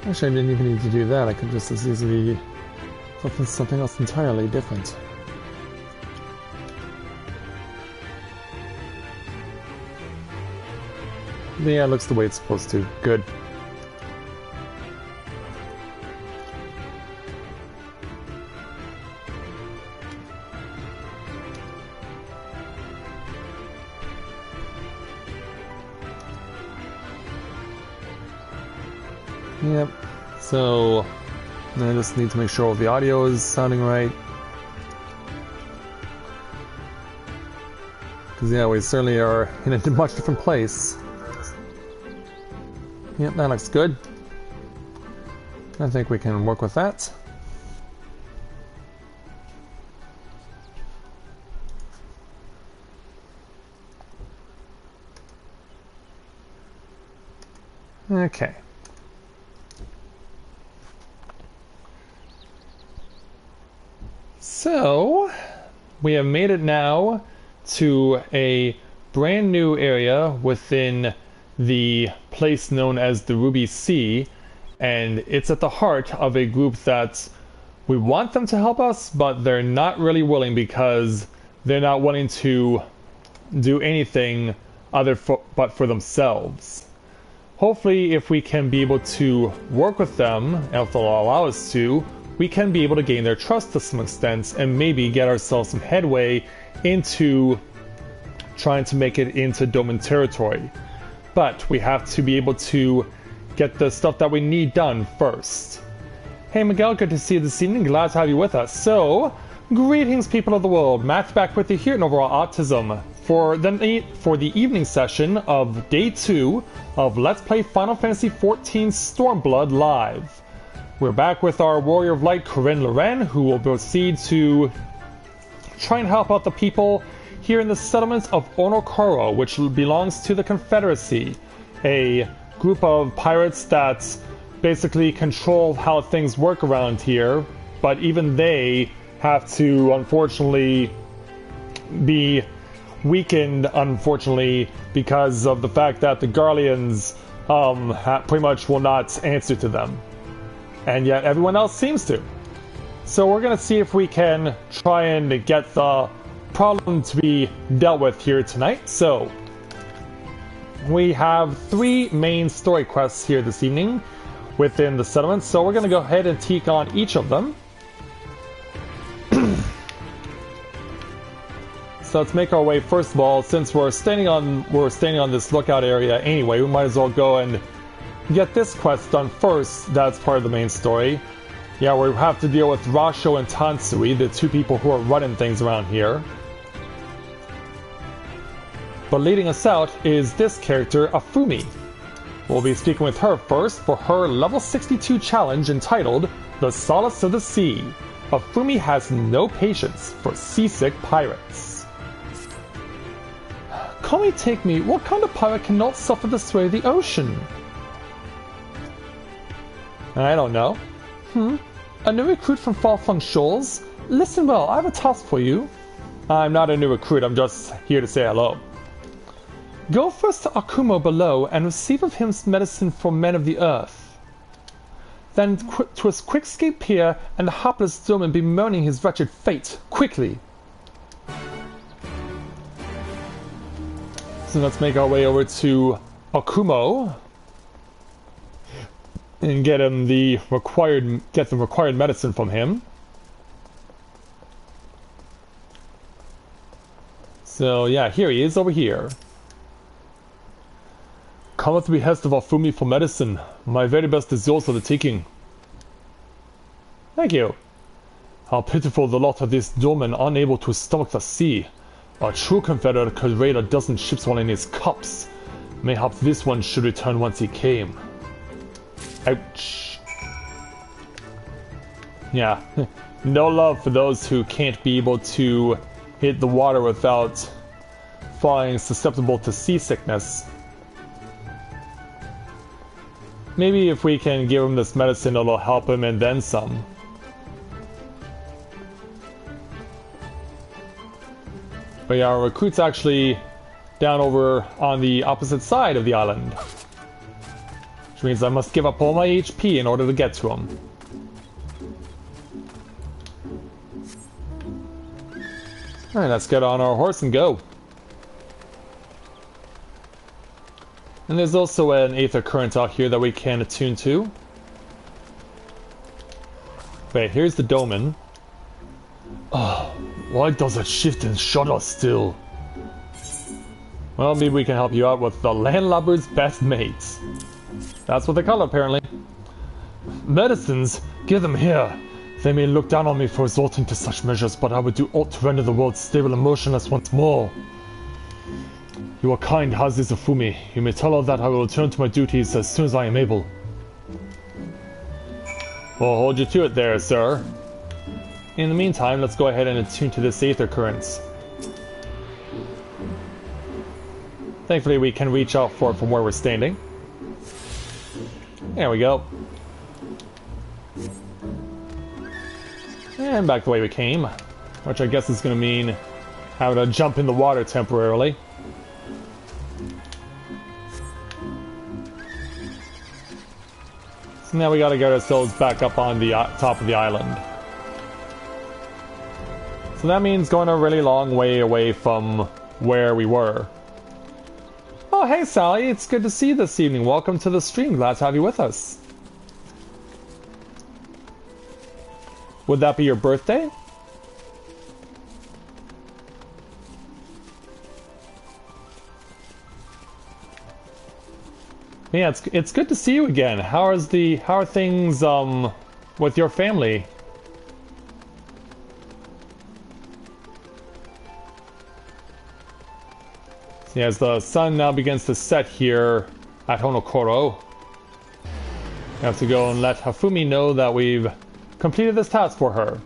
Actually, I didn't even need to do that. I could just as easily flip into something else entirely different. Yeah, it looks the way it's supposed to. Good. Yep. So I just need to make sure all the audio is sounding right. Because yeah, we certainly are in a much different place. Yep, that looks good. I think we can work with that. Okay. So, we have made it now to a brand new area within the place known as the Ruby Sea, and it's at the heart of a group that we want them to help us, but they're not really willing because they're not willing to do anything but for themselves. Hopefully, if we can be able to work with them, and if they'll allow us to, we can be able to gain their trust to some extent and maybe get ourselves some headway into trying to make it into Doman territory. But we have to be able to get the stuff that we need done first. Hey Miguel, good to see you this evening. Glad to have you with us. So, greetings people of the world. Matt's back with you here at Novaura Autism for the evening session of Day 2 of Let's Play Final Fantasy XIV Stormblood Live. We're back with our Warrior of Light, Corinne Loren, who will proceed to try and help out the people here in the settlement of Onokoro, which belongs to the Confederacy, a group of pirates that basically control how things work around here, but even they have to, unfortunately, be weakened, unfortunately, because of the fact that the Garleans pretty much will not answer to them. And yet everyone else seems to. So we're going to see if we can try and get the problem to be dealt with here tonight. So we have 3 main story quests here this evening within the settlement. So we're going to go ahead and take on each of them. So let's make our way. First of all, since we're standing on this lookout area anyway, we might as well go and get this quest done first. That's part of the main story. Yeah, we have to deal with Rasho and Tansui, the 2 people who are running things around here. But leading us out is this character, Afumi. We'll be speaking with her first for her level 62 challenge entitled The Solace of the Sea. Afumi has no patience for seasick pirates. Come me take me, what kind of pirate cannot suffer the sway of the ocean? I don't know. A new recruit from far-flung shores? Listen well, I have a task for you. I'm not a new recruit, I'm just here to say hello. Go first to Akumo below and receive of him medicine for men of the earth. Then to his quick escape here and the hapless Doman bemoaning his wretched fate, quickly. So let's make our way over to Akumo and get the required medicine from him. So yeah, here he is over here. Come at the behest of Afumi for medicine. My very best is yours for the taking. Thank you. How pitiful the lot of this Doman, unable to stomach the sea. A true Confederate could raid a dozen ships while in his cups. Mayhaps this one should return whence he came. Ouch. Yeah, no love for those who can't be able to hit the water without falling susceptible to seasickness. Maybe if we can give him this medicine, it'll help him and then some. But yeah, our recruit's actually down over on the opposite side of the island. Which means I must give up all my HP in order to get to him. Alright, let's get on our horse and go. And there's also an aether current out here that we can attune to. Wait, here's the Doman. Oh, why does it shift and shudder still? Well, maybe we can help you out with the landlubber's best mates. That's what they call it, apparently. Medicines? Give them here. They may look down on me for resorting to such measures, but I would do aught to render the world stable and motionless once more. You are kind, Hazizufumi. You may tell her that I will return to my duties as soon as I am able. We'll hold you to it there, sir. In the meantime, let's go ahead and attune to this aether currents. Thankfully, we can reach out for it from where we're standing. There we go. And back the way we came. Which I guess is going to mean having to jump in the water temporarily. So now we got to get ourselves back up on the top of the island. So that means going a really long way away from where we were. Oh, hey Sally, it's good to see you this evening. Welcome to the stream. Glad to have you with us. Would that be your birthday? Yeah, it's good to see you again. How are things with your family? See, as the sun now begins to set here at Honokoro, we have to go and let Hafumi know that we've completed this task for her.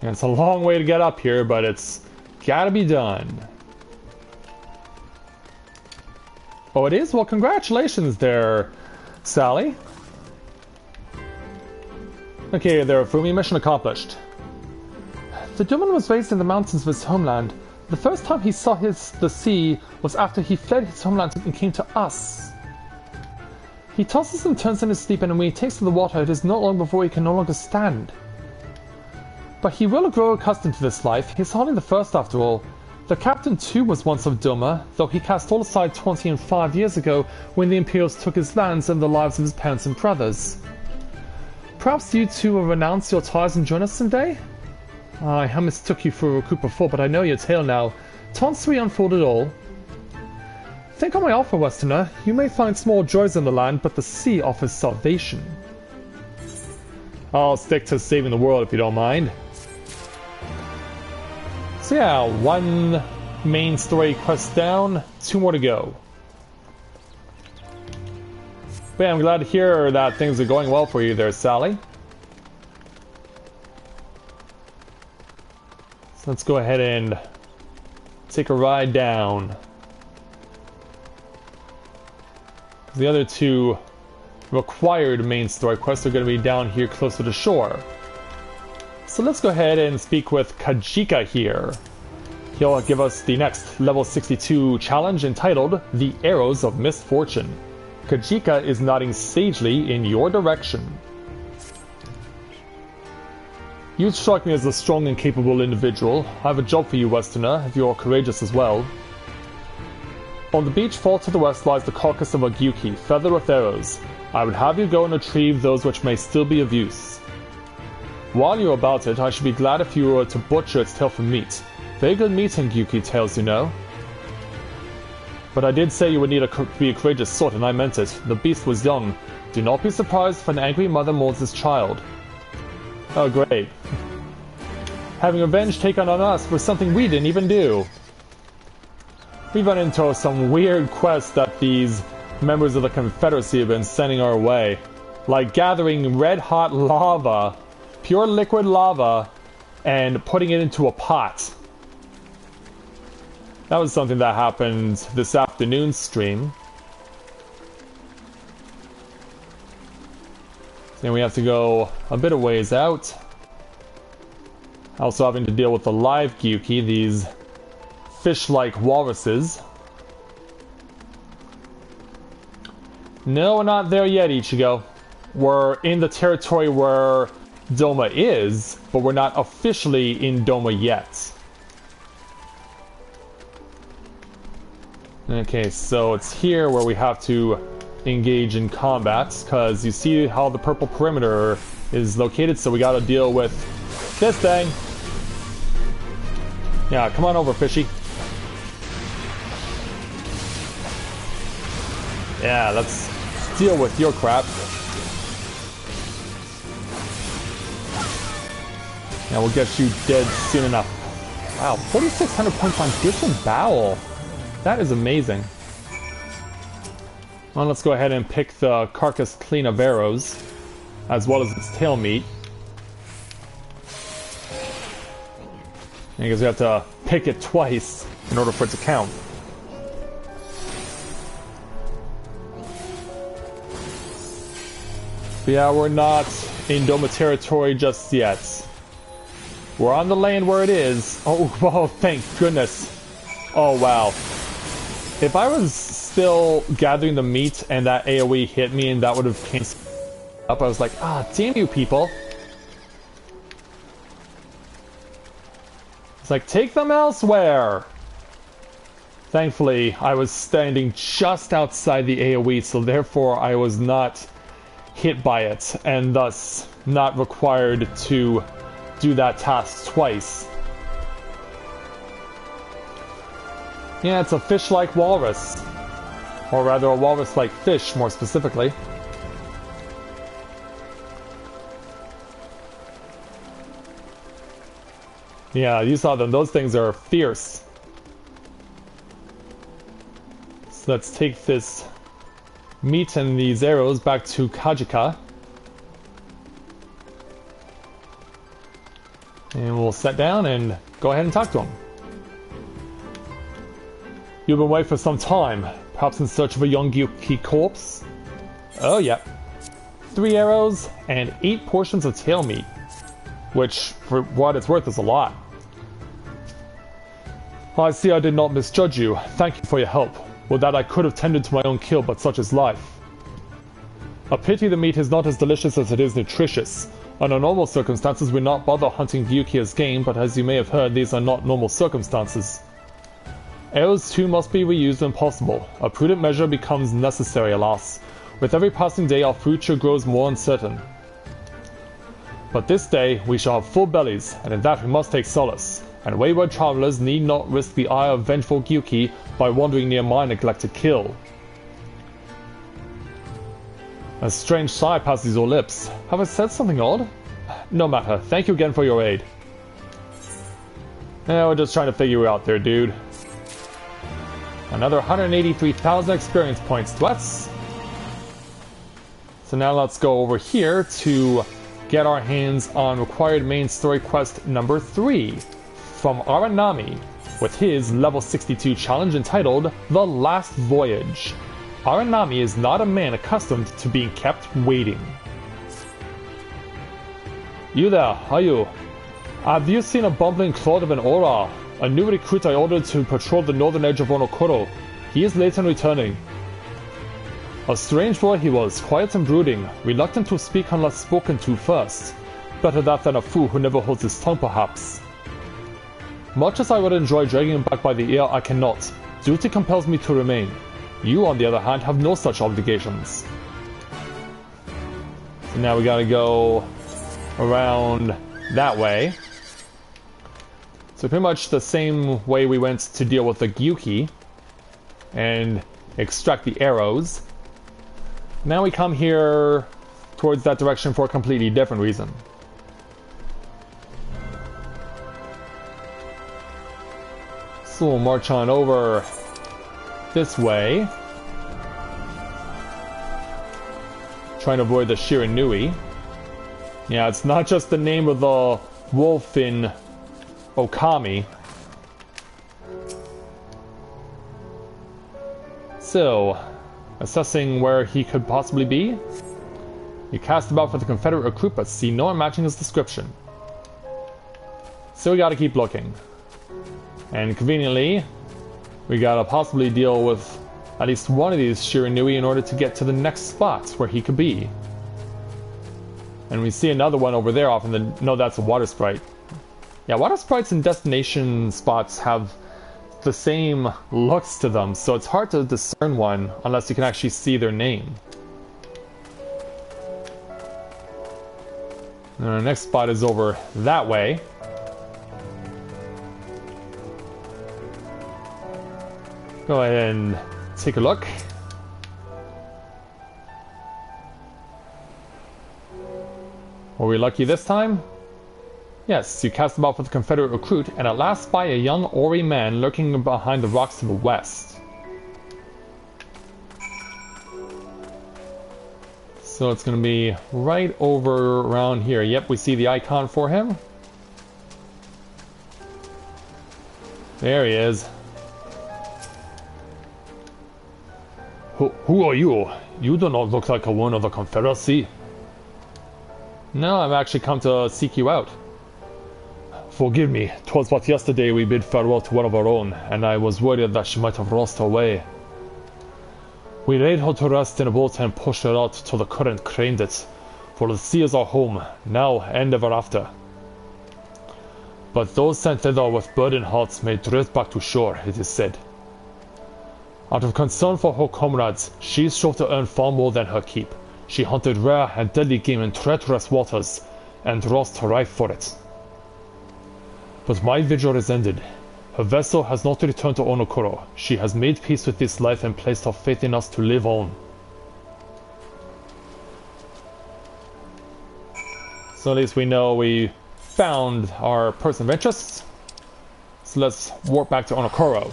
And it's a long way to get up here, but it's gotta be done. Oh, it is? Well, congratulations there, Sally. Okay, there, Fumi, mission accomplished. The gentleman was raised in the mountains of his homeland. The first time he saw the sea was after he fled his homeland and came to us. He tosses and turns in his sleep, and when he takes to the water, it is not long before he can no longer stand. But he will grow accustomed to this life. He is hardly the first after all. The captain too was once of Doma, though he cast all aside 25 years ago when the Imperials took his lands and the lives of his parents and brothers. Perhaps you two will renounce your ties and join us someday? I have mistook you for a recruit before, but I know your tale now. Tonsui unfolded all. Think on my offer, Westerner. You may find small joys in the land, but the sea offers salvation. I'll stick to saving the world if you don't mind. So yeah, one main story quest down, 2 more to go. But yeah, I'm glad to hear that things are going well for you there, Sally. So let's go ahead and take a ride down. The other 2 required main story quests are going to be down here closer to shore. So let's go ahead and speak with Kajika here. He'll give us the next level 62 challenge entitled The Arrows of Misfortune. Kajika is nodding sagely in your direction. You strike me as a strong and capable individual. I have a job for you, Westerner, if you are courageous as well. On the beach far to the west lies the carcass of a Gyuki, feathered with arrows. I would have you go and retrieve those which may still be of use. While you're about it, I should be glad if you were to butcher its tail for meat. Very good meat in Gyuki tails, you know. But I did say you would need to be a courageous sort, and I meant it. The beast was young. Do not be surprised if an angry mother molds his child. Oh, great. Having revenge taken on us for something we didn't even do. We've run into some weird quests that these members of the Confederacy have been sending our way. Like gathering red-hot lava, pure liquid lava, and putting it into a pot. That was something that happened this afternoon's stream. Then we have to go a bit of ways out. Also having to deal with the live Gyuki, these fish-like walruses. No, we're not there yet, Ichigo. We're in the territory where Doma is, but we're not officially in Doma yet. Okay, so it's here where we have to engage in combat, because you see how the purple perimeter is located, so we gotta deal with this thing. Yeah, come on over, fishy. Yeah, let's deal with your crap. Yeah, we'll get you dead soon enough. Wow, 4,600 points on disembowel. That is amazing. Well, let's go ahead and pick the carcass clean of arrows, as well as its tail meat. Because we have to pick it twice in order for it to count. But yeah, we're not in Doma territory just yet. We're on the land where it is. Oh, wow, thank goodness. Oh, wow. If I was still gathering the meat and that AoE hit me and that would have came up, I was like, ah, damn you people. It's like, take them elsewhere. Thankfully, I was standing just outside the AoE, so therefore I was not hit by it, and thus not required to do that task twice. Yeah, it's a fish-like walrus. Or rather, a walrus-like fish, more specifically. Yeah, you saw them. Those things are fierce. So let's take this meat and these arrows back to Kajika. And we'll sit down and go ahead and talk to him. You've been away for some time, perhaps in search of a young Gyuki corpse? Oh, yeah. 3 arrows and 8 portions of tail meat, which, for what it's worth, is a lot. I see I did not misjudge you. Thank you for your help. With that I could have tended to my own kill, but such is life. A pity the meat is not as delicious as it is nutritious. Under normal circumstances we not bother hunting Gyuki as game, but as you may have heard, these are not normal circumstances. Arrows too must be reused when possible. A prudent measure becomes necessary, alas. With every passing day our future grows more uncertain. But this day we shall have full bellies, and in that we must take solace. And wayward travelers need not risk the ire of vengeful Gyuki by wandering near my neglected kill. A strange sigh passes your lips. Have I said something odd? No matter. Thank you again for your aid. Yeah, we're just trying to figure you out there, dude. Another 183,000 experience points to us. So now let's go over here to get our hands on required main story quest number 3 from Aranami with his level 62 challenge entitled The Last Voyage. Aranami is not a man accustomed to being kept waiting. You there, are you? Have you seen a bumbling clod of an aura? A new recruit I ordered to patrol the northern edge of Onokoro. He is late in returning. A strange boy he was, quiet and brooding, reluctant to speak unless spoken to first. Better that than a fool who never holds his tongue, perhaps. Much as I would enjoy dragging him back by the ear, I cannot. Duty compels me to remain. You, on the other hand, have no such obligations. So now we gotta go around that way. So pretty much the same way we went to deal with the Gyuki and extract the arrows. Now we come here towards that direction for a completely different reason. So we'll march on over this way. Trying to avoid the Shiranui. Yeah, it's not just the name of the wolf in Okami. So, assessing where he could possibly be. You cast about for the Confederate recruit, but see no one matching his description. So we gotta keep looking. And conveniently, we gotta possibly deal with at least one of these Shiranui in order to get to the next spot where he could be. And we see another one over there off in the... No, that's a water sprite. Yeah, water sprites and destination spots have the same looks to them, so it's hard to discern one unless you can actually see their name. And our next spot is over that way. Go ahead and take a look. Were we lucky this time? Yes, you cast about for the Confederate recruit and at last spy a young Ori man lurking behind the rocks to the west. So it's going to be right over around here. Yep, we see the icon for him. There he is. Who are you? You do not look like a one of the Confederacy. No, I've actually come to seek you out. Forgive me, 'twas but yesterday we bid farewell to one of our own, and I was worried that she might have lost her way. We laid her to rest in a boat and pushed her out till the current craned it, for the sea is our home, now and ever after. But those sent thither with burdened hearts may drift back to shore, it is said. Out of concern for her comrades, she strove to earn far more than her keep. She hunted rare and deadly game in treacherous waters, and lost her life for it. But my vigil is ended. Her vessel has not returned to Onokoro. She has made peace with this life and placed her faith in us to live on. So at least we know we found our person of interest. So let's warp back to Onokoro.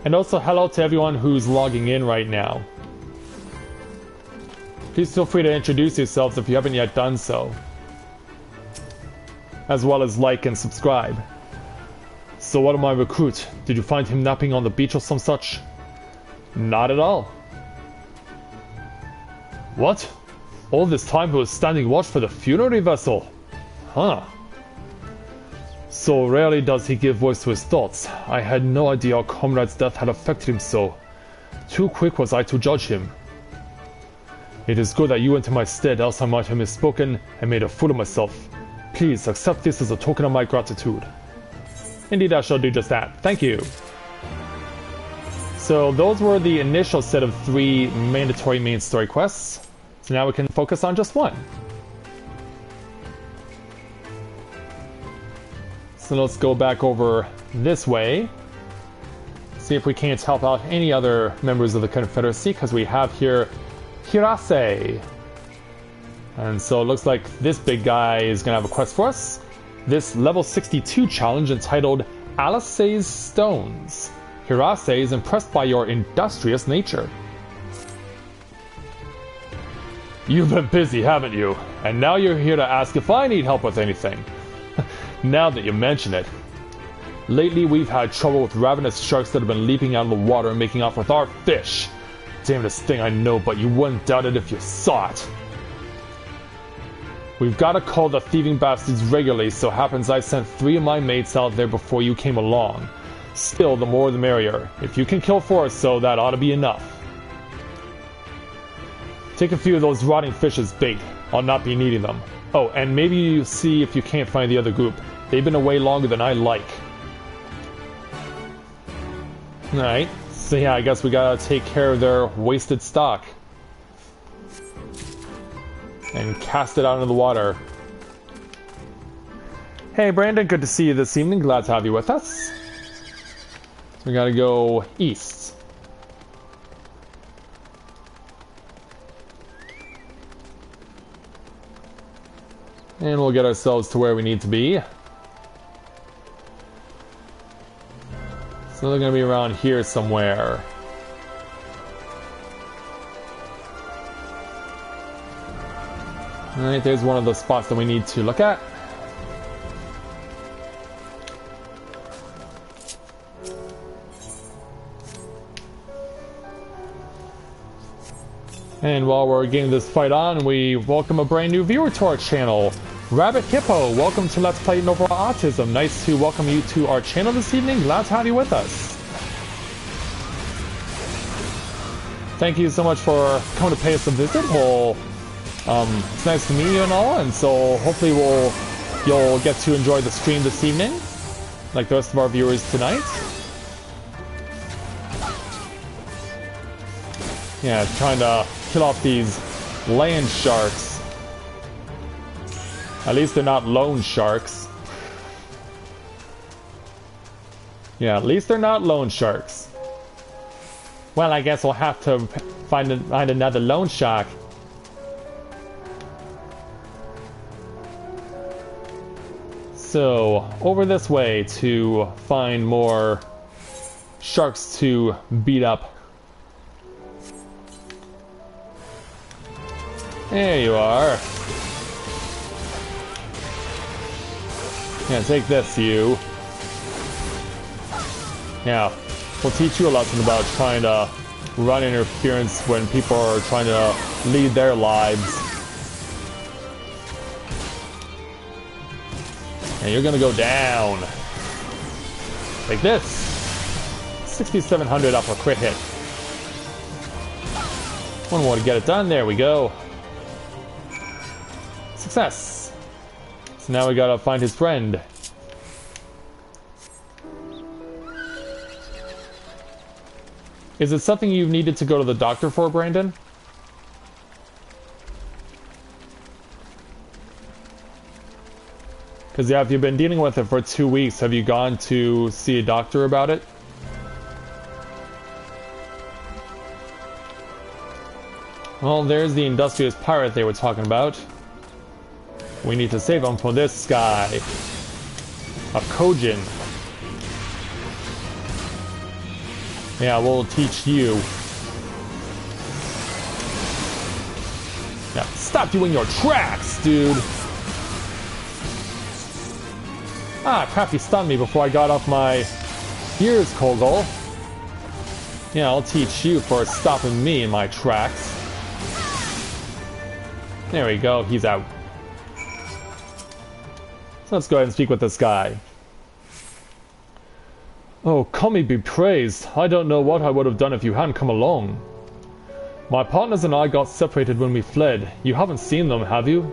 And also hello to everyone who's logging in right now. Please feel free to introduce yourselves if you haven't yet done so. As well as like and subscribe. So what of my recruit? Did you find him napping on the beach or some such? Not at all. What? All this time he was standing watch for the funerary vessel? Huh. So rarely does he give voice to his thoughts. I had no idea our comrade's death had affected him so. Too quick was I to judge him. It is good that you went in my stead, else I might have misspoken and made a fool of myself. Please accept this as a token of my gratitude. Indeed, I shall do just that. Thank you. So those were the initial set of 3 mandatory main story quests. So now we can focus on just one. So let's go back over this way. See if we can't help out any other members of the Confederacy, because we have here Hirase. And so it looks like this big guy is going to have a quest for us. This level 62 challenge entitled Alice's Stones. Hirase is impressed by your industrious nature. You've been busy, haven't you? And now you're here to ask if I need help with anything. Now that you mention it. Lately we've had trouble with ravenous sharks that have been leaping out of the water and making off with our fish. Damnedest thing I know, but you wouldn't doubt it if you saw it. We've got to call the thieving bastards regularly, so happens I sent 3 of my mates out there before you came along. Still, the more the merrier. If you can kill 4 or so, that ought to be enough. Take a few of those rotting fish as bait. I'll not be needing them. Oh, and maybe you see if you can't find the other group. They've been away longer than I like. Alright, so yeah, I guess we gotta take care of their wasted stock. And cast it out into the water. Hey Brandon, good to see you this evening. Glad to have you with us. We gotta go east. And we'll get ourselves to where we need to be. So they're gonna be around here somewhere. Alright, there's one of the spots that we need to look at. And while we're getting this fight on, we welcome a brand new viewer to our channel, Rabbit Hippo, welcome to Let's Play Novaura Autism. Nice to welcome you to our channel this evening. Glad to have you with us. Thank you so much for coming to pay us a visit. Well, it's nice to meet you and all, and so hopefully you'll get to enjoy the stream this evening, like the rest of our viewers tonight. Yeah, trying to kill off these land sharks. At least they're not loan sharks. Yeah, at least they're not loan sharks. Well, I guess we'll have to find another loan shark. So, over this way to find more sharks to beat up. There you are. Yeah, take this, you. Yeah, we'll teach you a lesson about trying to run interference when people are trying to lead their lives. And you're gonna go down. Like this. 6,700 up for crit hit. One more to get it done. There we go. Success. So now we gotta find his friend. Is it something you've needed to go to the doctor for, Brandon? Because yeah, if you've been dealing with it for 2 weeks, have you gone to see a doctor about it? Well, there's the industrious pirate they were talking about. We need to save him for this guy. A Kojin. Yeah, we'll teach you. Yeah, stop doing your tracks, dude! Ah, crap, he stunned me before I got off my ears, Kogol. Yeah, I'll teach you for stopping me in my tracks. There we go, he's out. So let's go ahead and speak with this guy. Oh, Kami be praised. I don't know what I would have done if you hadn't come along. My partners and I got separated when we fled. You haven't seen them, have you?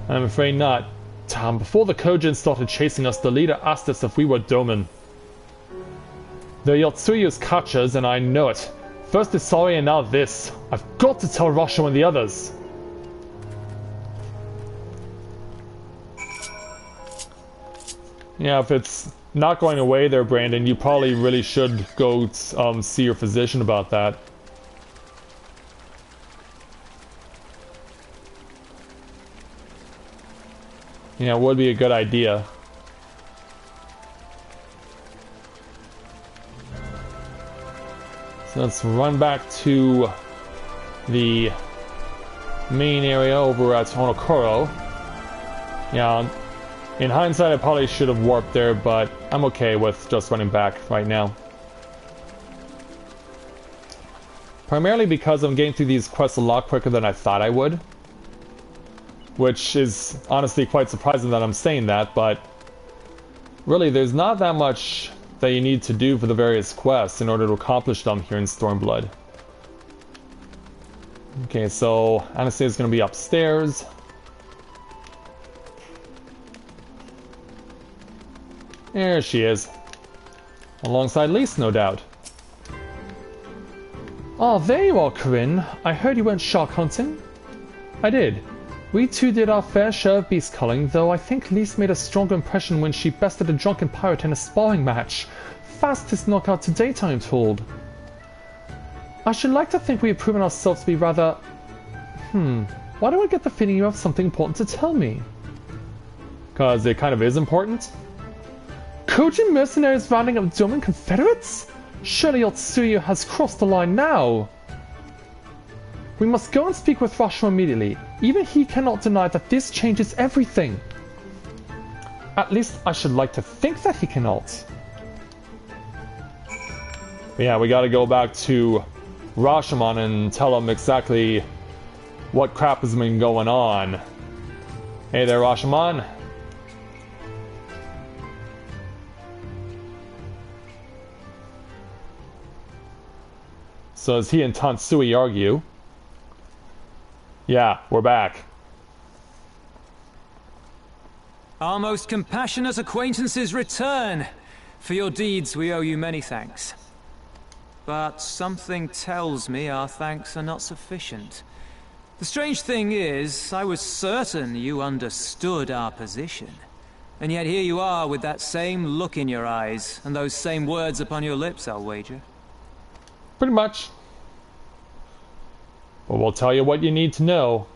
I'm afraid not. Before the Kojin started chasing us, the leader asked us if we were Domin. They're Yotsuyu's catchers, and I know it. First is sorry, and now this. I've got to tell Rasho and the others. Yeah, if it's not going away there, Brandon, you probably really should go see your physician about that. Yeah, it would be a good idea. So let's run back to the main area over at Honokoro. Yeah, in hindsight I probably should have warped there, but I'm okay with just running back right now. Primarily because I'm getting through these quests a lot quicker than I thought I would. Which is honestly quite surprising that I'm saying that, but really there's not that much that you need to do for the various quests in order to accomplish them here in Stormblood. Okay, so Anastasia's going to be upstairs. There she is. Alongside Lise, no doubt. Oh, there you are, Corinne. I heard you went shark hunting. I did. We too did our fair share of beast culling, though I think Lise made a stronger impression when she bested a drunken pirate in a sparring match. Fastest knockout to date, I'm told. I should like to think we have proven ourselves to be rather... Why do I get the feeling you have something important to tell me? Because it kind of is important. Kojin mercenaries rounding up Domin Confederates? Surely Otsuyu has crossed the line now. We must go and speak with Rasho immediately. Even he cannot deny that this changes everything. At least I should like to think that he cannot. But yeah, we gotta go back to Rashomon and tell him exactly what crap has been going on. Hey there, Rashomon. So as he and Tansui argue, yeah, we're back. Our most compassionate acquaintances return. For your deeds we owe you many thanks. But something tells me our thanks are not sufficient. The strange thing is, I was certain you understood our position. And yet here you are with that same look in your eyes, and those same words upon your lips, I'll wager. Pretty much. But we'll tell you what you need to know.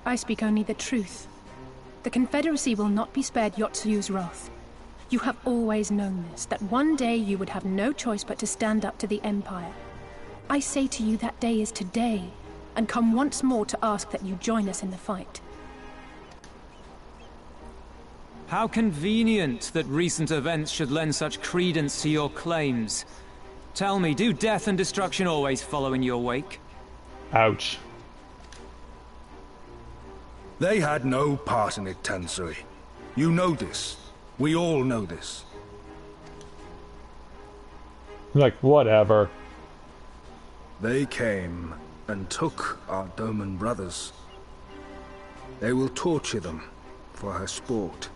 I speak only the truth. The Confederacy will not be spared Yotsuyu's wrath. You have always known this, that one day you would have no choice but to stand up to the Empire. I say to you that day is today, and come once more to ask that you join us in the fight. How convenient that recent events should lend such credence to your claims. Tell me, do death and destruction always follow in your wake? Ouch. They had no part in it, Tansui. You know this. We all know this. Like, whatever. They came and took our Doman brothers. They will torture them for her sport.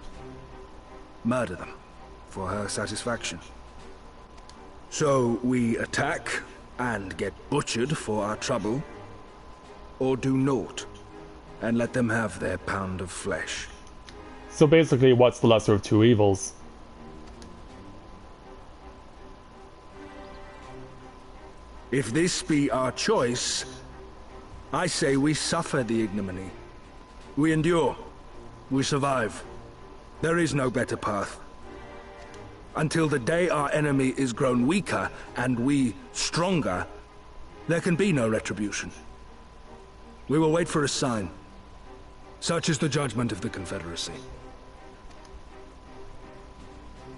Murder them for her satisfaction. So we attack and get butchered for our trouble, or do naught and let them have their pound of flesh. So basically, what's the lesser of two evils? If this be our choice, I say we suffer the ignominy. We endure. We survive. There is no better path. Until the day our enemy is grown weaker and we stronger, there can be no retribution. We will wait for a sign. Such is the judgment of the Confederacy.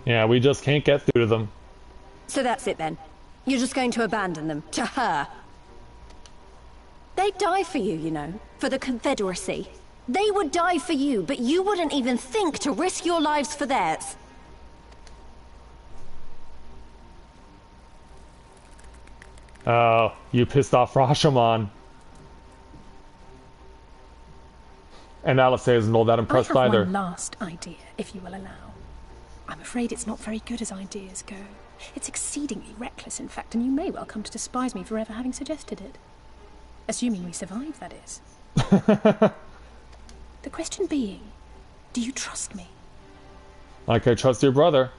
Yeah, we just can't get through to them. So that's it then. You're just going to abandon them to her. They'd die for you, you know, for the Confederacy. They would die for you, but you wouldn't even think to risk your lives for theirs. Oh, you pissed off Rashomon. And Alice isn't all that impressed I have either. one last idea, if you will allow. I'm afraid it's not very good as ideas go. It's exceedingly reckless, in fact, and you may well come to despise me for ever having suggested it. Assuming we survive, that is. The question being, do you trust me? Like I trust your brother.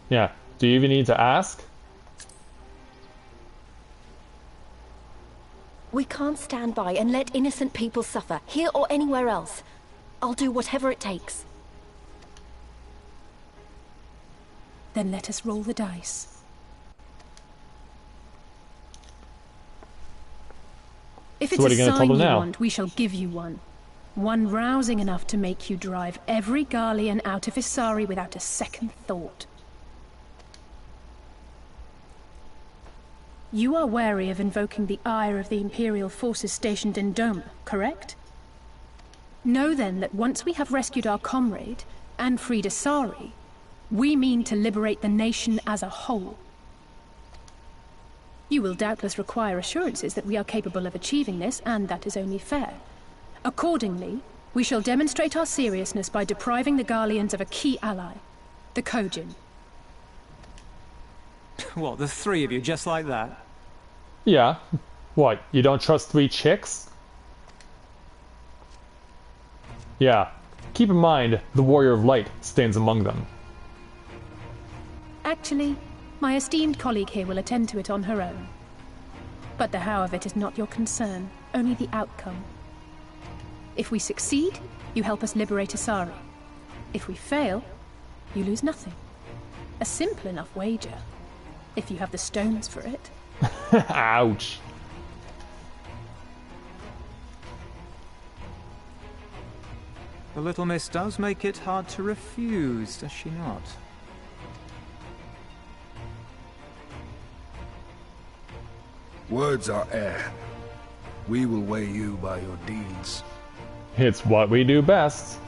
Yeah, do you even need to ask? We can't stand by and let innocent people suffer, here or anywhere else. I'll do whatever it takes. Then let us roll the dice. If So it's what are a you gonna tell sign them you now? want, we shall give you one. One rousing enough to make you drive every Garlean out of Isari without a second thought. You are wary of invoking the ire of the Imperial forces stationed in Doma, correct? Know then that once we have rescued our comrade, and freed Isari, we mean to liberate the nation as a whole. You will doubtless require assurances that we are capable of achieving this, and that is only fair. Accordingly, we shall demonstrate our seriousness by depriving the Garleans of a key ally, the Kojin. What, the three of you, just like that? Yeah. What, you don't trust three chicks? Yeah. Keep in mind, the Warrior of Light stands among them. Actually, my esteemed colleague here will attend to it on her own. But the how of it is not your concern, only the outcome. If we succeed, you help us liberate Isari. If we fail, you lose nothing. A simple enough wager, if you have the stones for it. Ouch. The little miss does make it hard to refuse, does she not? Words are air. We will weigh you by your deeds. It's what we do best.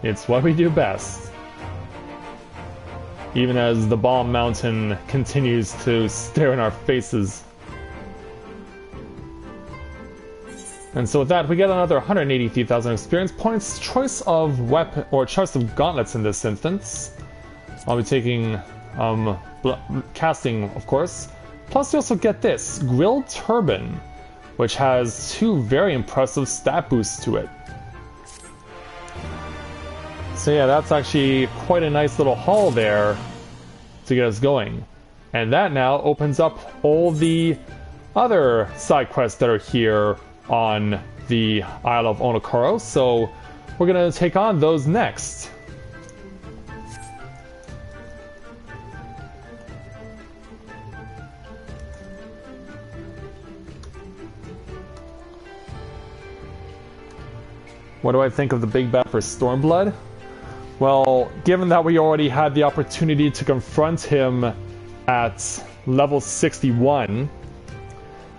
It's what we do best. Even as the bomb mountain continues to stare in our faces. And so with that, we get another 183,000 experience points. Choice of weapon, or choice of gauntlets in this instance. I'll be taking casting, of course. Plus you also get this, Grilled Turban, which has 2 very impressive stat boosts to it. So yeah, that's actually quite a nice little haul there to get us going. And that now opens up all the other side quests that are here on the Isle of Onokoro, so we're gonna take on those next. What do I think of the big bad for Stormblood? Well, given that we already had the opportunity to confront him at level 61,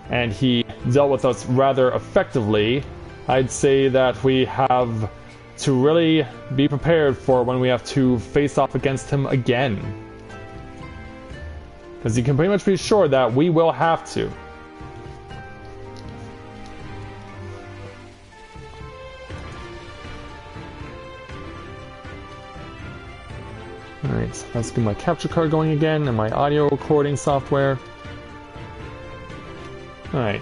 and he dealt with us rather effectively, I'd say that we have to really be prepared for when we have to face off against him again. Because you can pretty much be sure that we will have to. Alright, let's get my capture card going again and my audio recording software. Alright,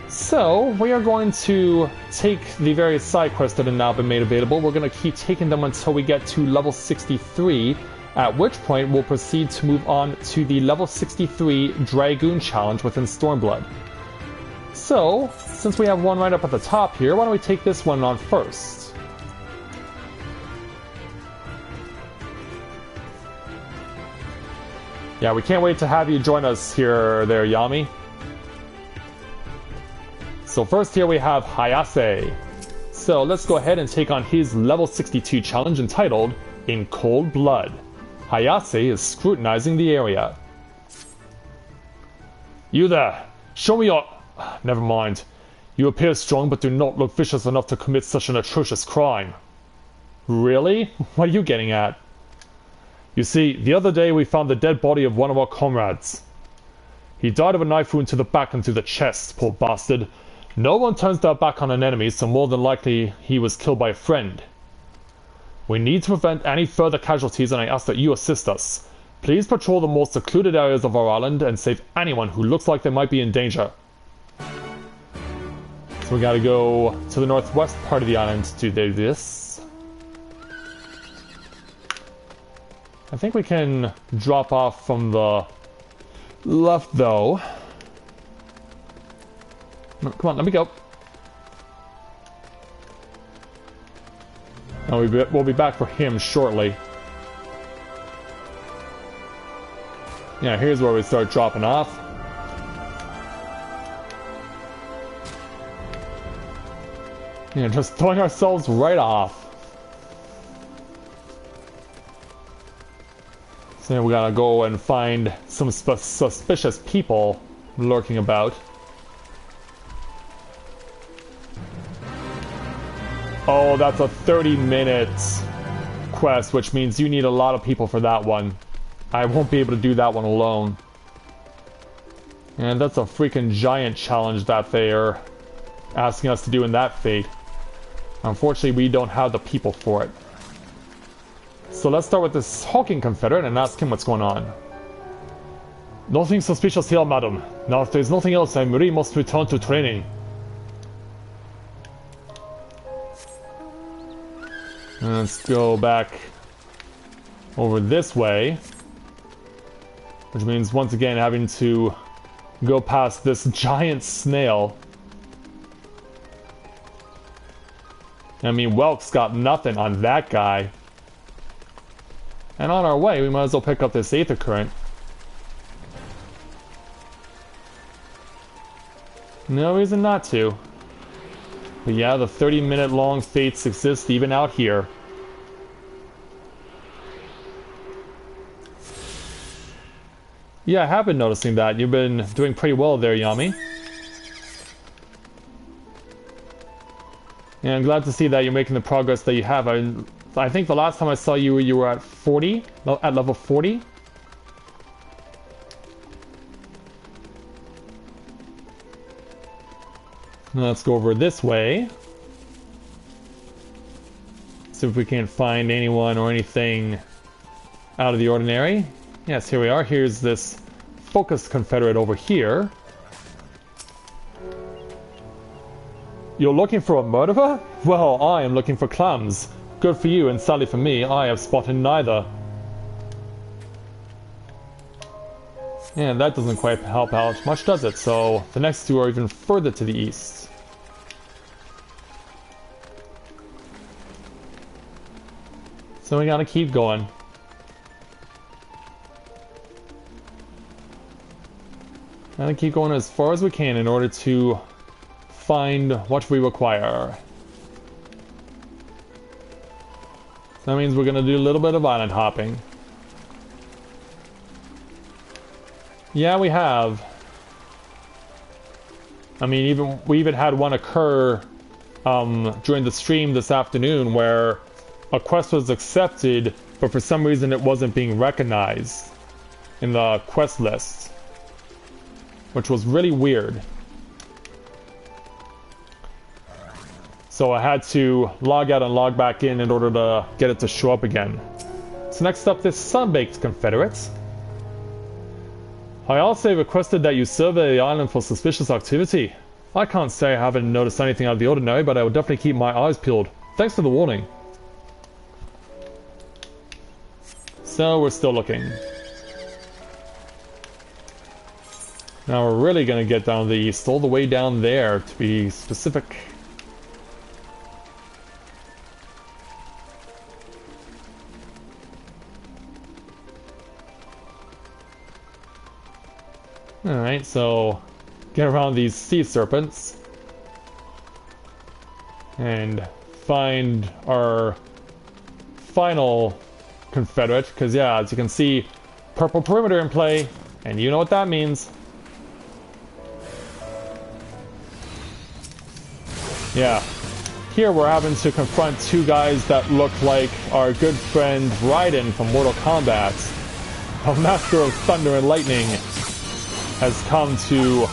so we are going to take the various side quests that have now been made available. We're going to keep taking them until we get to level 63, at which point we'll proceed to move on to the level 63 Dragoon Challenge within Stormblood. So, since we have one right up at the top here, why don't we take this one on first? Yeah, we can't wait to have you join us here there, Yami. So first here we have Hayase. So let's go ahead and take on his level 62 challenge entitled In Cold Blood. Hayase is scrutinizing the area. You there! Show me your... Never mind. You appear strong but do not look vicious enough to commit such an atrocious crime. Really? What are you getting at? You see, the other day we found the dead body of one of our comrades. He died of a knife wound to the back and to the chest, poor bastard. No one turns their back on an enemy, so more than likely he was killed by a friend. We need to prevent any further casualties, and I ask that you assist us. Please patrol the more secluded areas of our island and save anyone who looks like they might be in danger. So we gotta go to the northwest part of the island to do this. I think we can drop off from the left, though. No, come on, let me go. And we'll be back for him shortly. Yeah, here's where we start dropping off. Yeah, just throwing ourselves right off. So we gotta go and find some suspicious people lurking about. Oh, that's a 30-minute quest, which means you need a lot of people for that one. I won't be able to do that one alone. And that's a freaking giant challenge that they're asking us to do in that fate. Unfortunately, we don't have the people for it. So let's start with this hulking Confederate and ask him what's going on. Nothing suspicious here, madam. Now, if there's nothing else, I really must return to training. Let's go back over this way. Which means, once again, having to go past this giant snail. I mean, Welk's got nothing on that guy. And on our way, we might as well pick up this Aether Current. No reason not to. But yeah, the 30-minute long fates exist even out here. Yeah, I have been noticing that. You've been doing pretty well there, Yami. And I'm glad to see that you're making the progress that you have. I think the last time I saw you, you were at 40, at level 40. Let's go over this way. See if we can't find anyone or anything out of the ordinary. Yes, here we are. Here's this focused Confederate over here. You're looking for a murderer? Well, I am looking for clams. Good for you, and sadly for me, I have spotted neither. And that doesn't quite help out much, does it? So the next two are even further to the east. So we gotta keep going. Gotta keep going as far as we can in order to find what we require. So that means we're gonna do a little bit of island hopping. Yeah, we have. I mean, we even had one occur during the stream this afternoon where a quest was accepted, but for some reason it wasn't being recognized in the quest list, which was really weird. So I had to log out and log back in order to get it to show up again. So next up, this Sunbaked Confederates. I also requested that you survey the island for suspicious activity. I can't say I haven't noticed anything out of the ordinary, but I will definitely keep my eyes peeled. Thanks for the warning. So we're still looking. Now we're really going to get down to the east, all the way down there to be specific. Alright, so get around these sea serpents and find our final Confederate, because yeah, as you can see, purple perimeter in play, and you know what that means. Yeah, here we're having to confront two guys that look like our good friend Raiden from Mortal Kombat. A master of thunder and lightning has come to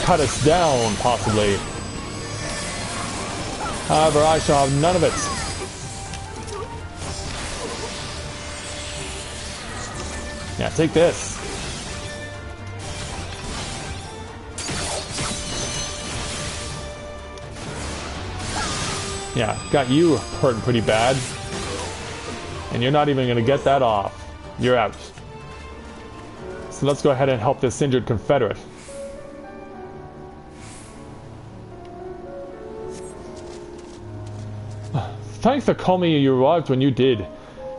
cut us down, possibly. However, I shall have none of it. Yeah, take this. Yeah, got you hurting pretty bad. And you're not even going to get that off. You're out. So let's go ahead and help this injured Confederate. Thanks for calling me. You arrived when you did.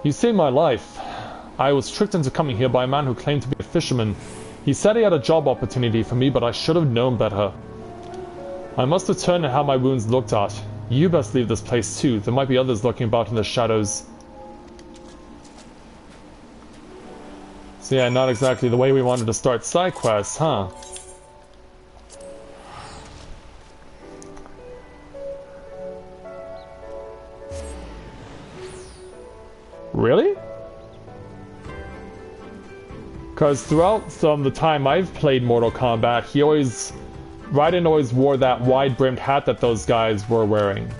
You saved my life. I was tricked into coming here by a man who claimed to be a fisherman. He said he had a job opportunity for me, but I should have known better. I must return and have my wounds looked at. You best leave this place too. There might be others lurking about in the shadows. So yeah, not exactly the way we wanted to start side quests, huh? Really? Because throughout the time I've played Mortal Kombat, Raiden always wore that wide-brimmed hat that those guys were wearing.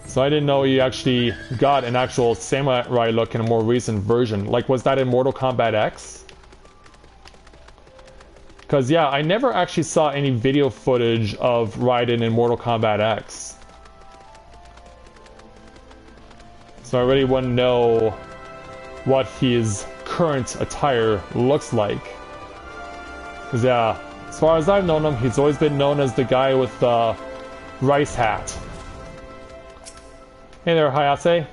So I didn't know he actually got an actual samurai look in a more recent version. Like, was that in Mortal Kombat X? Because, yeah, I never actually saw any video footage of Raiden in Mortal Kombat X. So I really want to know what his current attire looks like. Because, yeah, as far as I've known him, he's always been known as the guy with the rice hat. Hey there, Hayase.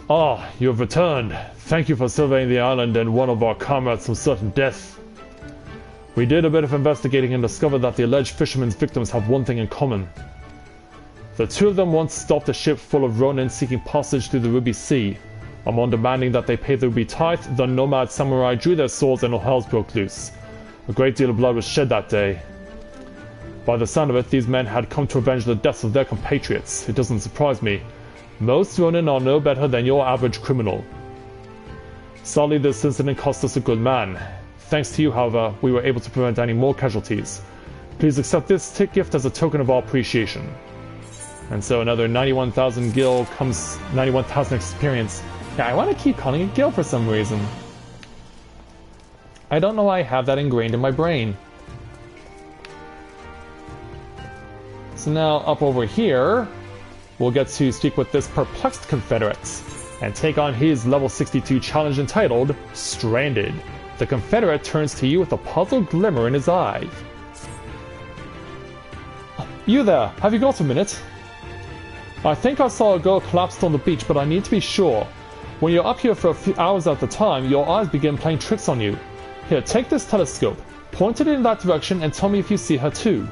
Ah, you have returned. Thank you for surveying the island and one of our comrades from certain death. We did a bit of investigating and discovered that the alleged fishermen's victims have one thing in common. The two of them once stopped a ship full of Ronin seeking passage through the Ruby Sea. Upon demanding that they pay the Ruby tithe, the nomad samurai drew their swords and all hells broke loose. A great deal of blood was shed that day. By the sound of it, these men had come to avenge the deaths of their compatriots. It doesn't surprise me. Most Ronin are no better than your average criminal. Sadly, this incident cost us a good man. Thanks to you, however, we were able to prevent any more casualties. Please accept this gift as a token of our appreciation. And so another 91,000 gil comes 91,000 experience. Yeah, I want to keep calling it gil for some reason. I don't know why I have that ingrained in my brain. So now up over here, we'll get to speak with this perplexed Confederate and take on his level 62 challenge entitled Stranded. The Confederate turns to you with a puzzled glimmer in his eye. You there, have you got a minute? I think I saw a girl collapsed on the beach, but I need to be sure. When you're up here for a few hours at a time, your eyes begin playing tricks on you. Here, take this telescope, point it in that direction, and tell me if you see her too.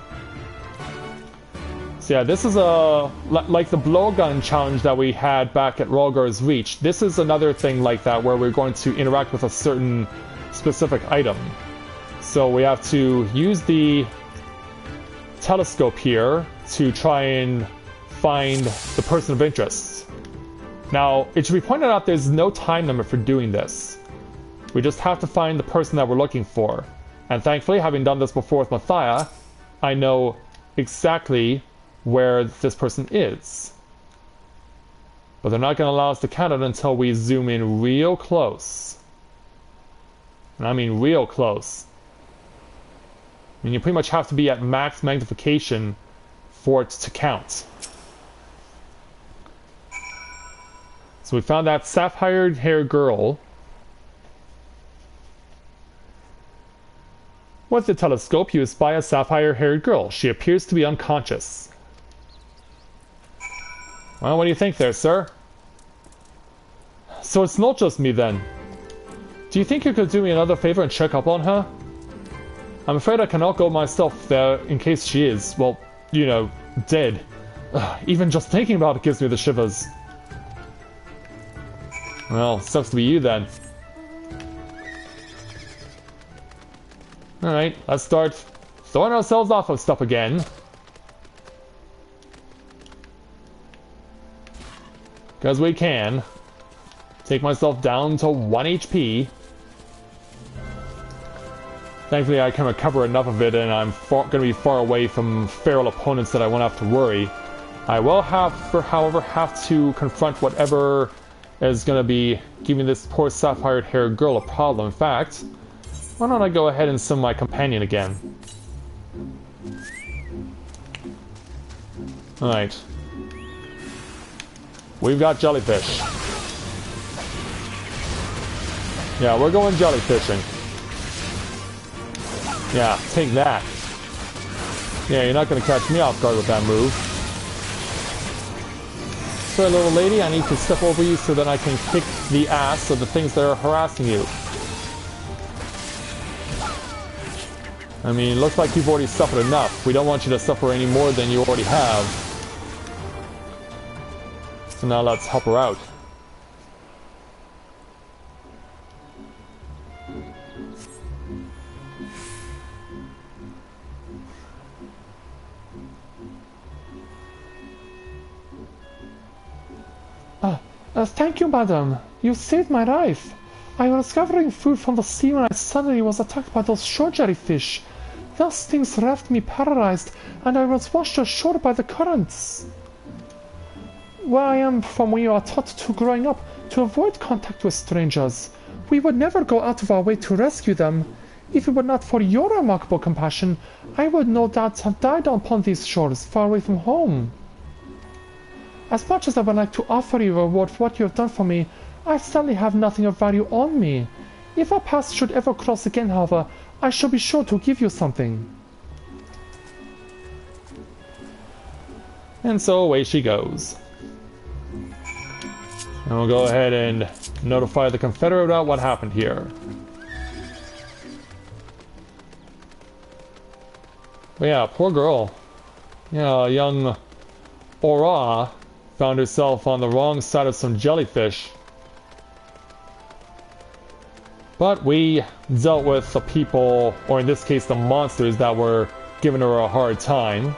So yeah, this is like the blowgun challenge that we had back at Rhalgr's Reach. This is another thing like that where we're going to interact with a certain specific item. So we have to use the telescope here to try and find the person of interest. Now, it should be pointed out there's no time limit for doing this. We just have to find the person that we're looking for. And thankfully, having done this before with Mathia, I know exactly where this person is. But they're not going to allow us to count it until we zoom in real close. And I mean real close. I mean, you pretty much have to be at max magnification for it to count. So we found that sapphire-haired girl. With the telescope, you spy a sapphire-haired girl. She appears to be unconscious. Well, what do you think there, sir? So it's not just me then. Do you think you could do me another favor and check up on her? I'm afraid I cannot go myself there in case she is, well, you know, dead. Ugh, even just thinking about it gives me the shivers. Well, sucks to be you then. Alright, let's start throwing ourselves off of stuff again. Because we can. Take myself down to 1 HP. Thankfully I can recover enough of it and I'm going to be far away from feral opponents that I won't have to worry. I will however, have to confront whatever is going to be giving this poor sapphire-haired girl a problem. In fact, why don't I go ahead and summon my companion again? Alright. We've got jellyfish. Yeah, we're going jellyfishing. Yeah, take that. Yeah, you're not going to catch me off guard with that move. Sorry, little lady, I need to step over you so that I can kick the ass of the things that are harassing you. I mean, it looks like you've already suffered enough. We don't want you to suffer any more than you already have. So now let's help her out. Thank you, madam. You saved my life. I was gathering food from the sea when I suddenly was attacked by those shore jellyfish. Those things left me paralyzed, and I was washed ashore by the currents. Where I am from, we are taught to growing up to avoid contact with strangers. We would never go out of our way to rescue them. If it were not for your remarkable compassion, I would no doubt have died upon these shores, far away from home. As much as I would like to offer you a reward for what you have done for me, I sadly have nothing of value on me. If our paths should ever cross again, however, I shall be sure to give you something. And so away she goes. And we'll go ahead and notify the Confederate about what happened here. But yeah, poor girl. Yeah, a young Aura found herself on the wrong side of some jellyfish. But we dealt with the people, or in this case the monsters, that were giving her a hard time.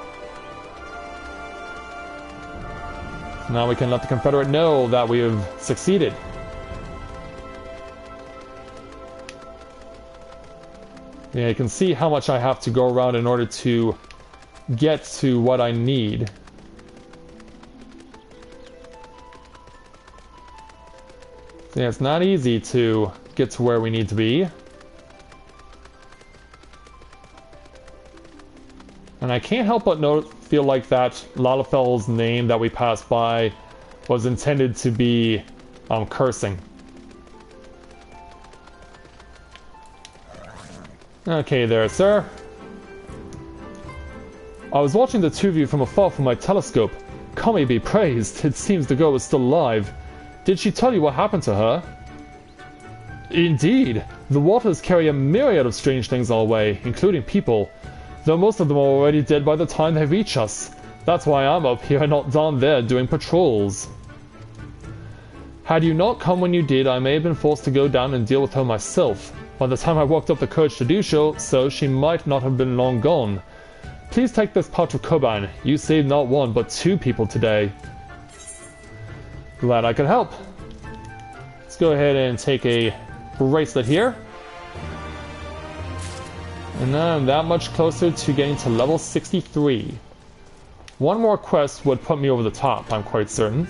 So now we can let the Confederate know that we have succeeded. Yeah, you can see how much I have to go around in order to get to what I need. So yeah, it's not easy to get to where we need to be. And I can't help but feel like that Lalafell's name that we passed by was intended to be cursing. Okay there, sir. I was watching the two of you from afar from my telescope. Kami be praised, it seems the girl is still alive. Did she tell you what happened to her? Indeed. The waters carry a myriad of strange things our way, including people. Though most of them are already dead by the time they reach us. That's why I'm up here and not down there doing patrols. Had you not come when you did, I may have been forced to go down and deal with her myself. By the time I worked up the courage to do so, she might not have been long gone. Please take this pouch of Koban. You saved not one, but two people today. Glad I could help. Let's go ahead and take a bracelet here. And now I'm that much closer to getting to level 63. One more quest would put me over the top, I'm quite certain.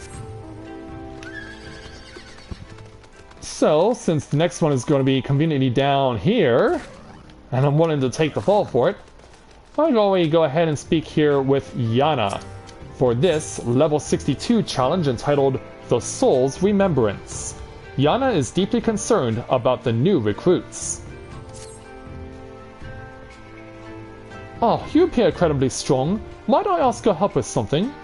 So, since the next one is going to be conveniently down here, and I'm willing to take the fall for it, I'll go ahead and speak here with Yana for this level 62 challenge entitled The Soul's Remembrance. Yana is deeply concerned about the new recruits. Oh, you appear incredibly strong. Might I ask your help with something?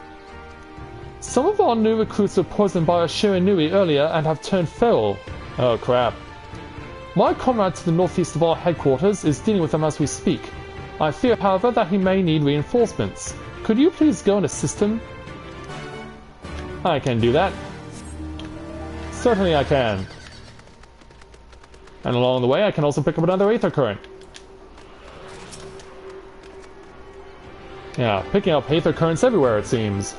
Some of our new recruits were poisoned by a Shiranui earlier and have turned feral. Oh crap. My comrade to the northeast of our headquarters is dealing with them as we speak. I fear, however, that he may need reinforcements. Could you please go and assist him? I can do that. Certainly I can. And along the way I can also pick up another Aether Current. Yeah, picking up Aether Currents everywhere it seems.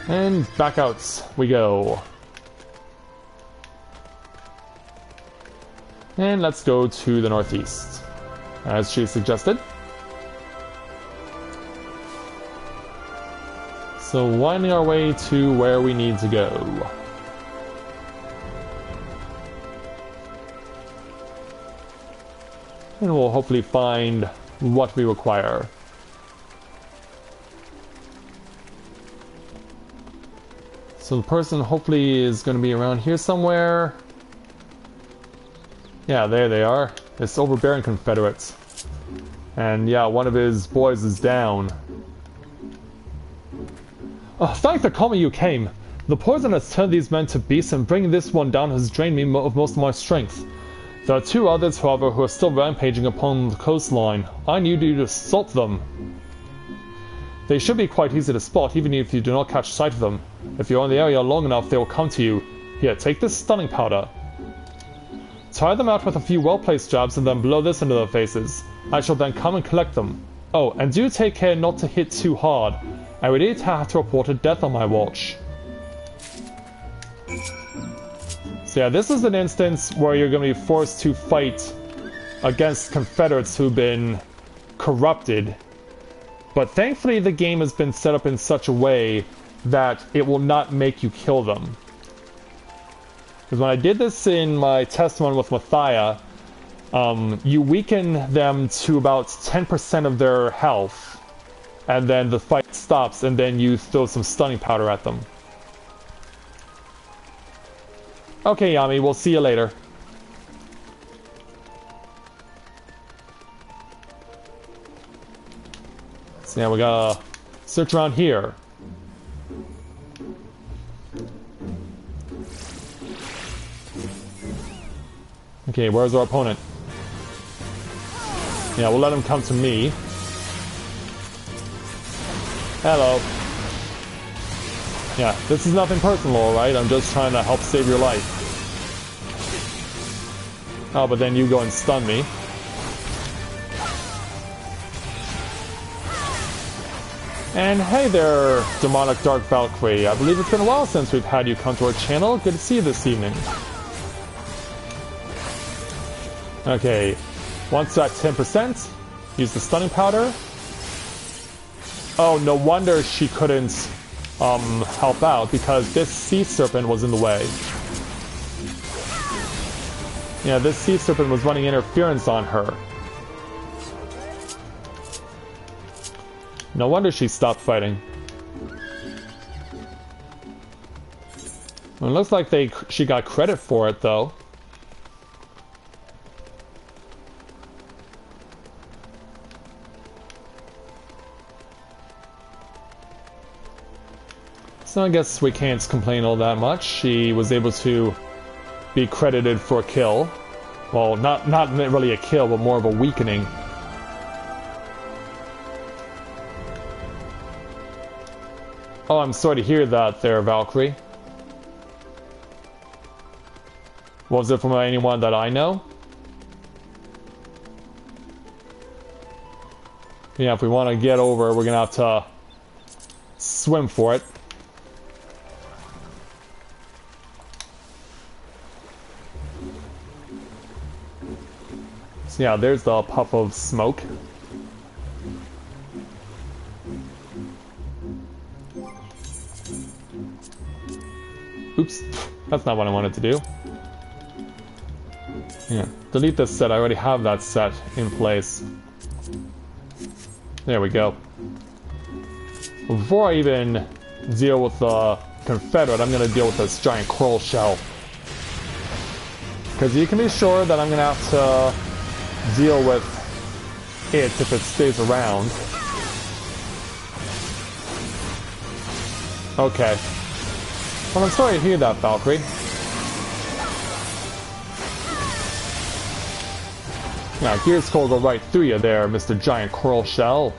And back out we go. And let's go to the northeast, as she suggested. So winding our way to where we need to go. And we'll hopefully find what we require. So the person hopefully is going to be around here somewhere. Yeah, there they are. It's overbearing Confederates. And yeah, one of his boys is down. Oh, thank the Kami you came. The poison has turned these men to beasts, and bringing this one down has drained me of most of my strength. There are two others, however, who are still rampaging upon the coastline. I need you to stop them. They should be quite easy to spot, even if you do not catch sight of them. If you're in the area long enough, they will come to you. Here, take this stunning powder. Tire them out with a few well-placed jabs and then blow this into their faces. I shall then come and collect them. Oh, and do take care not to hit too hard. I would need to have to report a death on my watch. So yeah, this is an instance where you're going to be forced to fight against Confederates who've been corrupted. But thankfully the game has been set up in such a way that it will not make you kill them. Because when I did this in my test one with Mathia, you weaken them to about 10% of their health, and then the fight stops, and then you throw some stunning powder at them. Okay, Yami, we'll see you later. So now we gotta search around here. Okay, where's our opponent? Yeah, we'll let him come to me. Hello. Yeah, this is nothing personal, alright? I'm just trying to help save your life. Oh, but then you go and stun me. And hey there, Demonic Dark Valkyrie. I believe it's been a while since we've had you come to our channel. Good to see you this evening. Okay, once at 10%, use the stunning powder. Oh, no wonder she couldn't help out, because this sea serpent was in the way. Yeah, this sea serpent was running interference on her. No wonder she stopped fighting. Well, it looks like she got credit for it, though. So I guess we can't complain all that much. She was able to be credited for a kill. Well, not really a kill, but more of a weakening. Oh, I'm sorry to hear that there, Valkyrie. Was it from anyone that I know? Yeah, if we want to get over, we're gonna have to swim for it. So yeah, there's the puff of smoke. Oops, that's not what I wanted to do. Yeah, delete this set. I already have that set in place. There we go. Before I even deal with the Confederate, I'm going to deal with this giant coral shell. Because you can be sure that I'm going to have to deal with it if it stays around. Okay. Well, I'm sorry to hear that, Valkyrie. Yeah, Gear Skull go right through you there, Mr. Giant Coral Shell.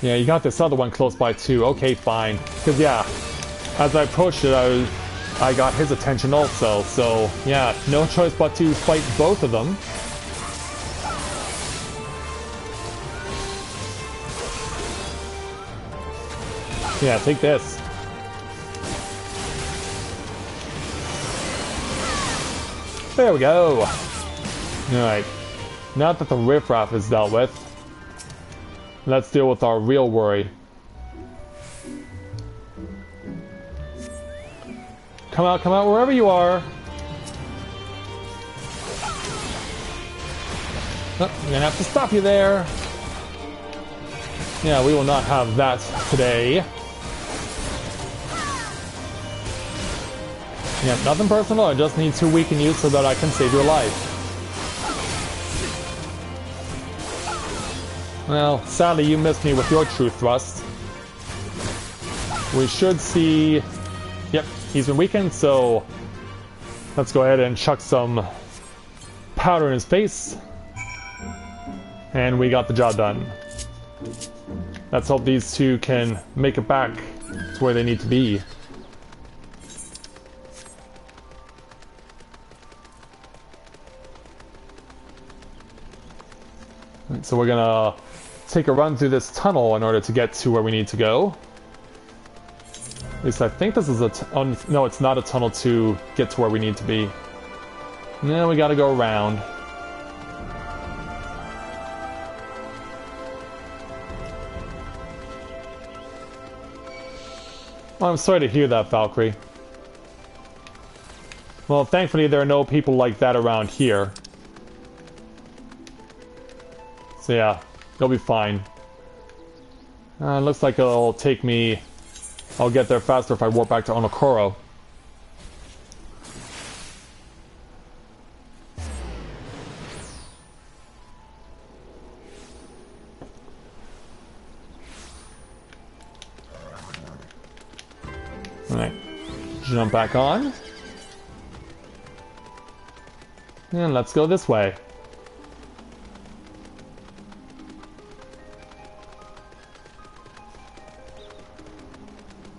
Yeah, you got this other one close by too. Okay, fine. Because yeah, as I approached it, I got his attention also. So yeah, no choice but to fight both of them. Yeah, take this. There we go. Alright. Now that the riffraff is dealt with, let's deal with our real worry. Come out wherever you are. Oh, I'm gonna have to stop you there. Yeah, we will not have that today. Yeah, nothing personal, I just need to weaken you so that I can save your life. Well, sadly you missed me with your true thrust. We should see... Yep, he's been weakened, so... Let's go ahead and chuck some powder in his face. And we got the job done. Let's hope these two can make it back to where they need to be. So we're gonna take a run through this tunnel in order to get to where we need to go. At least I think this is a... no, it's not a tunnel to get to where we need to be. No, we gotta go around. Well, I'm sorry to hear that, Valkyrie. Well, thankfully there are no people like that around here. So yeah, it'll be fine. Looks like it'll take me... I'll get there faster if I warp back to Onokoro. Alright. Jump back on. And let's go this way.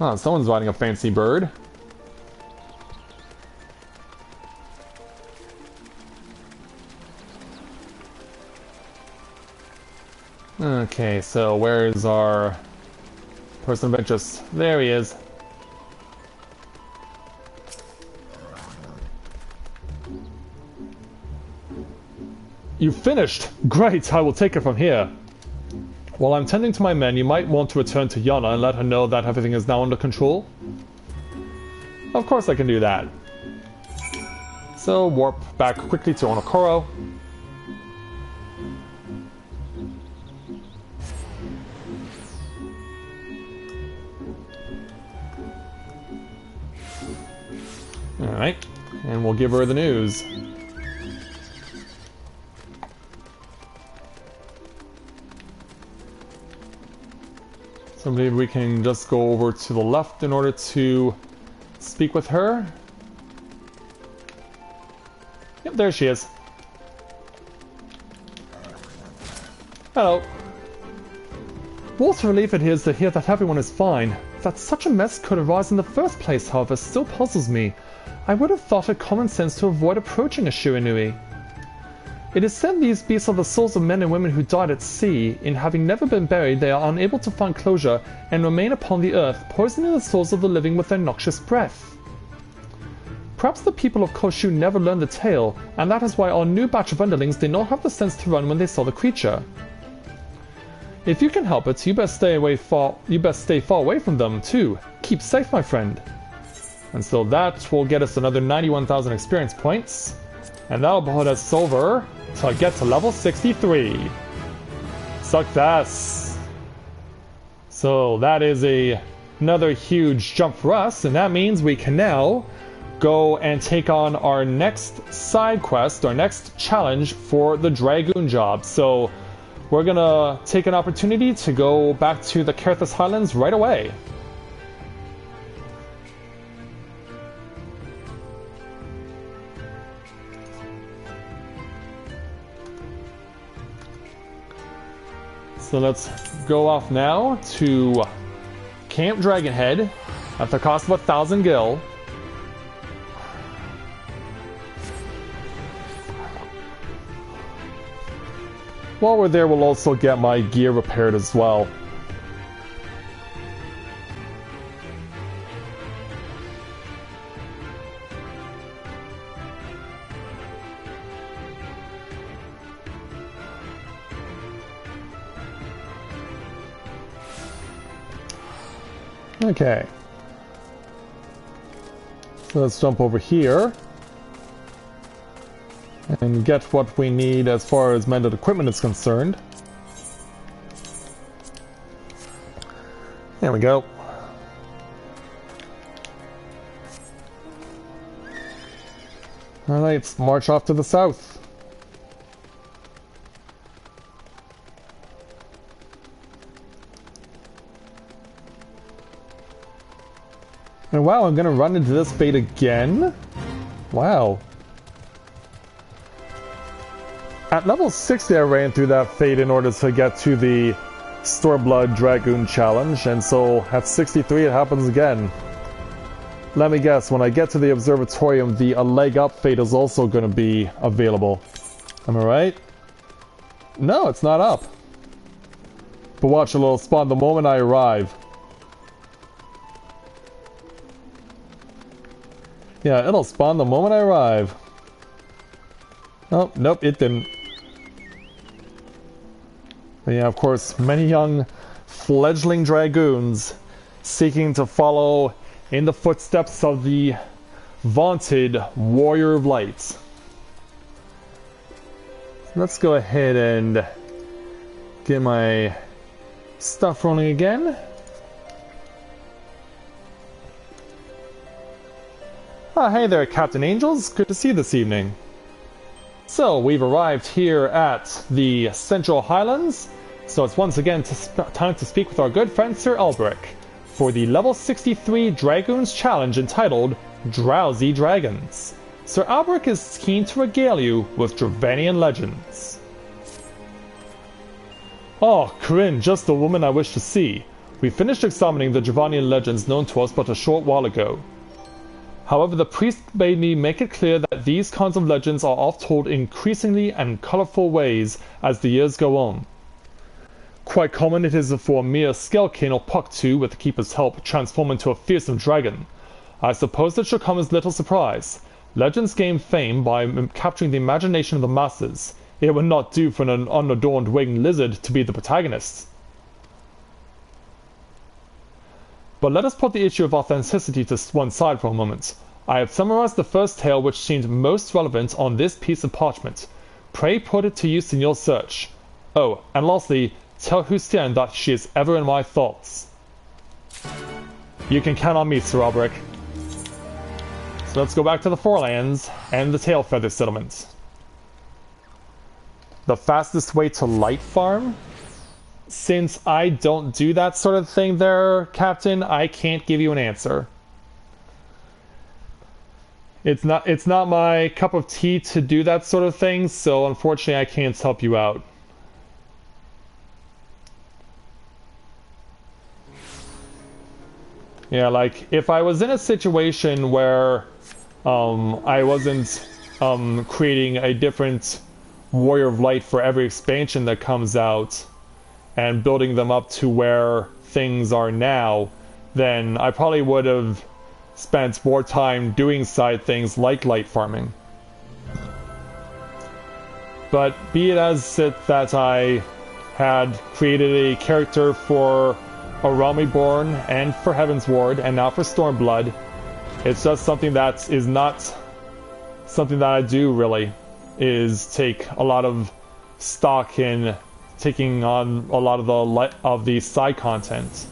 Oh, someone's riding a fancy bird. Okay, so where's our person of interest? There he is. You finished! Great, I will take it from here. While I'm tending to my men, you might want to return to Yana and let her know that everything is now under control. Of course I can do that. So, warp back quickly to Onokoro. Alright, and we'll give her the news. So maybe we can just go over to the left in order to speak with her. Yep, there she is. Hello. What a relief it is to hear that everyone is fine. That such a mess could arise in the first place, however, still puzzles me. I would have thought it common sense to avoid approaching a Shiranui. It is said these beasts are the souls of men and women who died at sea. In having never been buried, they are unable to find closure and remain upon the earth, poisoning the souls of the living with their noxious breath. Perhaps the people of Koshu never learned the tale, and that is why our new batch of underlings did not have the sense to run when they saw the creature. If you can help it, you best stay far away from them, too. Keep safe, my friend. And so that will get us another 91,000 experience points. And that'll put us over to get to level 63. Success! So that is another huge jump for us, and that means we can now go and take on our next side quest, our next challenge for the Dragoon job. So we're gonna take an opportunity to go back to the Kerthus Highlands right away. So let's go off now to Camp Dragonhead at the cost of 1,000 gil. While we're there, we'll also get my gear repaired as well. Okay. So let's jump over here and get what we need as far as mended equipment is concerned. There we go. Alright, let's march off to the south. And wow, I'm gonna run into this fate again? Wow. At level 60 I ran through that fate in order to get to the Stormblood Dragoon challenge, and so at 63 it happens again. Let me guess, when I get to the observatorium, the A Leg Up fate is also gonna be available. Am I right? No, it's not up. But watch, a little spawn the moment I arrive. Yeah, it'll spawn the moment I arrive. Oh, nope, it didn't. But yeah, of course, many young fledgling dragoons seeking to follow in the footsteps of the vaunted Warrior of Light. Let's go ahead and get my stuff rolling again. Ah, hey there, Captain Angels. Good to see you this evening. So, we've arrived here at the Central Highlands, so it's once again time to speak with our good friend Sir Elbrick for the level 63 Dragoons Challenge entitled Drowsy Dragons. Sir Elbrick is keen to regale you with Dravanian legends. Oh, Corinne, just the woman I wish to see. We finished examining the Dravanian legends known to us but a short while ago. However, the priest made me make it clear that these kinds of legends are oft told increasingly and colorful ways as the years go on. Quite common it is for a mere Skelkin or Puck to, with the Keeper's help, transform into a fearsome dragon. I suppose it should come as little surprise. Legends gain fame by capturing the imagination of the masses. It would not do for an unadorned winged lizard to be the protagonist. But let us put the issue of authenticity to one side for a moment. I have summarized the first tale which seemed most relevant on this piece of parchment. Pray put it to use in your search. Oh, and lastly, tell Hustien that she is ever in my thoughts. You can count on me, Sir Albrecht. So let's go back to the Forelands and the Tailfeather settlement. The fastest way to light farm? Since I don't do that sort of thing there, Captain, I can't give you an answer. It's not my cup of tea to do that sort of thing, so unfortunately I can't help you out. Yeah, like, if I was in a situation where I wasn't creating a different Warrior of Light for every expansion that comes out, and building them up to where things are now, then I probably would have spent more time doing side things like light farming. But be it as it that I had created a character for A Realm Reborn and for Heaven's Ward and now for Stormblood, it's just something that is not something that I do really, is take a lot of stock in taking on a lot of the side content.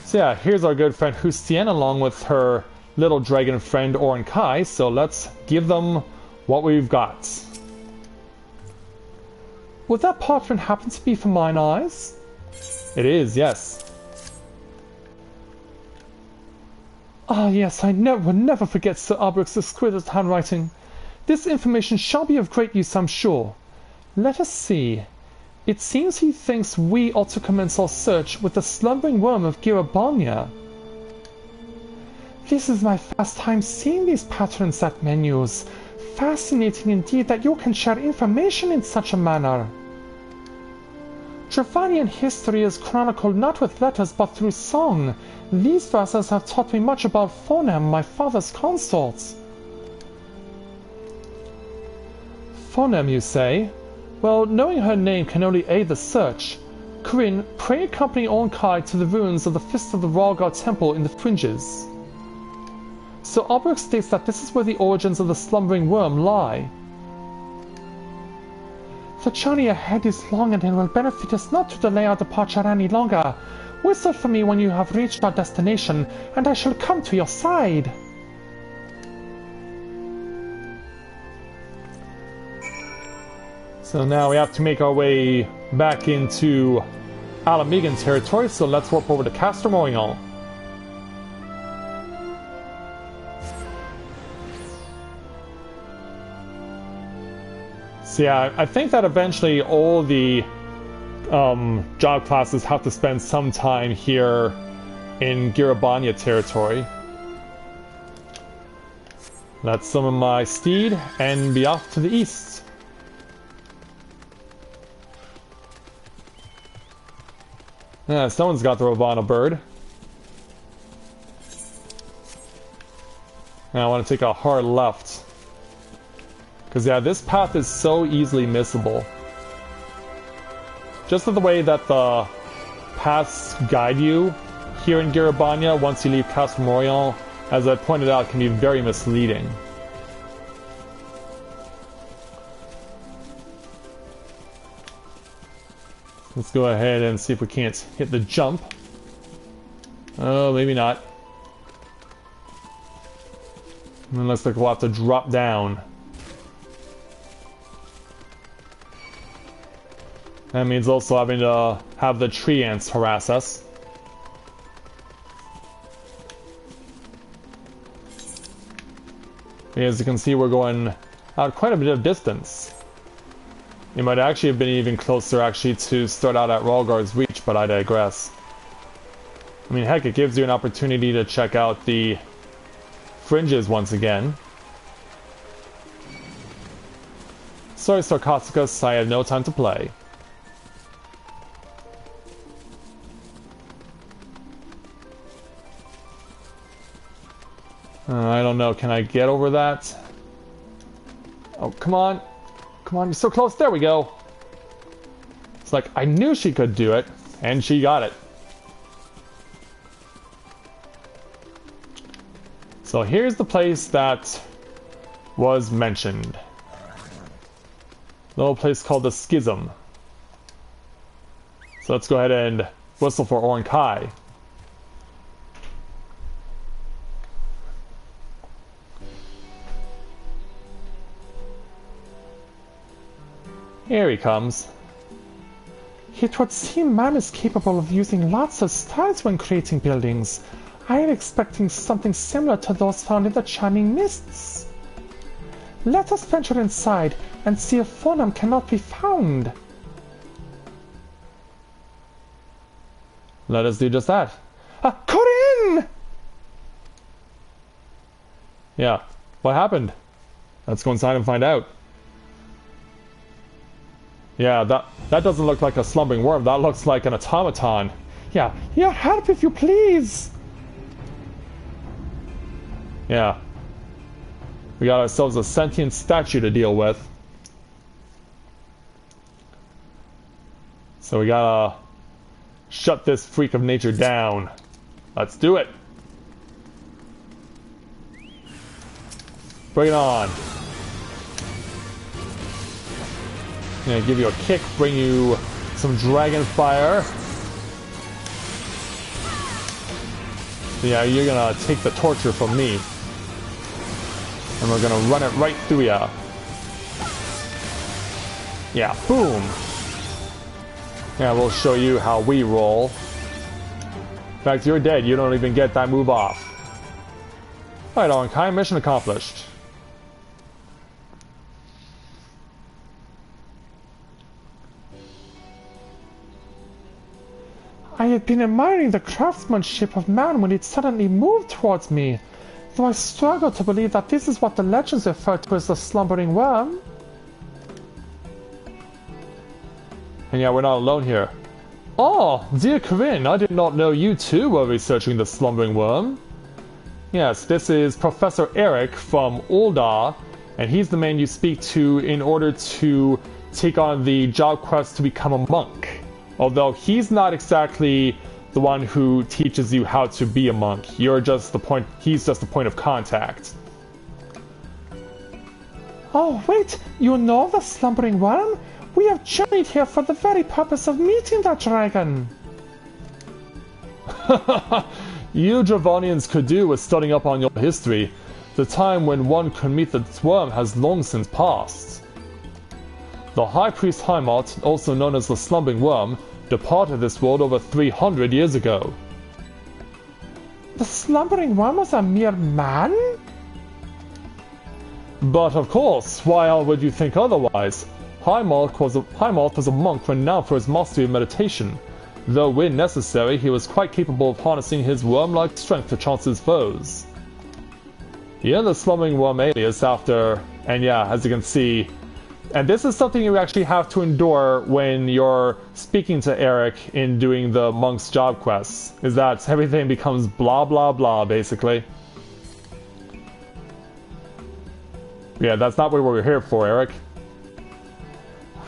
So yeah, here's our good friend Hustien along with her little dragon friend Orin Kai, so let's give them what we've got. Would that parchment happen to be for mine eyes? It is, yes. Ah yes, I would never forget Sir Albrecht's exquisite handwriting. This information shall be of great use, I'm sure. Let us see. It seems he thinks we ought to commence our search with the slumbering worm of Girabanya. This is my first time seeing these patterns at menus. Fascinating indeed that you can share information in such a manner. Dravanian history is chronicled not with letters but through song. These verses have taught me much about Fonem, my father's consort. Fonem, you say? Well, knowing her name can only aid the search. Corinne, pray accompany Onkai to the ruins of the Fist of the Ralgar Temple in the Fringes. Sir Albrecht states that this is where the origins of the slumbering worm lie. The journey ahead is long and it will benefit us not to delay our departure any longer. Whistle for me when you have reached our destination, and I shall come to your side. So now we have to make our way back into Alamigan territory, so let's warp over to Castor Morion. So yeah, I think that eventually all the job classes have to spend some time here in Girabanya territory. Let's summon my steed and be off to the east. Yeah, someone's got the Ravana bird. Now I want to take a hard left. Because yeah, this path is so easily missable. Just the way that the paths guide you here in Girabanya once you leave Castor Morion, as I pointed out, can be very misleading. Let's go ahead and see if we can't hit the jump. Oh, maybe not. And it looks like we'll have to drop down. That means also having to have the tree ants harass us. As you can see, we're going out quite a bit of distance. It might actually have been even closer actually to start out at Ralgar's Reach, but I digress. I mean, heck, it gives you an opportunity to check out the fringes once again. Sorry, Sarcasticus, I have no time to play. I don't know, can I get over that? Oh, come on. Come on, you're so close. There we go. It's like, I knew she could do it, and she got it. So here's the place that was mentioned. A little place called the Schism. So let's go ahead and whistle for Ornkai. Here he comes. It would seem man is capable of using lots of styles when creating buildings. I am expecting something similar to those found in the Shining Mists. Let us venture inside and see if Phonum cannot be found. Let us do just that. Corinne! Yeah, what happened? Let's go inside and find out. Yeah, that doesn't look like a slumbering worm. That looks like an automaton. Yeah, your help if you please. Yeah. We got ourselves a sentient statue to deal with. So we gotta shut this freak of nature down. Let's do it. Bring it on. Gonna give you a kick, bring you some dragon fire. Yeah, you're gonna take the torture from me. And we're gonna run it right through ya. Yeah, boom. Yeah, we'll show you how we roll. In fact, you're dead. You don't even get that move off. Alright, Ornkai, mission accomplished. I had been admiring the craftsmanship of man when it suddenly moved towards me, though I struggle to believe that this is what the legends refer to as the slumbering worm. And yeah, we're not alone here. Oh, dear Corinne, I did not know you too were researching the slumbering worm. Yes, this is Professor Eric from Ul'dah, and he's the man you speak to in order to take on the job quest to become a monk. Although he's not exactly the one who teaches you how to be a monk. He's just the point of contact. Oh, wait, you know the slumbering worm? We have journeyed here for the very purpose of meeting that dragon. You Dravonians could do with studying up on your history. The time when one could meet the worm has long since passed. The High Priest Heimat, also known as the Slumbering Worm, departed this world over 300 years ago. The slumbering worm was a mere man? But of course, why would you think otherwise? Heimat was a monk renowned for his mastery of meditation. Though when necessary, he was quite capable of harnessing his worm-like strength to chance his foes. He earned the Slumbering Worm alias after, and yeah, as you can see, and this is something you actually have to endure when you're speaking to Eric in doing the monk's job quests, is that everything becomes blah blah blah, basically. Yeah, that's not what we're here for, Eric.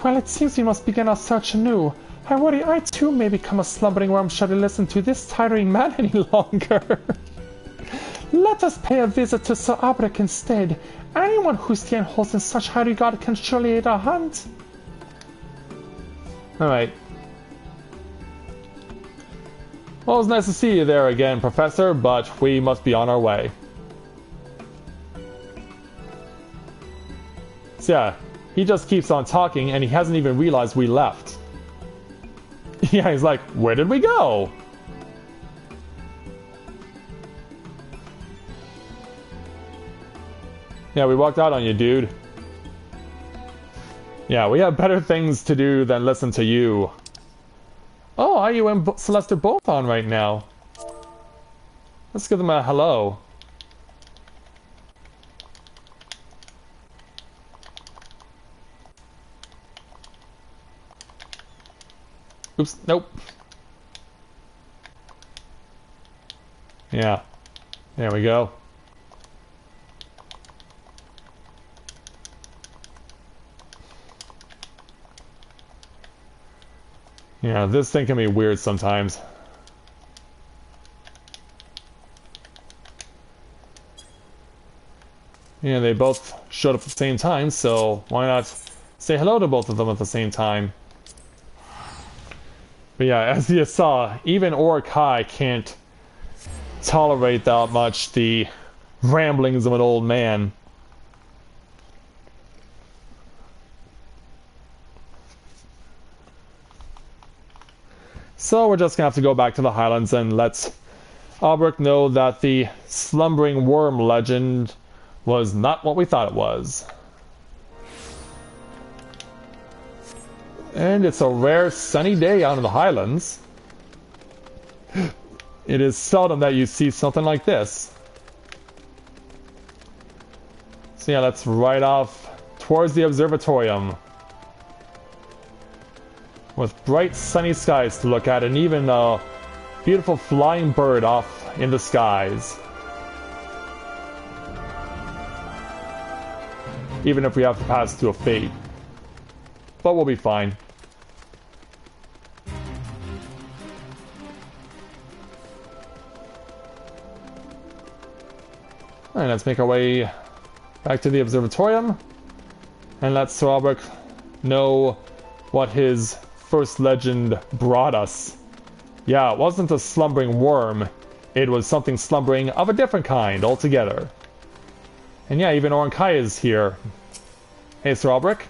Well, it seems we must begin our search anew. I worry I too may become a slumbering worm should I listen to this tiring man any longer. Let us pay a visit to Sir Abric instead. Anyone whose Thien holds in such high regard can surely aid our hunt. Alright. Well, it was nice to see you there again, Professor, but we must be on our way. So yeah, he just keeps on talking and he hasn't even realized we left. Yeah, he's like, where did we go? Yeah, we walked out on you, dude. Yeah, we have better things to do than listen to you. Oh, are you and Celeste both on right now? Let's give them a hello. Oops, nope. Yeah, there we go. Yeah, this thing can be weird sometimes. Yeah, they both showed up at the same time, so why not say hello to both of them at the same time? But yeah, as you saw, even Orakai can't tolerate that much the ramblings of an old man. So we're just gonna have to go back to the Highlands and let Albrecht know that the slumbering worm legend was not what we thought it was. And it's a rare sunny day out in the Highlands. It is seldom that you see something like this. So yeah, let's ride off towards the observatorium. With bright sunny skies to look at and even a beautiful flying bird off in the skies. Even if we have to pass through a fate. But we'll be fine. Alright, let's make our way back to the observatorium. And let Sir Albrecht know what his first legend brought us. Yeah, it wasn't a slumbering worm. It was something slumbering of a different kind altogether. And yeah, even Orakai is here. Hey, Sir Albrecht.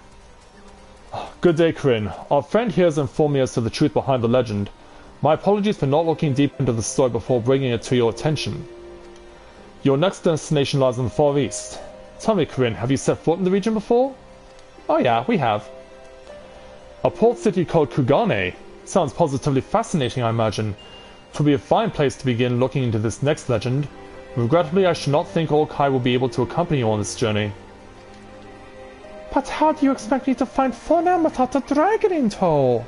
Good day, Corinne. Our friend here has informed me as to the truth behind the legend. My apologies for not looking deep into the story before bringing it to your attention. Your next destination lies in the Far East. Tell me, Corinne, have you set foot in the region before? Oh yeah, we have. A port city called Kugane. Sounds positively fascinating, I imagine. It would be a fine place to begin looking into this next legend. Regrettably, I should not think Orakai will be able to accompany you on this journey. But how do you expect me to find Fornam without a dragon in tow?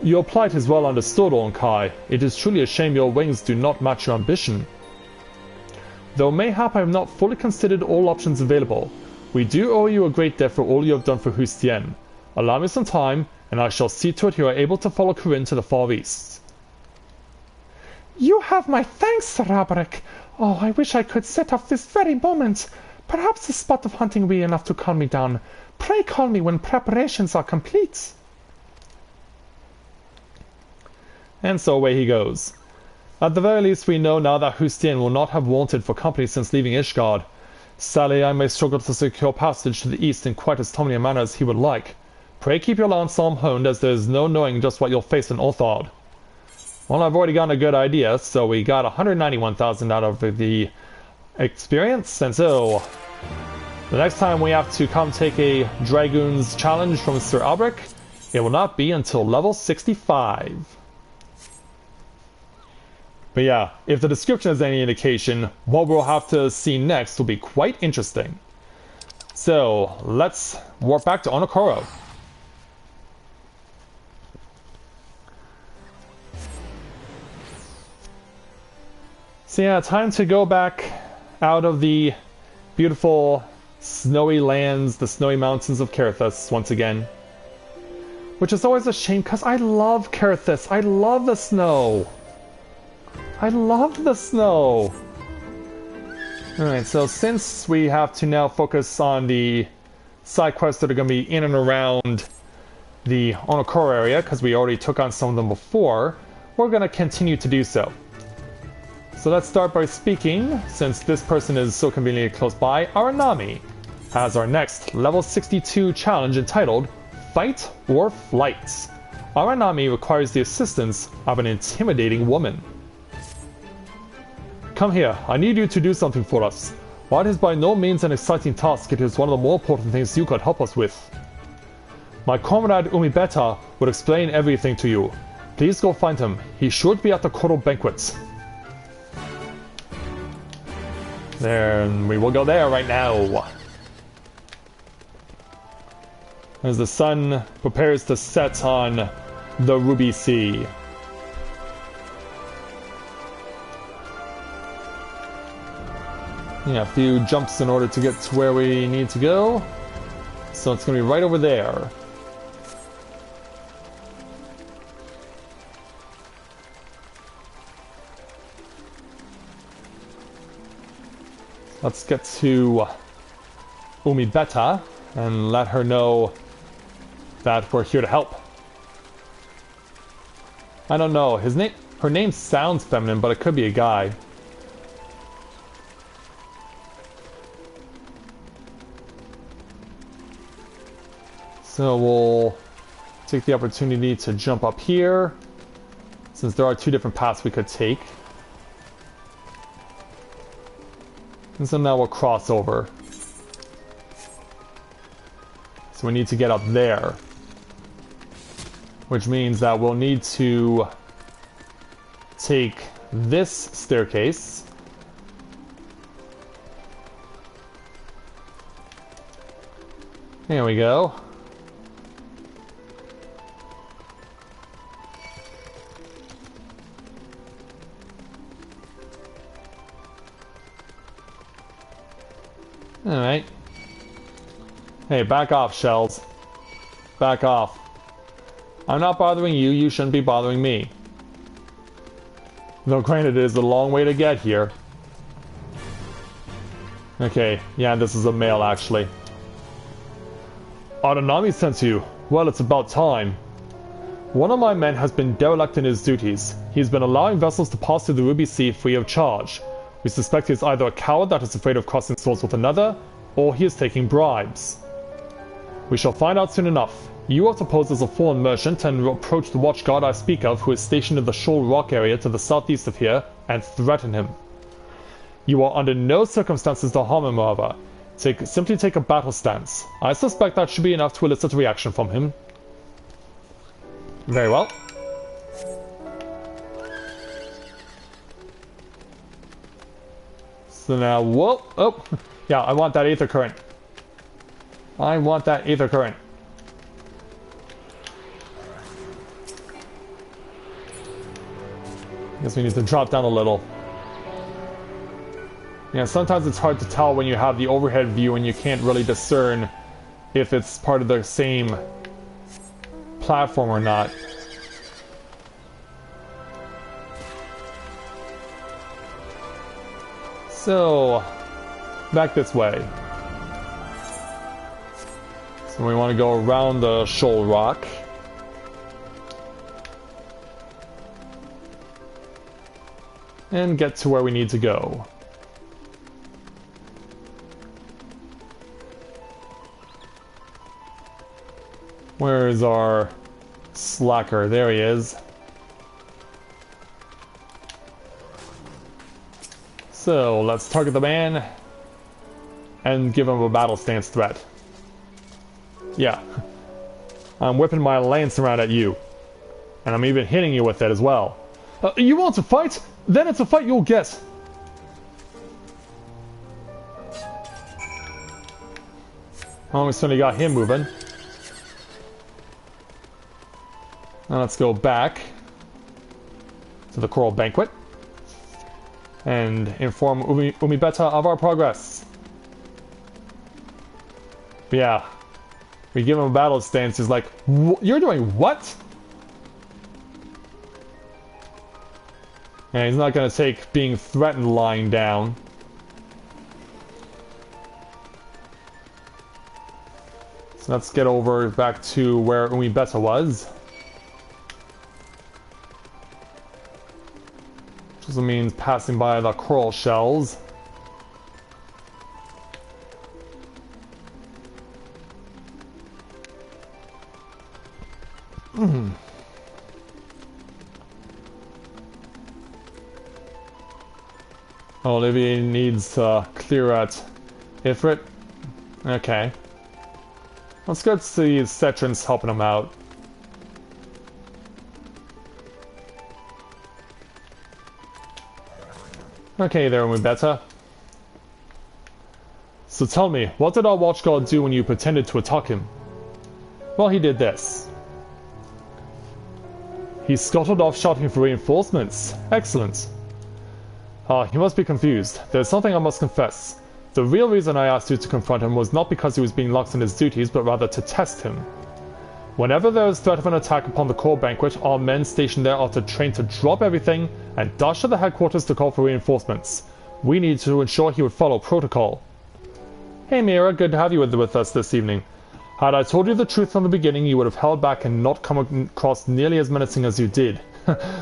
Your plight is well understood, Orakai. It is truly a shame your wings do not match your ambition. Though mayhap I have not fully considered all options available, we do owe you a great debt for all you have done for Hustien. Allow me some time, and I shall see to it you are able to follow Corinne to the Far East. You have my thanks, Sir Albrecht. Oh, I wish I could set off this very moment. Perhaps the spot of hunting will be enough to calm me down. Pray call me when preparations are complete. And so away he goes. At the very least, we know now that Hustien will not have wanted for company since leaving Ishgard. Sadly, I may struggle to secure passage to the east in quite as timely a manner as he would like. Pray keep your lansarm honed, as there is no knowing just what you'll face in Orthard. Well, I've already gotten a good idea, so we got 191,000 out of the experience, and so the next time we have to come take a Dragoon's challenge from Sir Albrecht, it will not be until level 65. But yeah, if the description is any indication, what we'll have to see next will be quite interesting. So, let's warp back to Onokoro. So yeah, time to go back out of the beautiful snowy lands, the snowy mountains of Carithus once again. Which is always a shame, because I love Carithus. I love the snow. I love the snow. Alright, so since we have to now focus on the side quests that are going to be in and around the Onokoro area, because we already took on some of them before, we're going to continue to do so. So let's start by speaking, since this person is so conveniently close by, Aranami has our next level 62 challenge entitled Fight or Flight. Aranami requires the assistance of an intimidating woman. Come here, I need you to do something for us. While it is by no means an exciting task, it is one of the more important things you could help us with. My comrade Umibeta will explain everything to you. Please go find him. He should be at the Koro banquet. There, and we will go there right now. As the sun prepares to set on the Ruby Sea. Yeah, a few jumps in order to get to where we need to go. So it's going to be right over there. Let's get to Umibeta and let her know that we're here to help. I don't know, her name sounds feminine, but it could be a guy. So we'll take the opportunity to jump up here, since there are two different paths we could take. And so now we'll cross over. So we need to get up there. Which means that we'll need to take this staircase. There we go. Alright. Hey, back off, Shells. Back off. I'm not bothering you, you shouldn't be bothering me. Though granted, it is a long way to get here. Okay, yeah, this is a male, actually. Adanami sent you. Well, it's about time. One of my men has been derelict in his duties. He's been allowing vessels to pass through the Ruby Sea free of charge. We suspect he is either a coward that is afraid of crossing swords with another, or he is taking bribes. We shall find out soon enough. You are to pose as a foreign merchant and approach the watchguard I speak of, who is stationed in the Shoal Rock area to the southeast of here, and threaten him. You are under no circumstances to harm him, however. Simply take a battle stance. I suspect that should be enough to elicit a reaction from him. Very well. So now, whoa, oh, yeah, I want that aether current. I want that aether current. I guess we need to drop down a little. Yeah, sometimes it's hard to tell when you have the overhead view and you can't really discern if it's part of the same platform or not. So, back this way. So we want to go around the Shoal Rock. And get to where we need to go. Where is our slacker? There he is. So, let's target the man and give him a battle stance threat. Yeah. I'm whipping my lance around at you. And I'm even hitting you with it as well. You want to fight? Then it's a fight you'll get. Oh, we certainly got him moving. Now let's go back to the Coral Banquet and inform Umibeta of our progress. But yeah, we give him a battle stance. He's like, "You're doing what?" And he's not going to take being threatened lying down. So let's get over back to where Umibeta was. Which also means passing by the coral shells. Olivia needs to clear at Ifrit. Okay. Let's go see Cetrins helping him out. Okay there, Umibeta. So tell me, what did our watchguard do when you pretended to attack him? Well, he did this. He scuttled off shouting for reinforcements. Excellent. You must be confused. There's something I must confess. The real reason I asked you to confront him was not because he was being lax in his duties, but rather to test him. Whenever there is threat of an attack upon the core banquet, our men stationed there are trained to drop everything and dash to the headquarters to call for reinforcements. We need to ensure he would follow protocol. Hey Mira, good to have you with us this evening. Had I told you the truth from the beginning, you would have held back and not come across nearly as menacing as you did.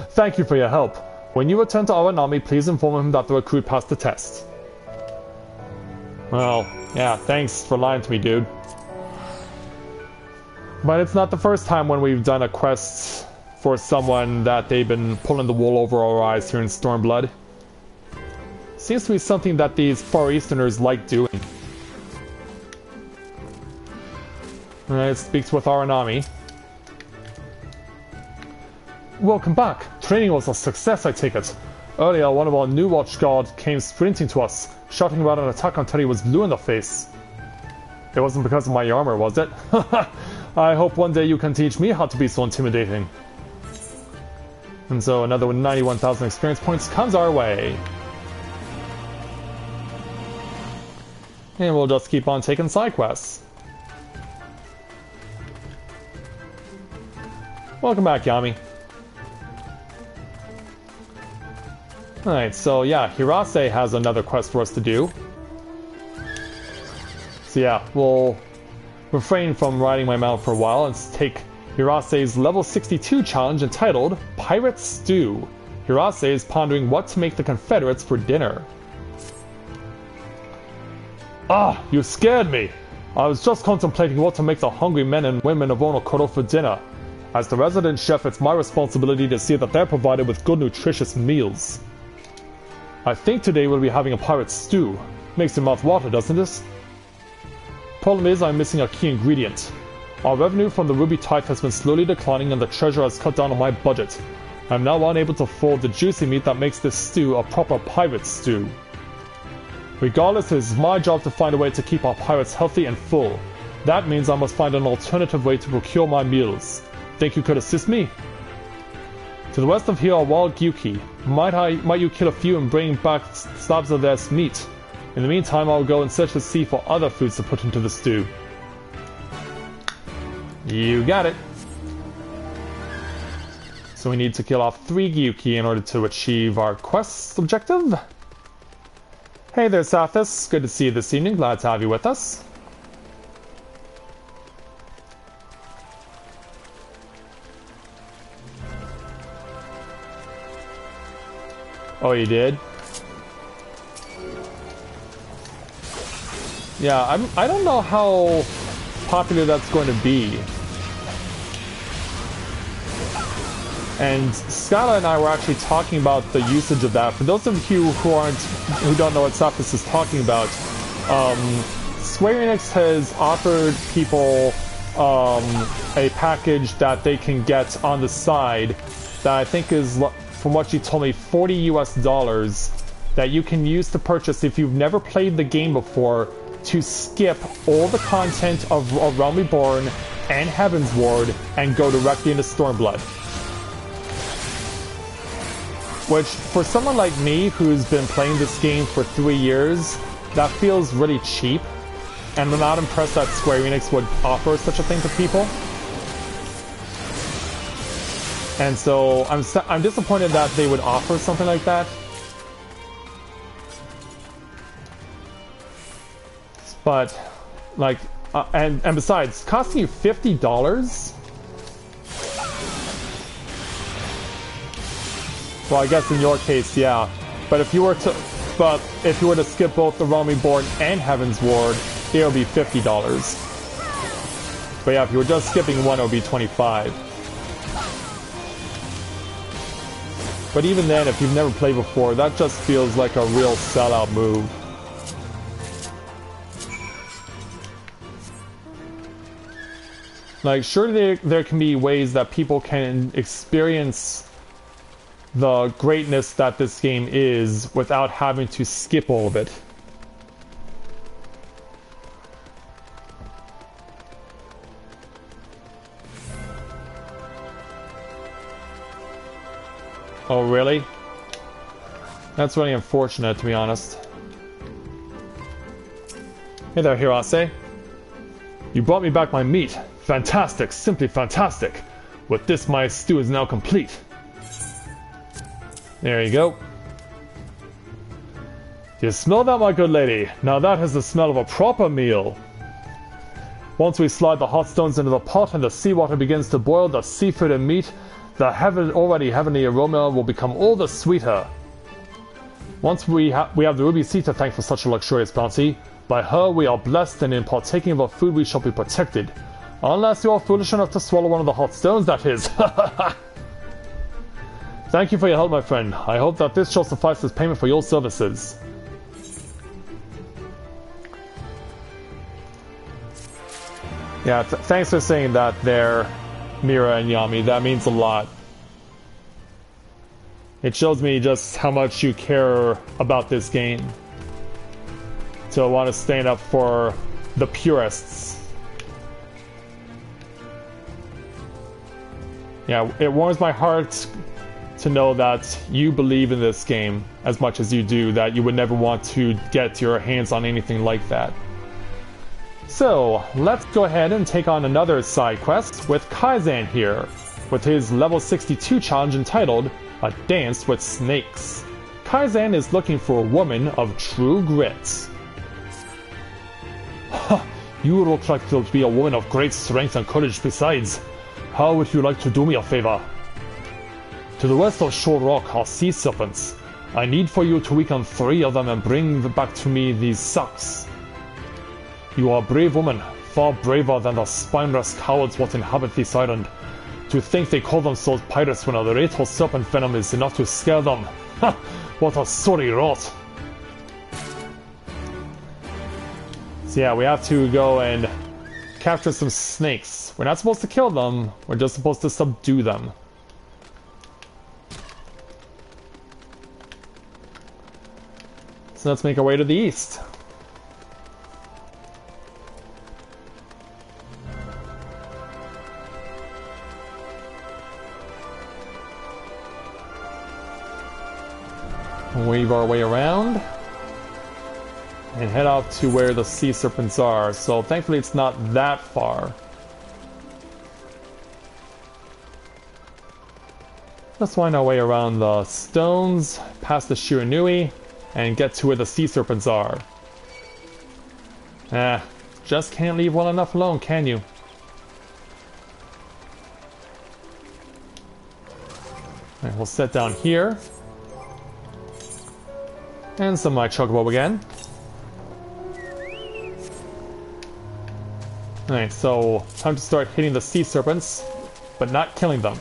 Thank you for your help. When you return to our army, please inform him that the recruit passed the test. Well, yeah, thanks for lying to me, dude. But it's not the first time when we've done a quest for someone that they've been pulling the wool over our eyes here in Stormblood. Seems to be something that these Far Easterners like doing. Alright, speaks with our Anami. Welcome back. Training was a success, I take it. Earlier, one of our new watchguard came sprinting to us, shouting about an attack until he was blue in the face. It wasn't because of my armor, was it? I hope one day you can teach me how to be so intimidating. And so another 91,000 experience points comes our way. And we'll just keep on taking side quests. Welcome back, Yami. Alright, so yeah, Hirase has another quest for us to do. So yeah, we'll refrain from riding my mount for a while and take Hirase's level 62 challenge entitled Pirate Stew. Hirase is pondering what to make the Confederates for dinner. Ah, you scared me! I was just contemplating what to make the hungry men and women of Onokoro for dinner. As the resident chef, it's my responsibility to see that they're provided with good nutritious meals. I think today we'll be having a pirate stew. Makes your mouth water, doesn't it? Problem is, I'm missing a key ingredient. Our revenue from the Ruby Tithe has been slowly declining and the treasure has cut down on my budget. I'm now unable to afford the juicy meat that makes this stew a proper pirate stew. Regardless, it is my job to find a way to keep our pirates healthy and full. That means I must find an alternative way to procure my meals. Think you could assist me? To the west of here are wild gyuki. Might you kill a few and bring back slabs of their meat? In the meantime, I'll go and search the sea for other foods to put into the stew. You got it. So we need to kill off 3 gyuki in order to achieve our quest objective. Hey there, Sathis. Good to see you this evening. Glad to have you with us. Oh, you did? Yeah, I don't know how popular that's going to be. And Scala and I were actually talking about the usage of that. For those of you who don't know what Sathis is talking about, Square Enix has offered people a package that they can get on the side that I think is, from what she told me, $40 US that you can use to purchase if you've never played the game before, to skip all the content of Realm Reborn and Heaven's Ward and go directly into Stormblood. Which, for someone like me who's been playing this game for 3 years, that feels really cheap, and I'm not impressed that Square Enix would offer such a thing to people. And so I'm disappointed that they would offer something like that. But, like, and besides, costing you $50? Well, I guess in your case, yeah. But if you were to skip both the Realm Reborn and Heaven's Ward, it would be $50. But yeah, if you were just skipping one, it would be $25. But even then, if you've never played before, that just feels like a real sellout move. Like, surely there can be ways that people can experience the greatness that this game is without having to skip all of it. Oh, really? That's really unfortunate, to be honest. Hey there, Hirase. You brought me back my meat. Fantastic, simply fantastic. With this, my stew is now complete. There you go. You smell that, my good lady? Now that has the smell of a proper meal. Once we slide the hot stones into the pot and the seawater begins to boil, the seafood and meat, the already heavenly aroma will become all the sweeter. Once we have the Ruby Sea to thank for such a luxurious bounty. By her we are blessed, and in partaking of her food we shall be protected. Unless you are foolish enough to swallow one of the hot stones, that is. Thank you for your help, my friend. I hope that this shall suffice as payment for your services. Yeah, thanks for saying that there, Mira and Yami. That means a lot. It shows me just how much you care about this game. To want to stand up for the purists. Yeah, it warms my heart to know that you believe in this game as much as you do, that you would never want to get your hands on anything like that. So, let's go ahead and take on another side quest with Kaizen here, with his level 62 challenge entitled A Dance with Snakes. Kaizen is looking for a woman of true grit. You look like to be a woman of great strength and courage besides. How would you like to do me a favor? To the west of Shore Rock are sea serpents. I need for you to weaken 3 of them and bring back to me these socks. You are a brave woman, far braver than the spineless cowards what inhabit this island. To think they call themselves pirates when a lethal serpent venom is enough to scare them. Ha! What a sorry rot! So yeah, we have to go and capture some snakes. We're not supposed to kill them, we're just supposed to subdue them. So let's make our way to the east. Weave our way around and head out to where the sea serpents are. So thankfully it's not that far. Let's wind our way around the stones, past the Shiranui, and get to where the sea serpents are. Just can't leave well enough alone, can you? Alright, we'll set down here. And some my chocobo again. Alright, so time to start hitting the sea serpents, but not killing them.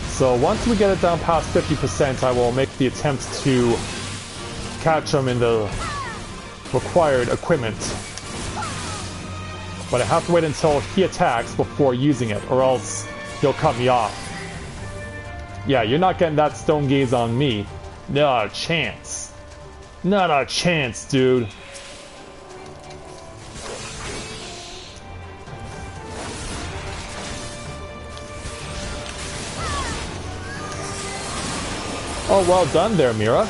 So once we get it down past 50%, I will make the attempt to catch them in the required equipment. But I have to wait until he attacks before using it, or else he'll cut me off. Yeah, you're not getting that stone gaze on me. Not a chance. Not a chance, dude. Oh, well done there, Mira.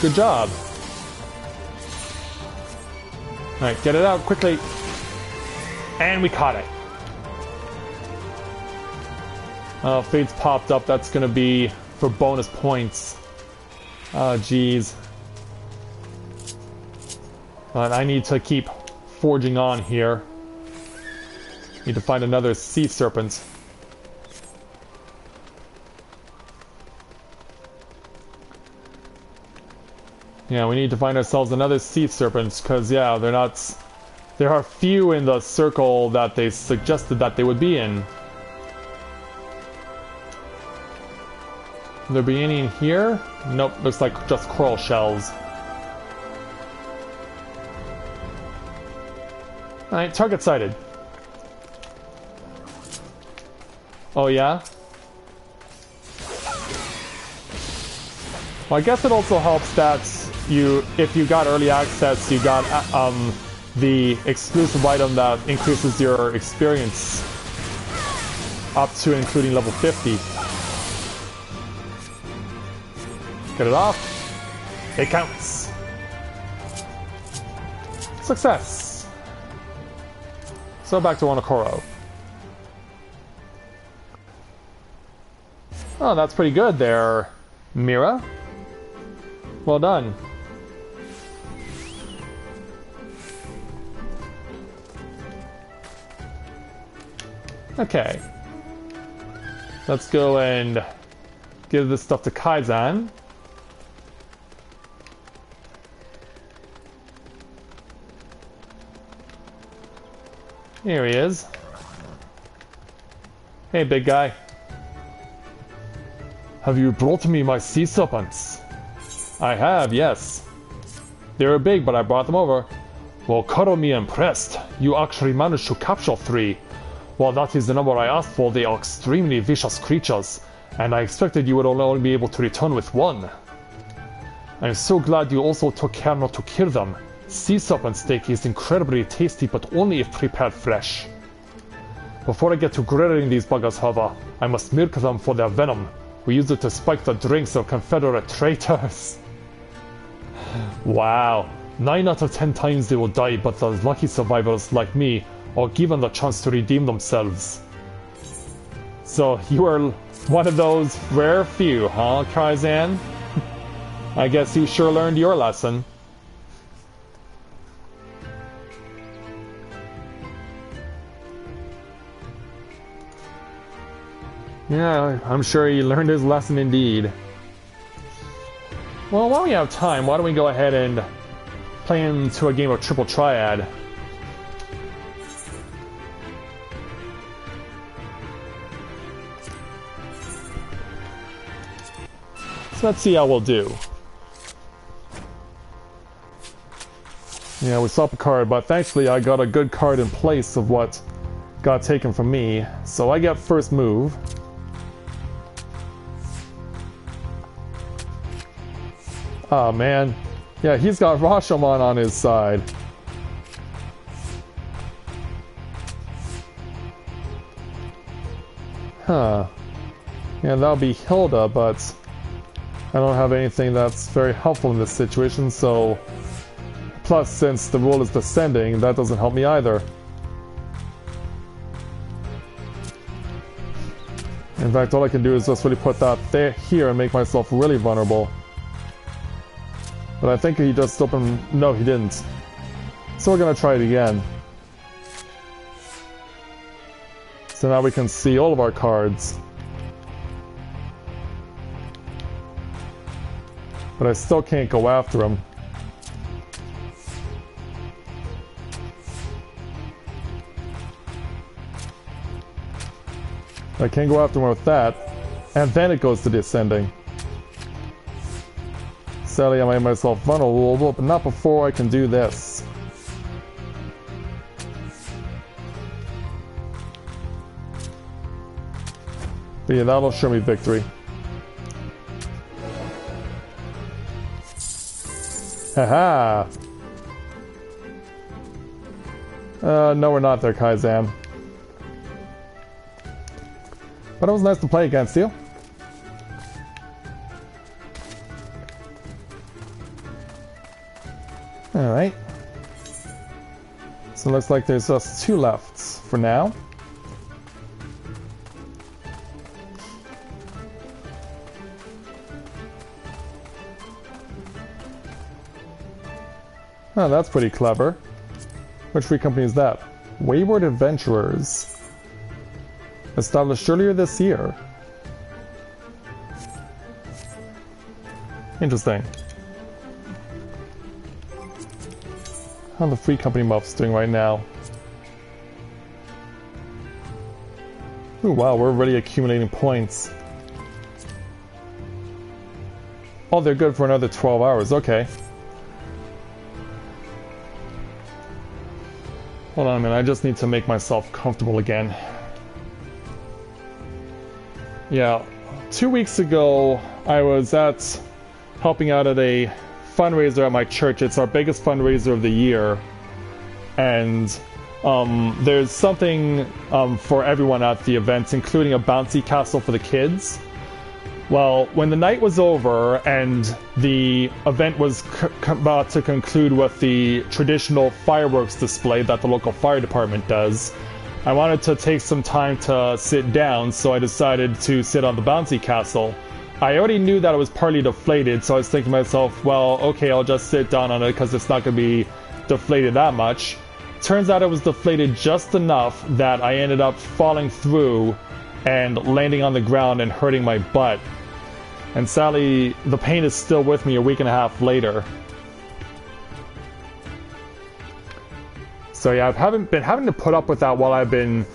Good job. Alright, get it out quickly. And we caught it. Oh, Fate's popped up. That's gonna be for bonus points. Oh, jeez. But I need to keep forging on here. Need to find another sea serpent. Yeah, we need to find ourselves another sea serpent, because, yeah, they're not... There are few in the circle that they suggested that they would be in. Will there be any in here? Nope, looks like just coral shells. Alright, target sighted. Oh yeah? Well, I guess it also helps that if you got early access, you got the exclusive item that increases your experience Up to and including level 50. Get it off. It counts. Success. So back to Onokoro. Oh, that's pretty good there, Mira. Well done. Okay. Let's go and give this stuff to Kaizen. Here he is. Hey, big guy. Have you brought me my sea serpents? I have, yes. They were big, but I brought them over. Well, cuddle me impressed. You actually managed to capture 3. While that is the number I asked for, they are extremely vicious creatures, and I expected you would only be able to return with 1. I'm so glad you also took care not to kill them. Sea serpent steak is incredibly tasty, but only if prepared fresh. Before I get to grilling these buggers, however, I must milk them for their venom. We use it to spike the drinks of Confederate traitors. Wow. 9 out of 10 times they will die, but the lucky survivors like me are given the chance to redeem themselves. So you are one of those rare few, huh, Kaizen? I guess you sure learned your lesson. Yeah, I'm sure he learned his lesson indeed. Well, while we have time, why don't we go ahead and play into a game of Triple Triad. So let's see how we'll do. Yeah, we saw up a card, but thankfully I got a good card in place of what got taken from me. So I get first move. Oh man. Yeah, he's got Rashomon on his side. Huh. Yeah, that'll be Hilda, but I don't have anything that's very helpful in this situation, so... Plus, since the rule is descending, that doesn't help me either. In fact, all I can do is just really put that there, here and make myself really vulnerable. But I think he just opened... No, he didn't. So we're gonna try it again. So now we can see all of our cards. But I still can't go after him. I can't go after him with that. And then it goes to descending. Sadly, I made myself vulnerable, but not before I can do this. But yeah, that'll show me victory. Haha! No, we're not there, Kaizen. But it was nice to play against you. Alright. So it looks like there's just 2 left for now. Oh, that's pretty clever. Which free company is that? Wayward Adventurers. Established earlier this year. Interesting. How are the free company muffs doing right now? Ooh, wow, we're already accumulating points. Oh, they're good for another 12 hours, okay. Hold on a minute, I just need to make myself comfortable again. Yeah, 2 weeks ago, I was helping out at a fundraiser at my church. It's our biggest fundraiser of the year. And There's something for everyone at the event, including a bouncy castle for the kids. Well, when the night was over and the event was about to conclude with the traditional fireworks display that the local fire department does, I wanted to take some time to sit down, so I decided to sit on the bouncy castle. I already knew that it was partly deflated, so I was thinking to myself, well, okay, I'll just sit down on it because it's not going to be deflated that much. Turns out it was deflated just enough that I ended up falling through and landing on the ground and hurting my butt. And sadly, the pain is still with me a week and a half later. So yeah, I've been having to put up with that while I've been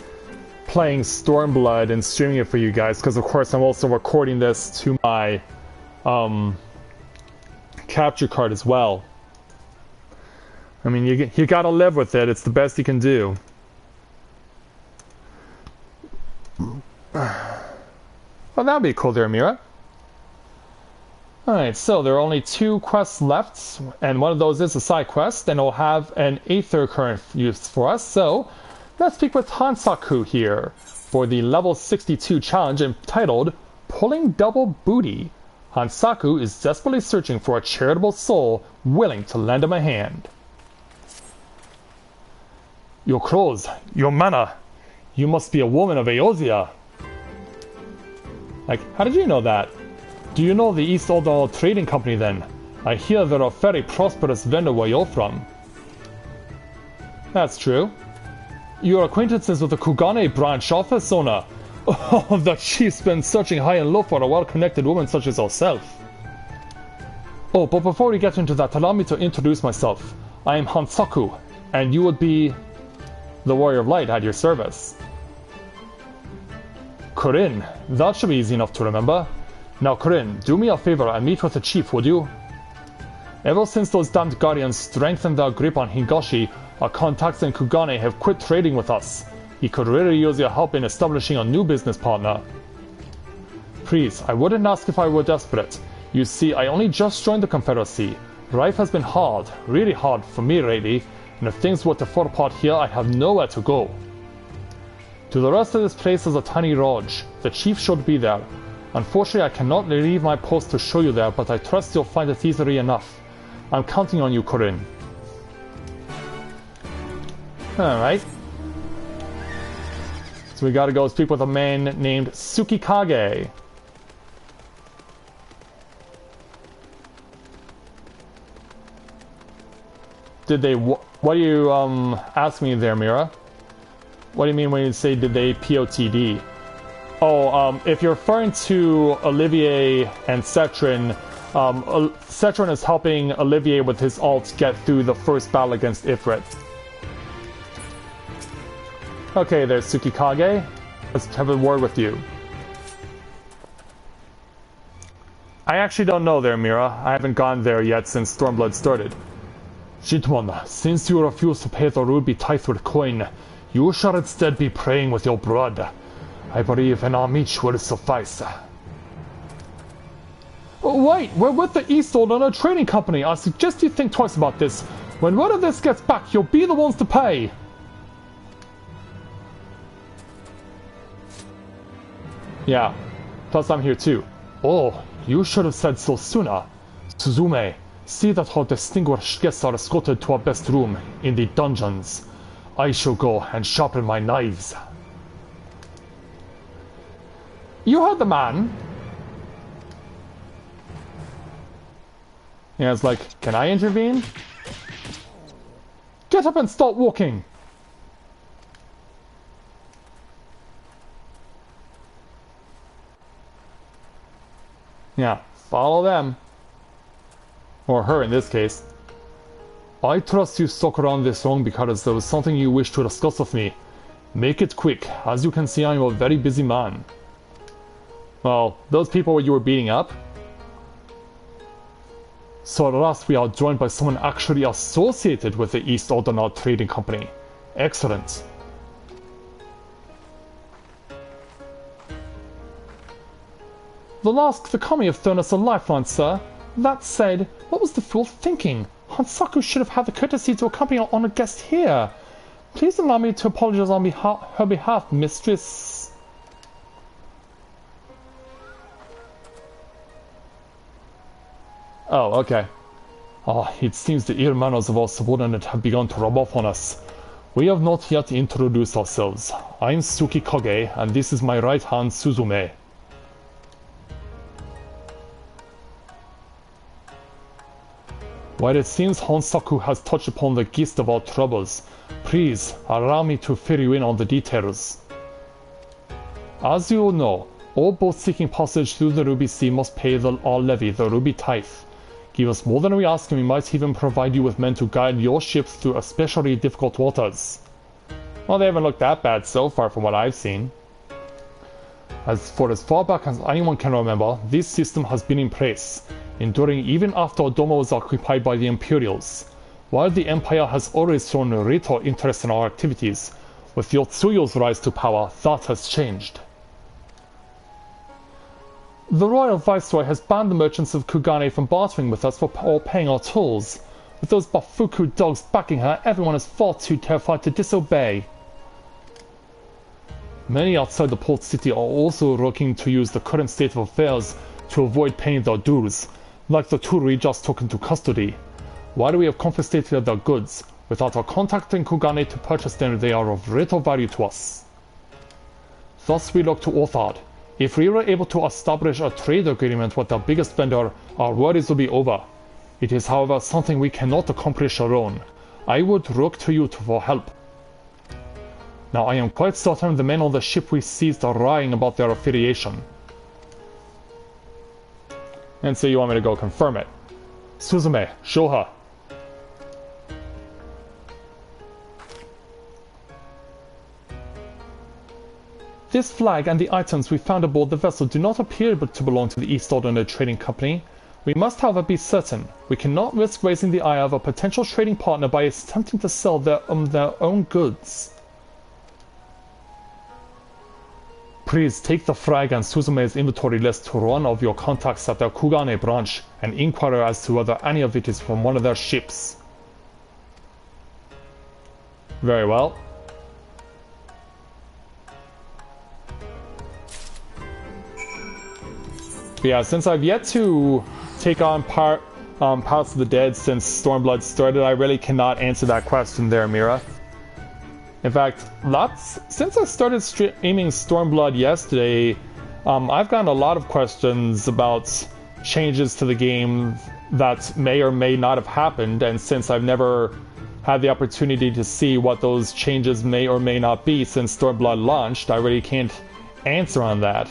playing Stormblood and streaming it for you guys, because of course I'm also recording this to my capture card as well. I mean, you gotta live with it. It's the best you can do. Well, that'd be cool there, Mira. Alright, so there are only 2 quests left, and one of those is a side quest, and it'll have an Aether current use for us, so let's speak with Hansaku here for the level 62 challenge entitled Pulling Double Booty. Hansaku is desperately searching for a charitable soul willing to lend him a hand. Your clothes, your manner. You must be a woman of Eosia. Like, how did you know that? Do you know the East Aldal Trading Company then? I hear they're a very prosperous vendor where you're from. That's true. Your acquaintances with the Kugane branch office owner. Oh, the chief's been searching high and low for a well-connected woman such as yourself. Oh, but before we get into that, allow me to introduce myself. I am Hansaku, and you would be the Warrior of Light at your service. Corinne, that should be easy enough to remember. Now, Corinne, do me a favor and meet with the chief, would you? Ever since those damned Guardians strengthened their grip on Higashi, our contacts in Kugane have quit trading with us. He could really use your help in establishing a new business partner. Please, I wouldn't ask if I were desperate. You see, I only just joined the Confederacy. Life has been hard, really hard for me lately, and if things were to fall apart here, I'd have nowhere to go. To the rest of this place is a tiny lodge. The chief should be there. Unfortunately, I cannot leave my post to show you there, but I trust you'll find it easily enough. I'm counting on you, Corinne. Alright. So we gotta go speak with a man named Tsukikage. Did they... What do you, ask me there, Mira? What do you mean when you say, did they POTD? Oh, if you're referring to Olivier and Cetrin, Cetrin is helping Olivier with his ult get through the first battle against Ifrit. Okay, there's Tsukikage. Let's have a word with you. I actually don't know there, Mira. I haven't gone there yet since Stormblood started. Gentlemen, since you refuse to pay the ruby tithe with coin, you shall instead be praying with your blood. I believe an homage will suffice. Oh, wait, we're with the East Aldal Trading Company. I suggest you think twice about this. When word of this gets back, you'll be the ones to pay. Yeah, plus I'm here too. Oh, you should have said so sooner. Suzume, see that our distinguished guests are escorted to our best room in the dungeons. I shall go and sharpen my knives. You heard the man. Yeah, it's like, can I intervene? Get up and start walking. Yeah, follow them. Or her in this case. I trust you stuck around this long because there was something you wish to discuss with me. Make it quick. As you can see, I'm a very busy man. Well, those people you were beating up? So at last we are joined by someone actually associated with the East Aldal Trading Company. Excellent. The coming of thrown us a lifeline, sir. That said, what was the fool thinking? Hansaku should have had the courtesy to accompany our honored guest here. Please allow me to apologize on her behalf, mistress. Oh, okay. It seems the ill manners of our subordinate have begun to rub off on us. We have not yet introduced ourselves. I'm Tsukikage, and this is my right hand, Suzume. While it seems Honsaku has touched upon the gist of our troubles, please allow me to fill you in on the details. As you all know, all boats seeking passage through the Ruby Sea must pay our levy, the Ruby Tithe. Give us more than we ask, and we might even provide you with men to guide your ships through especially difficult waters. Well, they haven't looked that bad so far from what I've seen. As far back as anyone can remember, this system has been in place, enduring even after Doma was occupied by the Imperials. While the Empire has always shown little interest in our activities, with Yotsuyo's rise to power, that has changed. The Royal Viceroy has banned the merchants of Kugane from bartering with us or paying our tolls. With those Bafuku dogs backing her, everyone is far too terrified to disobey. Many outside the port city are also looking to use the current state of affairs to avoid paying their dues, like the two we just took into custody. While we have confiscated their goods, without our contacting Kugane to purchase them, they are of little value to us. Thus we look to Orthard. If we were able to establish a trade agreement with our biggest vendor, our worries will be over. It is, however, something we cannot accomplish alone. I would look to you for help. Now, I am quite certain the men on the ship we seized are lying about their affiliation. And so you want me to go confirm it? Suzume, show her. This flag and the items we found aboard the vessel do not appear to belong to the East Ordinary Trading Company. We must, however, be certain. We cannot risk raising the ire of a potential trading partner by attempting to sell their own goods. Please take the flag and Suzume's inventory list to one of your contacts at their Kugane branch and inquire as to whether any of it is from one of their ships. Very well. But yeah, since I've yet to take on Palace of the Dead since Stormblood started, I really cannot answer that question there, Mira. In fact, since I started streaming Stormblood yesterday, I've gotten a lot of questions about changes to the game that may or may not have happened, and since I've never had the opportunity to see what those changes may or may not be since Stormblood launched, I really can't answer on that.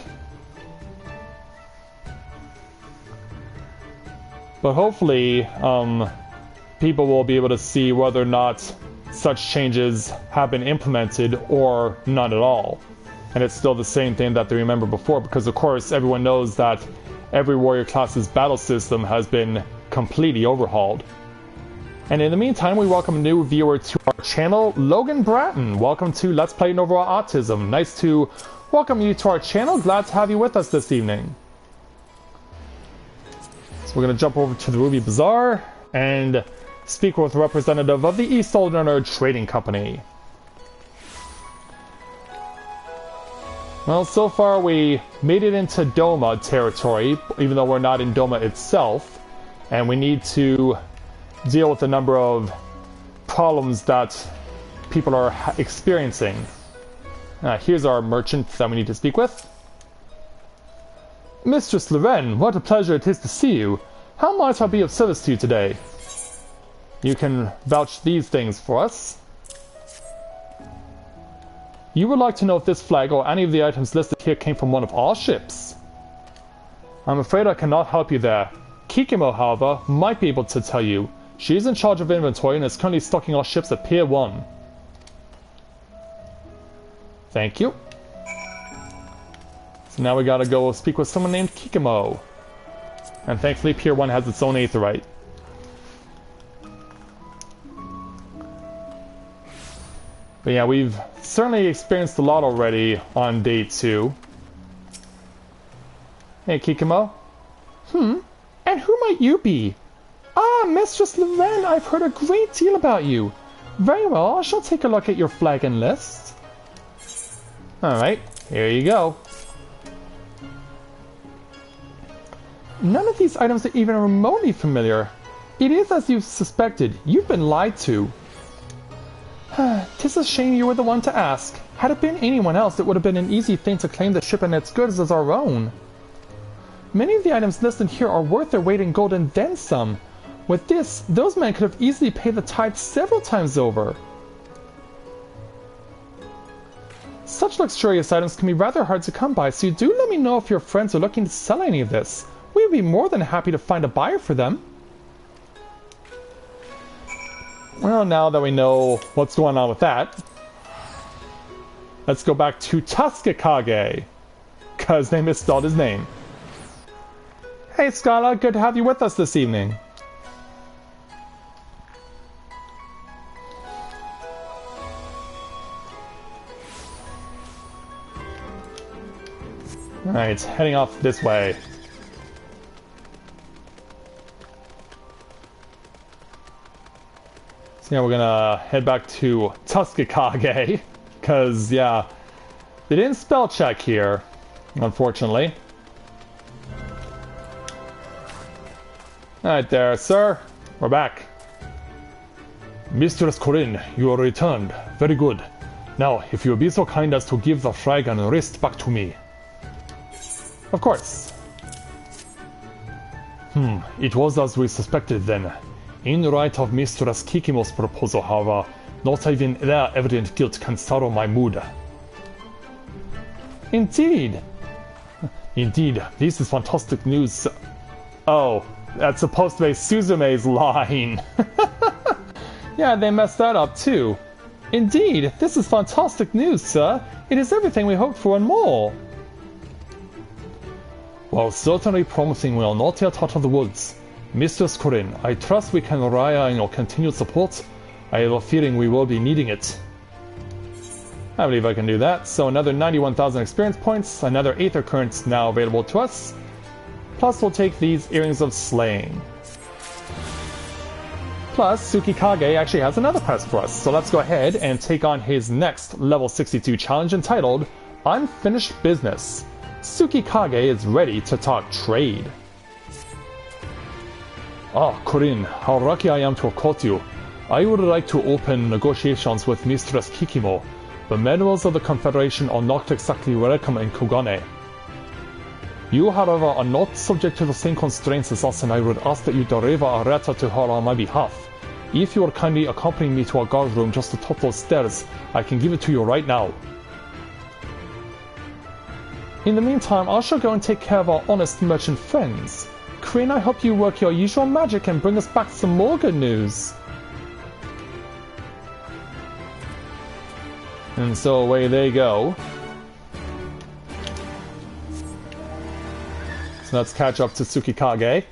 But hopefully, people will be able to see whether or not such changes have been implemented or none at all. And it's still the same thing that they remember before, because of course everyone knows that every warrior class's battle system has been completely overhauled. And in the meantime, we welcome a new viewer to our channel, Logan Bratton. Welcome to Let's Play Novaura Autism. Nice to welcome you to our channel. Glad to have you with us this evening. So we're going to jump over to the Ruby Bazaar and speak with a representative of the East Ordinary Trading Company. Well, so far we made it into Doma territory, even though we're not in Doma itself, and we need to deal with a number of problems that people are experiencing. Here's our merchant that we need to speak with. Mistress Loren, what a pleasure it is to see you. How might I be of service to you today? You can vouch these things for us. You would like to know if this flag or any of the items listed here came from one of our ships? I'm afraid I cannot help you there. Kikimo, however, might be able to tell you. She is in charge of inventory and is currently stocking our ships at Pier 1. Thank you. So now we gotta go speak with someone named Kikimo. And thankfully Pier 1 has its own aetheryte. But yeah, we've certainly experienced a lot already on day 2. Hey, Kikimo. And who might you be? Ah, Mistress Loren, I've heard a great deal about you. Very well, I shall take a look at your flag and list. Alright, here you go. None of these items are even remotely familiar. It is as you suspected. You've been lied to. 'Tis a shame you were the one to ask. Had it been anyone else, it would have been an easy thing to claim the ship and its goods as our own. Many of the items listed here are worth their weight in gold and then some. With this, those men could have easily paid the tithe several times over. Such luxurious items can be rather hard to come by, so do let me know if your friends are looking to sell any of this. We would be more than happy to find a buyer for them. Well, now that we know what's going on with that, let's go back to Tuskikage, because they misspelled his name. Hey Skyla, good to have you with us this evening. Alright, heading off this way. So yeah, we're gonna head back to Tuskikage, because, yeah, they didn't spell check here, unfortunately. Alright there, sir. We're back. Mistress Corinne, you are returned. Very good. Now, if you will be so kind as to give the flag and wrist back to me. Of course. It was as we suspected then. In right of Mistress Kikimo's proposal, however, not even their evident guilt can sorrow my mood. Indeed. Indeed, this is fantastic news. Oh, that's supposed to be Suzume's line. Yeah, they messed that up too. Indeed, this is fantastic news, sir. It is everything we hoped for and more. While certainly promising we are not yet out of the woods, Mistress Corinne, I trust we can rely on your continued support. I have a feeling we will be needing it. I believe I can do that. So another 91,000 experience points, another Aether Current now available to us. Plus we'll take these Earrings of Slaying. Plus, Tsukikage actually has another quest for us, so let's go ahead and take on his next level 62 challenge entitled Unfinished Business. Tsukikage is ready to talk trade. Ah, Corinne, how lucky I am to have caught you. I would like to open negotiations with Mistress Kikimo. The manuals of the Confederation are not exactly welcome in Kogane. You, however, are not subject to the same constraints as us, and I would ask that you deliver a letter to her on my behalf. If you will kindly accompany me to our guard room just atop those stairs, I can give it to you right now. In the meantime, I shall go and take care of our honest merchant friends. Corinne, I hope you work your usual magic and bring us back some more good news. And so away they go. So let's catch up to Tsukikage.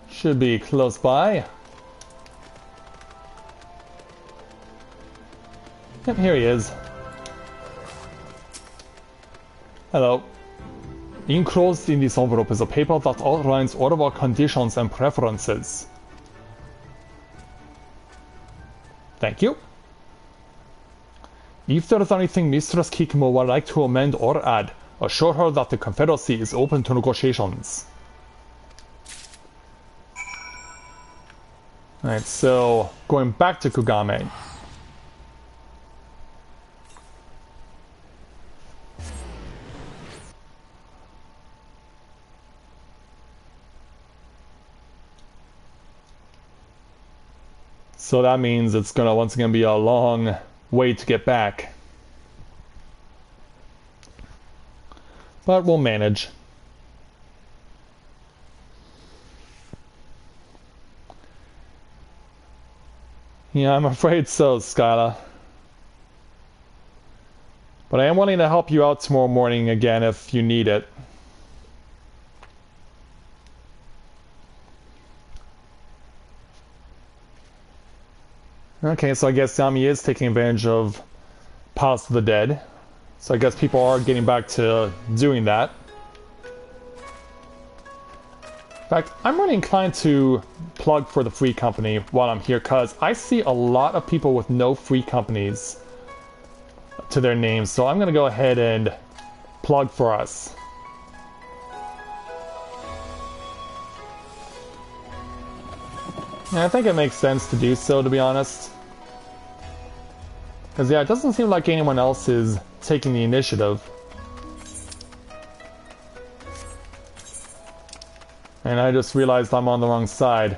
Should be close by. Yep, here he is. Hello. Enclosed in this envelope is a paper that outlines all of our conditions and preferences. Thank you. If there is anything Mistress Kikimo would like to amend or add, assure her that the Confederacy is open to negotiations. Alright, so going back to Kugame. So that means it's gonna once again be a long way to get back. But we'll manage. Yeah, I'm afraid so, Skyla. But I am willing to help you out tomorrow morning again if you need it. Okay, so I guess Yami is taking advantage of Palace of the Dead. So I guess people are getting back to doing that. fact, I'm really inclined to plug for the free company while I'm here, because I see a lot of people with no free companies to their names, so I'm going to go ahead and plug for us. Yeah, I think it makes sense to do so, to be honest. Because, yeah, it doesn't seem like anyone else is taking the initiative. And I just realized I'm on the wrong side.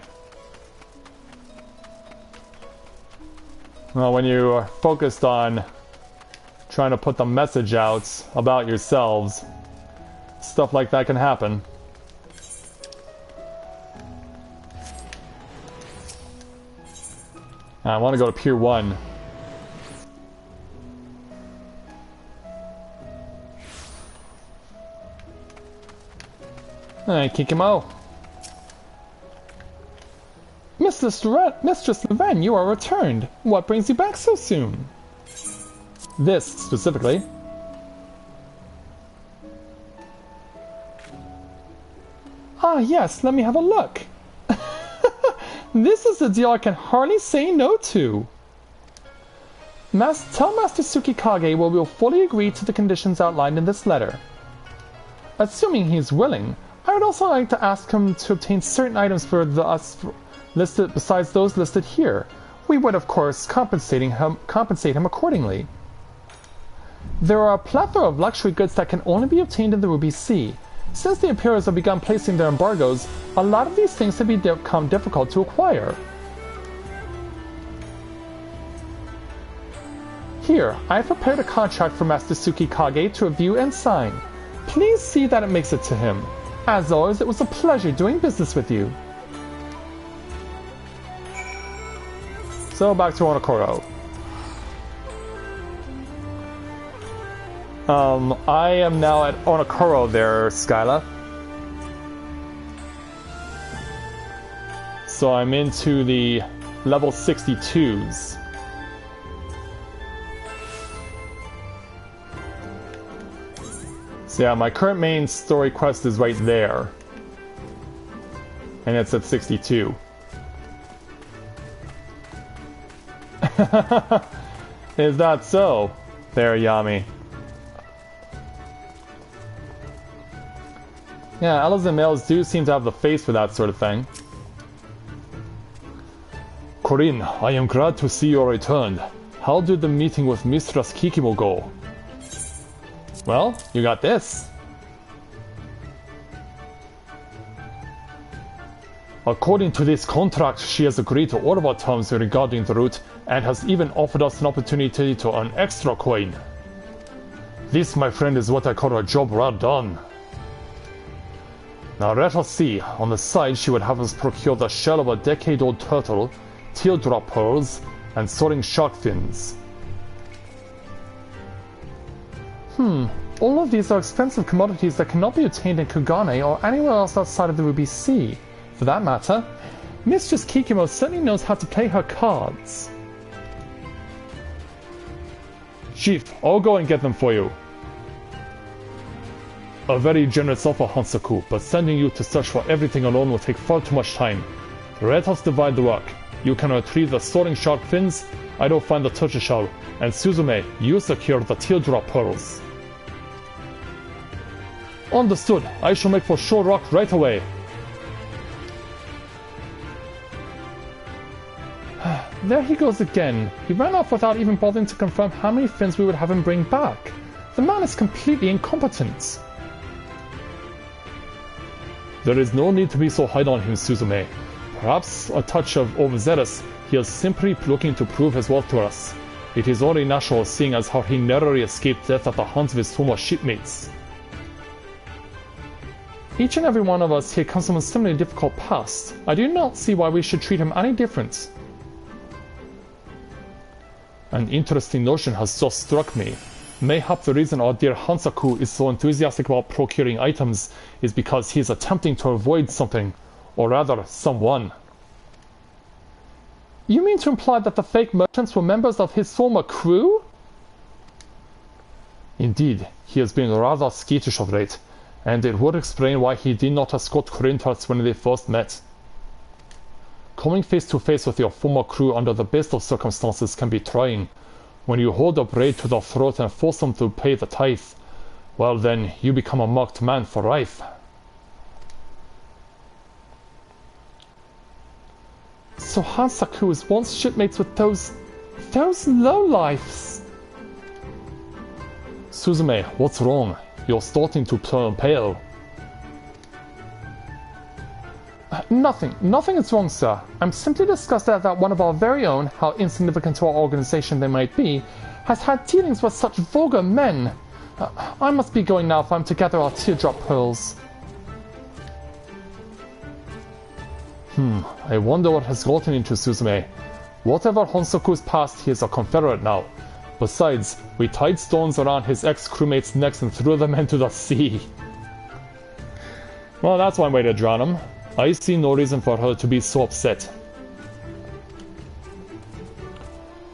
Well, when you are focused on trying to put the message out about yourselves, stuff like that can happen. I want to go to Pier 1. Hey, Kikimo. Mistress Levan, you are returned. What brings you back so soon? This, specifically. Ah, yes, let me have a look. This is a deal I can hardly say no to. Tell Master Tsukikage we will fully agree to the conditions outlined in this letter. Assuming he is willing, I would also like to ask him to obtain certain items for us listed besides those listed here. We would, of course, compensate him accordingly. There are a plethora of luxury goods that can only be obtained in the Ruby Sea. Since the Imperials have begun placing their embargoes, a lot of these things have become difficult to acquire. Here, I have prepared a contract for Master Tsukikage to review and sign. Please see that it makes it to him. As always, it was a pleasure doing business with you. So back to Onokoro. I am now at Onokoro there, Skyla. So I'm into the level 62s. So yeah, my current main story quest is right there. And it's at 62. Is that so? There, Yami. Yeah, elves and males do seem to have the face for that sort of thing. Corinne, I am glad to see you returned. How did the meeting with Mistress Kikimo go? Well, you got this. According to this contract, she has agreed to all of our terms regarding the route and has even offered us an opportunity to earn extra coin. This, my friend, is what I call a job well done. Now let us see. On the side, she would have us procure the shell of a decade-old turtle, teardrop pearls, and soaring shark fins. All of these are expensive commodities that cannot be obtained in Kugane or anywhere else outside of the Ruby Sea. For that matter, Mistress Kikimo certainly knows how to play her cards. Chief, I'll go and get them for you. A very generous offer, Hansaku, but sending you to search for everything alone will take far too much time. Let us divide the work. You can retrieve the soaring shark fins, I will find the turtle shell, and Suzume, you secure the teardrop pearls. Understood. I shall make for Shore Rock right away. There he goes again. He ran off without even bothering to confirm how many fins we would have him bring back. The man is completely incompetent. There is no need to be so hard on him, Suzume. Perhaps a touch of overzealous, he is simply looking to prove his worth to us. It is only natural seeing as how he narrowly escaped death at the hands of his former shipmates. Each and every one of us here comes from a similarly difficult past. I do not see why we should treat him any different. An interesting notion has just struck me. Mayhap the reason our dear Hansaku is so enthusiastic about procuring items is because he is attempting to avoid something, or rather, someone. You mean to imply that the fake merchants were members of his former crew? Indeed, he has been rather skittish of late, and it would explain why he did not escort Corinne to us when they first met. Coming face to face with your former crew under the best of circumstances can be trying. When you hold a braid to their throat and force them to pay the tithe, well then, you become a marked man for life. So Hansaku was once shipmates with those lowlifes. Suzume, what's wrong? You're starting to turn pale. Nothing is wrong, sir. I'm simply disgusted that one of our very own, how insignificant to our organization they might be, has had dealings with such vulgar men. I must be going now if I'm to gather our teardrop pearls. I wonder what has gotten into Suzume. Whatever Honsaku's past, he is a Confederate now. Besides, we tied stones around his ex-crewmates' necks and threw them into the sea. Well, that's one way to drown him. I see no reason for her to be so upset.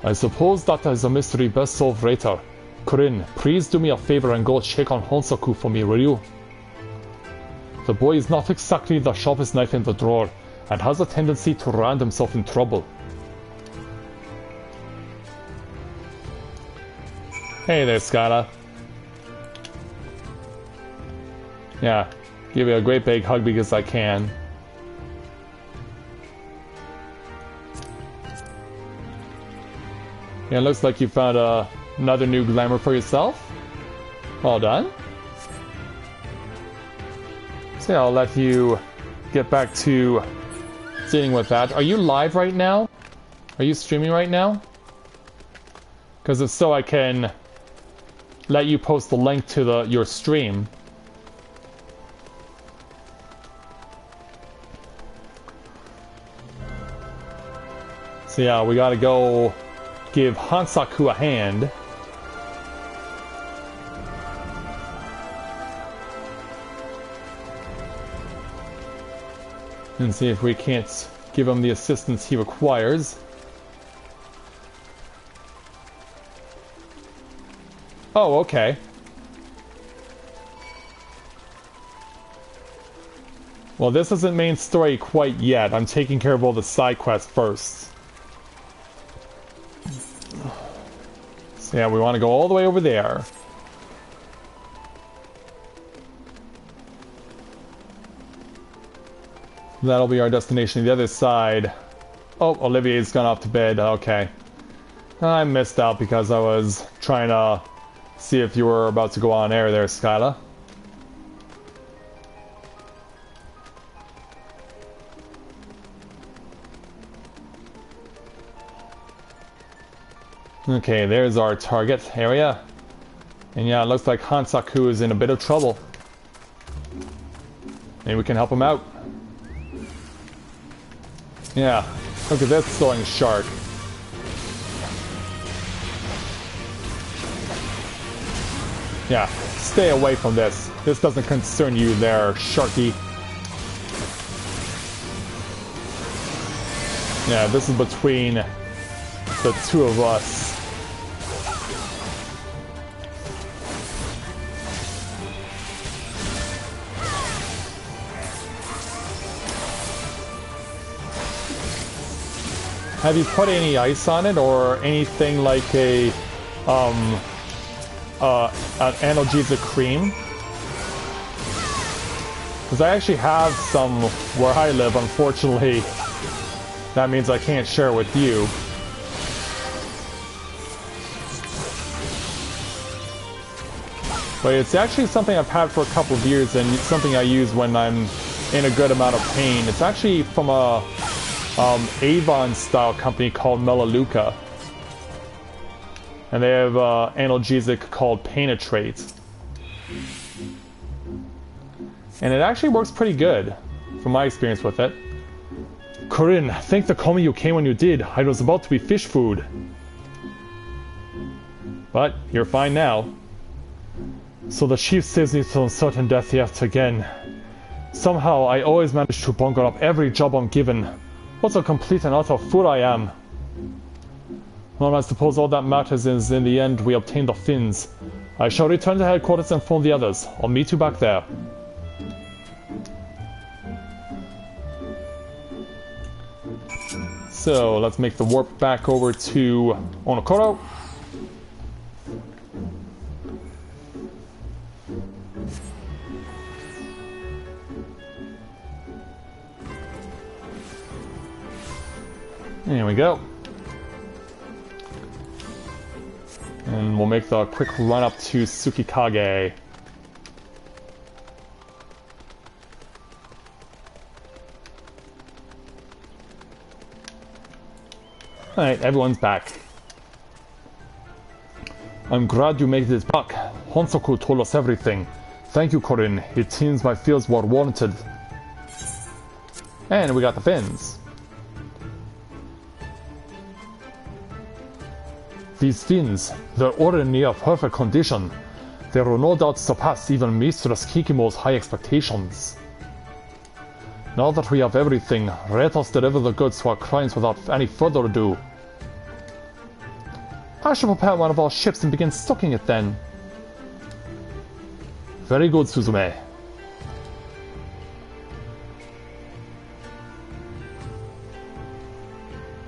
I suppose that is a mystery best solved later. Corinne, please do me a favor and go check on Honsaku for me, will you? The boy is not exactly the sharpest knife in the drawer, and has a tendency to land himself in trouble. Hey there, Skyla. Yeah, give you a great big hug because I can. Yeah, it looks like you found another new glamour for yourself. Well done. So yeah, I'll let you get back to dealing with that. Are you live right now? Are you streaming right now? Because if so, I can let you post the link to your stream. So yeah, we gotta go give Hansaku a hand. And see if we can't give him the assistance he requires. Oh, okay. Well, this isn't main story quite yet. I'm taking care of all the side quests first. So yeah, we want to go all the way over there. That'll be our destination. The other side. Oh, Olivier's gone off to bed. Okay. I missed out because I was trying to see if you were about to go on air there, Skyla. Okay, there's our target area. And yeah, it looks like Hansaku is in a bit of trouble. Maybe we can help him out. Yeah, look at this throwing shark. Yeah, stay away from this. This doesn't concern you there, Sharky. Yeah, this is between the two of us. Have you put any ice on it or anything like an analgesic cream? Because I actually have some where I live, unfortunately. That means I can't share with you. But it's actually something I've had for a couple of years, and it's something I use when I'm in a good amount of pain. It's actually from a Avon style company called Melaleuca, and they have analgesic called Penetrate, and it actually works pretty good from my experience with it. Corinne, thank the Kami you came when you did. I was about to be fish food, but you're fine now. So the chief saves me to uncertain death yet again. Somehow I always manage to bungle up every job I'm given. What a complete and utter fool I am. Well, I suppose all that matters is, in the end, we obtain the fins. I shall return to headquarters and inform the others. I'll meet you back there. So let's make the warp back over to Onokoro. There we go. And we'll make the quick run up to Tsukikage. Alright, everyone's back. I'm glad you made it back. Honsoku told us everything. Thank you, Corin. It seems my fears were warranted. And we got the fins. These fins, they're already near perfect condition. They will no doubt surpass even Mistress Kikimo's high expectations. Now that we have everything, let us deliver the goods to our clients without any further ado. I shall prepare one of our ships and begin stocking it then. Very good, Suzume.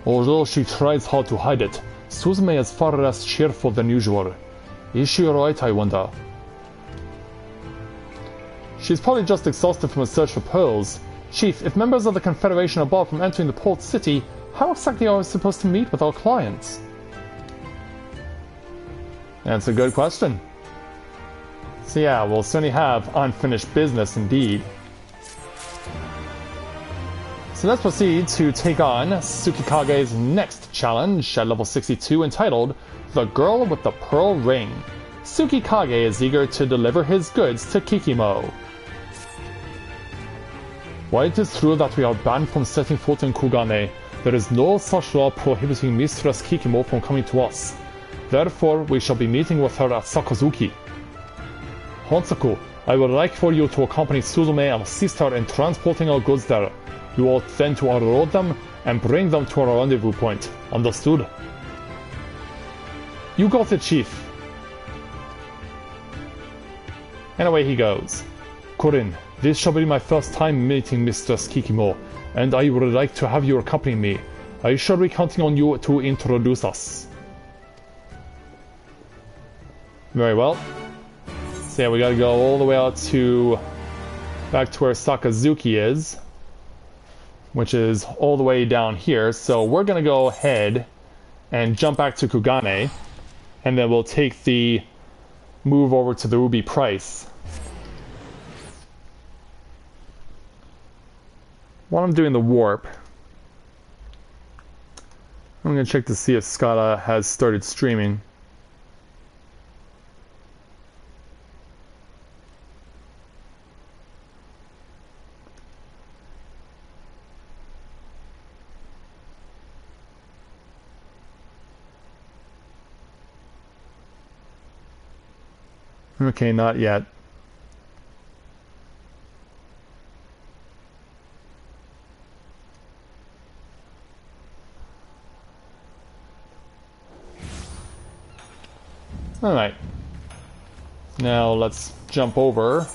Although she tries hard to hide it, Suzume is far less cheerful than usual. Is she alright, I wonder? She's probably just exhausted from a search for pearls. Chief, if members of the Confederation are barred from entering the port city, how exactly are we supposed to meet with our clients? That's a good question. So yeah, we'll certainly have unfinished business indeed. So let's proceed to take on Tsukikage's next challenge at level 62, entitled The Girl with the Pearl Ring. Tsukikage is eager to deliver his goods to Kikimo. While it is true that we are banned from setting foot in Kugane, there is no such law prohibiting Mistress Kikimo from coming to us. Therefore, we shall be meeting with her at Sakazuki. Honsaku, I would like for you to accompany Suzume and assist her in transporting our goods there. You ought then to unload them and bring them to our rendezvous point. Understood? You got it, Chief. And away he goes. Corin, this shall be my first time meeting Mistress Kikimo, and I would like to have you accompany me. I shall be counting on you to introduce us. Very well. So yeah, we gotta go all the way out to... back to where Sakazuki is, which is all the way down here. So we're gonna go ahead and jump back to Kugane, and then we'll take the move over to the Ruby Price. While I'm doing the warp, I'm gonna check to see if Scala has started streaming. Okay, not yet. Alright. Now let's jump over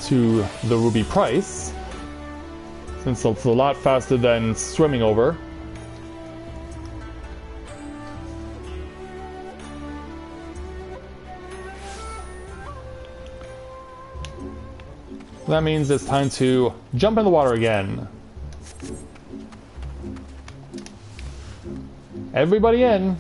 to the Ruby Price, since it's a lot faster than swimming over. That means it's time to jump in the water again. Everybody in.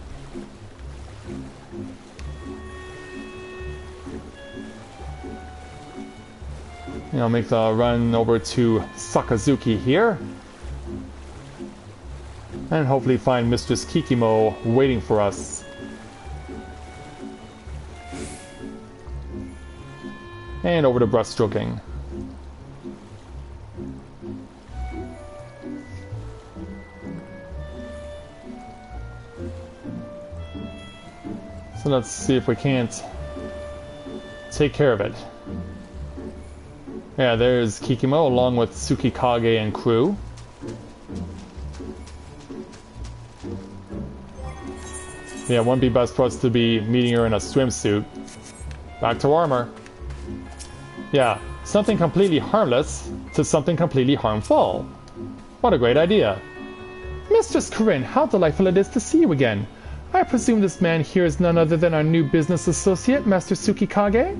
And I'll make the run over to Sakazuki here. And hopefully find Mistress Kikimo waiting for us. And over to breaststroking. So let's see if we can't take care of it. Yeah, there's Kikimo along with Tsukikage and crew. Yeah, it wouldn't be best for us to be meeting her in a swimsuit. Back to armor. Yeah, something completely harmless to something completely harmful. What a great idea. Mistress Corinne, how delightful it is to see you again. I presume this man here is none other than our new business associate, Master Tsukikage?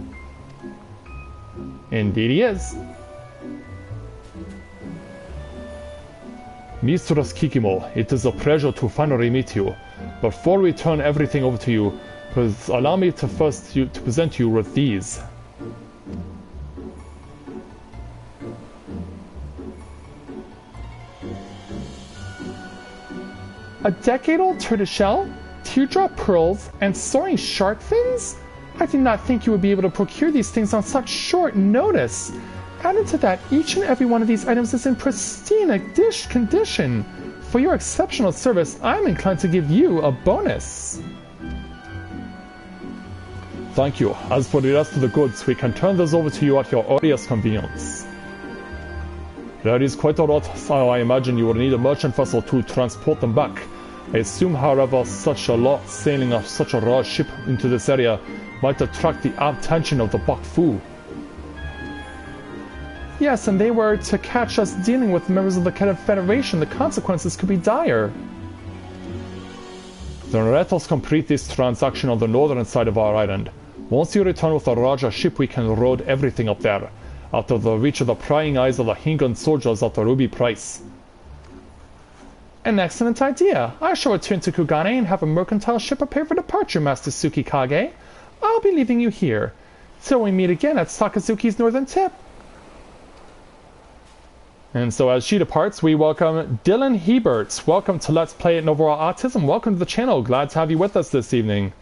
Indeed he is. Mistress Kikimo, it is a pleasure to finally meet you. Before we turn everything over to you, please allow me to present you with these. A decade-old tortoiseshell, teardrop pearls, and soaring shark fins? I did not think you would be able to procure these things on such short notice. Added to that, each and every one of these items is in pristine condition. For your exceptional service, I'm inclined to give you a bonus. Thank you. As for the rest of the goods, we can turn those over to you at your earliest convenience. That is quite a lot, so I imagine you will need a merchant vessel to transport them back. I assume, however, such a lot sailing of such a large ship into this area might attract the attention of the Bakfu. Yes, and they were to catch us dealing with members of the Confederation. The consequences could be dire. Then let us complete this transaction on the northern side of our island. Once you return with a larger ship, we can load everything up there, out of the reach of the prying eyes of the Hingan soldiers at a ruby price. An excellent idea. I shall return to Kugane and have a mercantile ship prepared for departure, Master Tsukikage. I'll be leaving you here, till we meet again at Sakazuki's northern tip. And so as she departs, we welcome Dylan Hebert. Welcome to Let's Play at Novaura Autism. Welcome to the channel. Glad to have you with us this evening.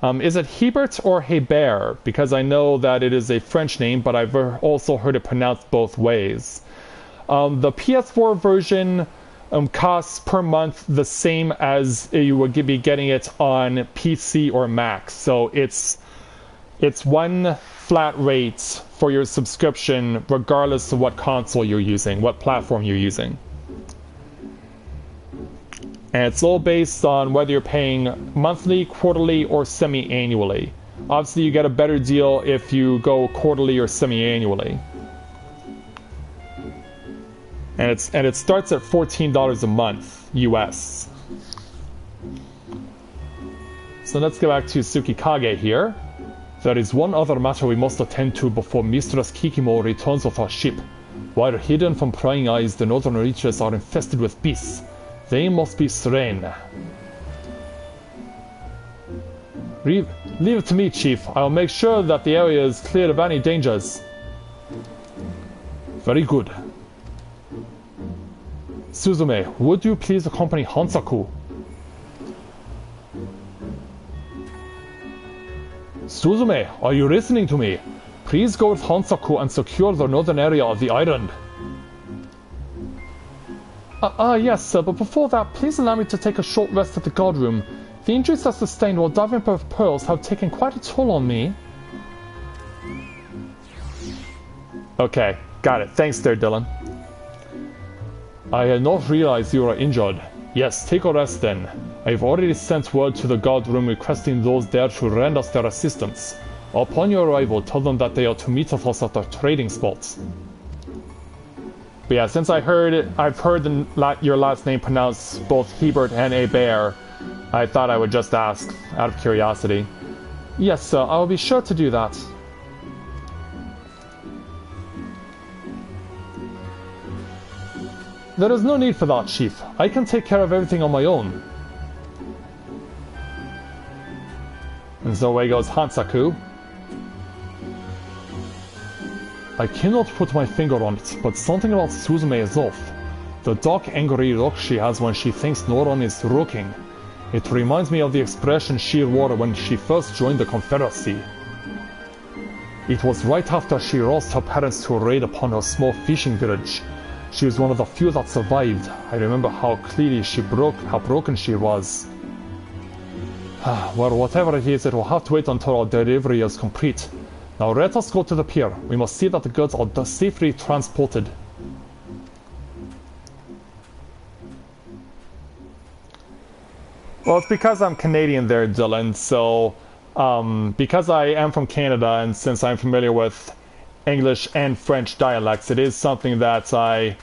Is it Hebert or Hebert? Because I know that it is a French name, but I've also heard it pronounced both ways. The PS4 version costs per month the same as you would be getting it on PC or Mac. So it's one flat rate for your subscription regardless of what console you're using, what platform you're using. And it's all based on whether you're paying monthly, quarterly, or semi-annually. Obviously you get a better deal if you go quarterly or semi-annually. And it starts at $14 a month, US. So let's go back to Tsukikage here. There is one other matter we must attend to before Mistress Kikimo returns with our ship. While hidden from prying eyes, the northern reaches are infested with beasts. They must be slain. Leave it to me, Chief. I'll make sure that the area is cleared of any dangers. Very good. Suzume, would you please accompany Hansaku? Suzume, are you listening to me? Please go with Hansaku and secure the northern area of the island. Yes, sir, but before that, please allow me to take a short rest at the guard room. The injuries I sustained while diving for pearls have taken quite a toll on me. Okay, got it. Thanks there, Dylan. I had not realized you were injured. Yes, take a rest then. I've already sent word to the guard room requesting those there to lend us their assistance. Upon your arrival, tell them that they are to meet with us at our trading spots. But yeah, since I've heard your last name pronounced both Hebert and Hebert, I thought I would just ask out of curiosity. Yes, sir, I will be sure to do that. There is no need for that, Chief. I can take care of everything on my own. And so away goes Hansaku. I cannot put my finger on it, but something about Suzume is off. The dark, angry look she has when she thinks Noron is rooking. It reminds me of the expression she wore when she first joined the Confederacy. It was right after she lost her parents to a raid upon her small fishing village. She was one of the few that survived. I remember how clearly how broken she was. Well, whatever it is, it will have to wait until our delivery is complete. Now let us go to the pier. We must see that the goods are safely transported. Well, it's because I'm Canadian there, Dylan, so because I am from Canada and since I'm familiar with English and French dialects, it is something that I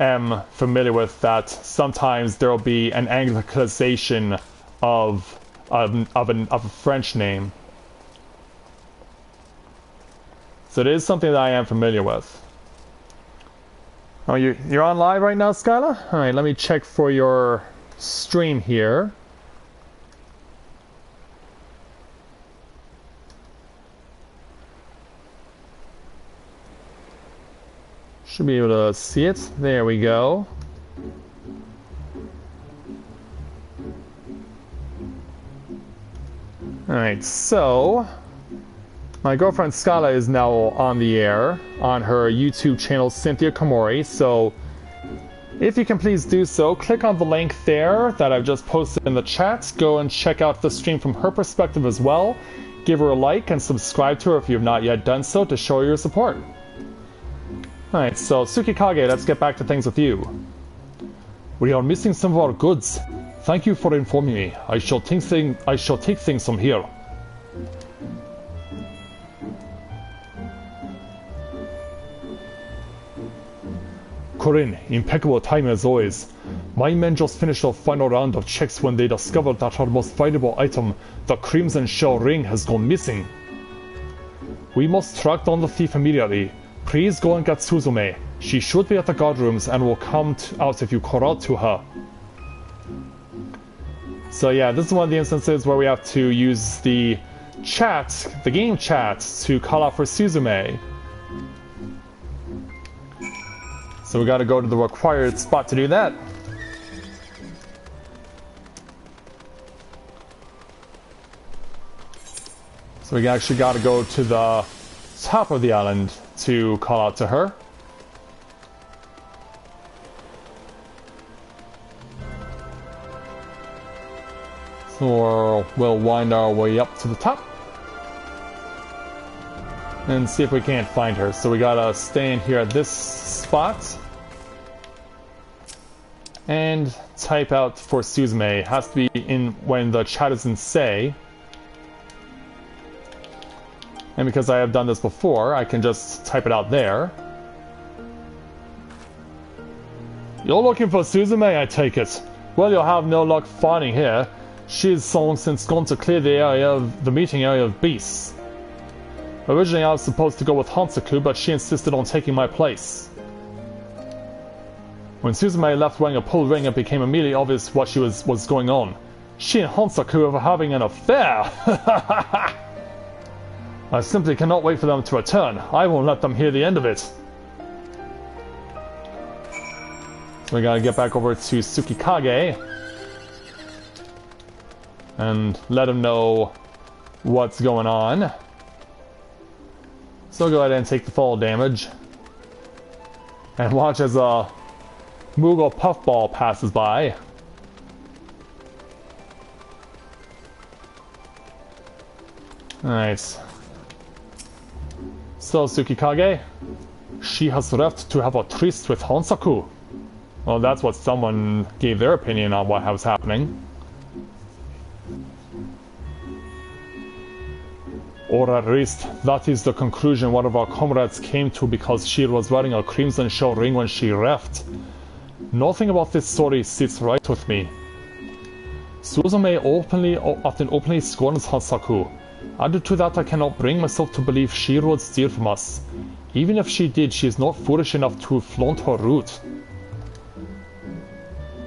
am familiar with that sometimes there will be an anglicization of a French name. So it is something that I am familiar with. Oh, you're on live right now, Skyla? Alright, let me check for your stream here. Should be able to see it. There we go. Alright, so my girlfriend Scala is now on the air on her YouTube channel Cynthia Komori, so if you can please do so, click on the link there that I've just posted in the chat. Go and check out the stream from her perspective as well. Give her a like and subscribe to her if you have not yet done so to show your support. Alright, so Tsukikage, let's get back to things with you. We are missing some of our goods. Thank you for informing me. I shall take things from here. Corinne, impeccable time as always. My men just finished a final round of checks when they discovered that our most valuable item, the Crimson Shell Ring, has gone missing. We must track down the thief immediately. Please go and get Suzume. She should be at the guard rooms and will come out if you call out to her. So yeah, this is one of the instances where we have to use the chat, the game chat, to call out for Suzume. So we gotta go to the required spot to do that. So we actually gotta go to the top of the island to call out to her. So we'll wind our way up to the top and see if we can't find her. So we gotta stay in here at this spot and type out for Suzume. It has to be in when the chat is in say. And because I have done this before, I can just type it out there. You're looking for Suzume, I take it. Well, you'll have no luck finding her. She's long since gone to clear the meeting area of beasts. Originally I was supposed to go with Hansaku, but she insisted on taking my place. When Suzume left wearing a pull ring, it became immediately obvious what was going on. She and Hansaku were having an affair! I simply cannot wait for them to return. I won't let them hear the end of it. So we gotta get back over to Tsukikage and let him know what's going on. So go ahead and take the fall damage. And watch as a Moogle Puffball passes by. Alright. So Tsukikage, she has left to have a tryst with Hansaku. Well, that's what someone gave their opinion on what was happening. Or at least, that is the conclusion one of our comrades came to because she was wearing a Crimson Shell Ring when she left. Nothing about this story sits right with me. Suzume often openly scorns Hansaku. Added to that, I cannot bring myself to believe she would steal from us. Even if she did, she is not foolish enough to flaunt her route.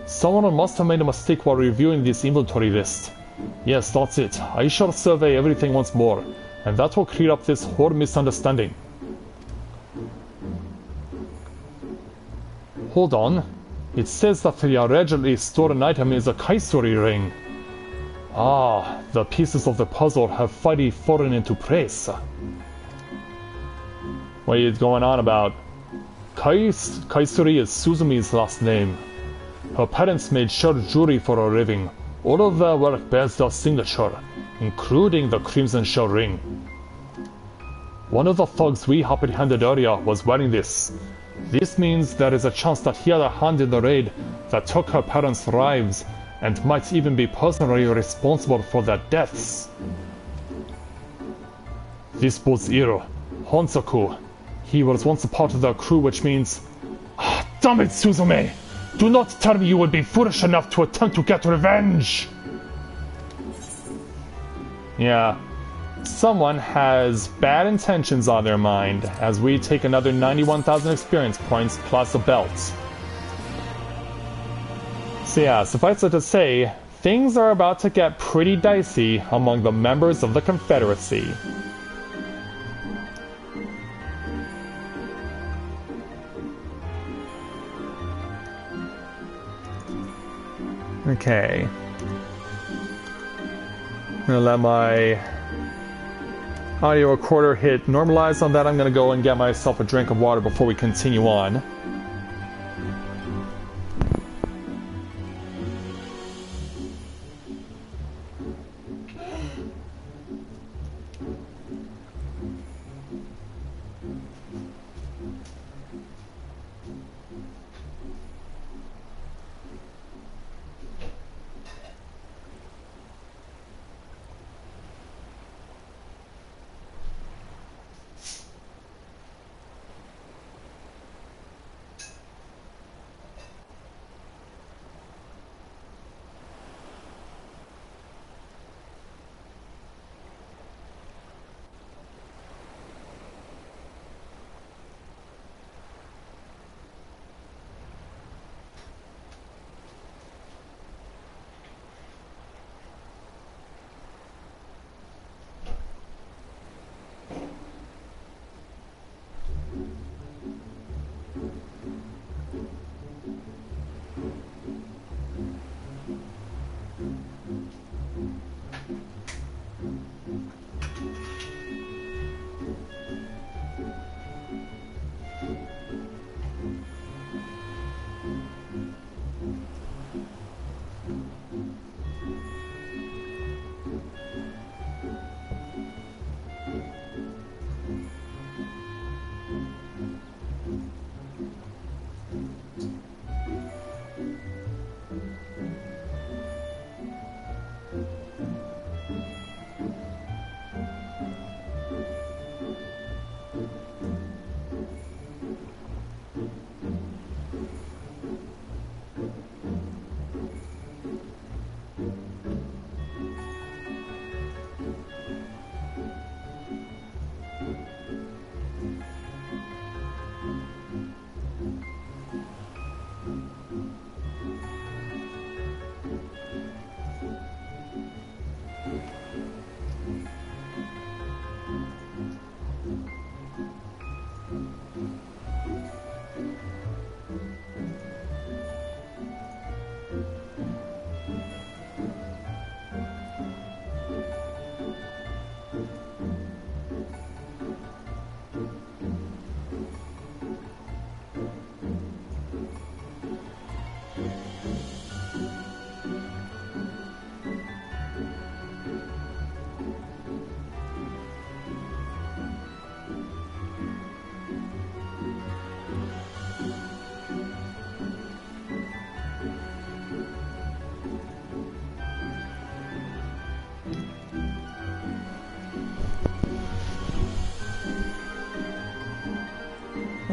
Someone must have made a mistake while reviewing this inventory list. Yes, that's it. I shall survey everything once more, and that will clear up this whole misunderstanding. Hold on. It says that the allegedly stolen item is a Kaisuri ring. Ah, the pieces of the puzzle have finally fallen into place. What are you going on about? Kaisuri is Suzumi's last name. Her parents made shell jewelry for a living. All of their work bears their signature, including the Crimson Shell Ring. One of the thugs we apprehended earlier was wearing this. This means there is a chance that he had a hand in the raid that took her parents' lives and might even be personally responsible for their deaths. This bodes ill. Hansaku. He was once a part of their crew, which means... Ah, damn it, Suzume! Do not tell me you would be foolish enough to attempt to get revenge! Yeah. Someone has bad intentions on their mind, as we take another 91,000 experience points plus a belt. So yeah, suffice it to say, things are about to get pretty dicey among the members of the Confederacy. Okay. I'm gonna let my audio recorder hit normalize on that. I'm gonna go and get myself a drink of water before we continue on.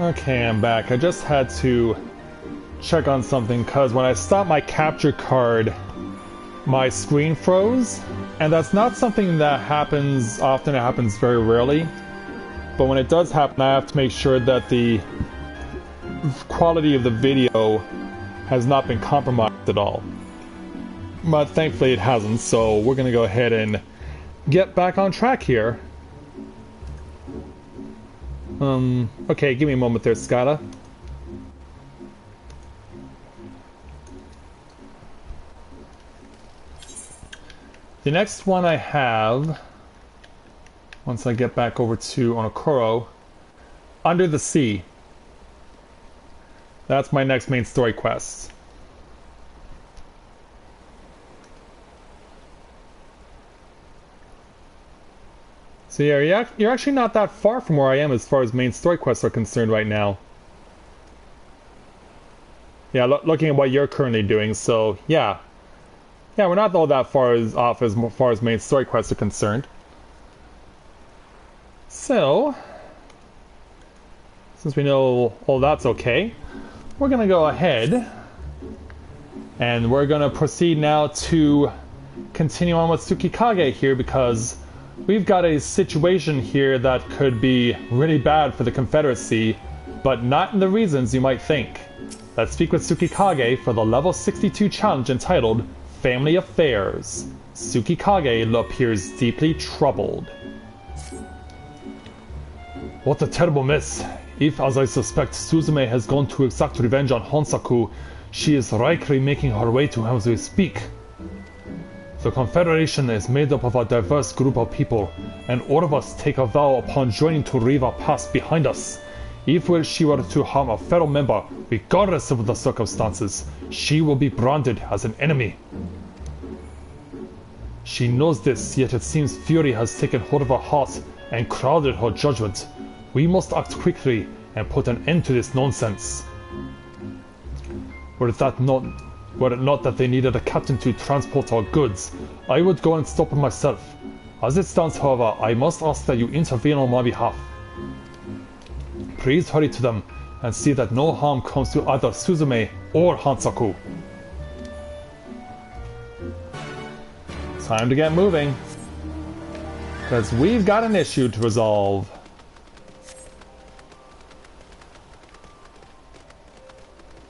Okay, I'm back. I just had to check on something because when I stopped my capture card, my screen froze, and that's not something that happens often. It happens very rarely, but when it does happen, I have to make sure that the quality of the video has not been compromised at all. But thankfully it hasn't, so we're gonna go ahead and get back on track here. Okay, give me a moment there, Skyla. The next one I have, once I get back over to Onokoro, Under the Sea. That's my next main story quest. So yeah, you're actually not that far from where I am as far as main story quests are concerned right now. Yeah, looking at what you're currently doing, so yeah. Yeah, we're not all that far off as far as main story quests are concerned. So, since we know all that's okay, we're gonna go ahead and we're gonna proceed now to continue on with Tsukikage here, because we've got a situation here that could be really bad for the Confederacy, but not in the reasons you might think. Let's speak with Tsukikage for the level 62 challenge entitled Family Affairs. Tsukikage appears deeply troubled. What a terrible mess. If, as I suspect, Suzume has gone to exact revenge on Honsaku, she is likely making her way to him as we speak. The Confederation is made up of a diverse group of people, and all of us take a vow upon joining to leave our past behind us. If she were to harm a fellow member, regardless of the circumstances, she will be branded as an enemy. She knows this, yet it seems fury has taken hold of her heart and crowded her judgment. We must act quickly and put an end to this nonsense. Were it not that they needed a captain to transport our goods, I would go and stop them myself. As it stands, however, I must ask that you intervene on my behalf. Please hurry to them and see that no harm comes to either Suzume or Hansaku. Time to get moving, because we've got an issue to resolve.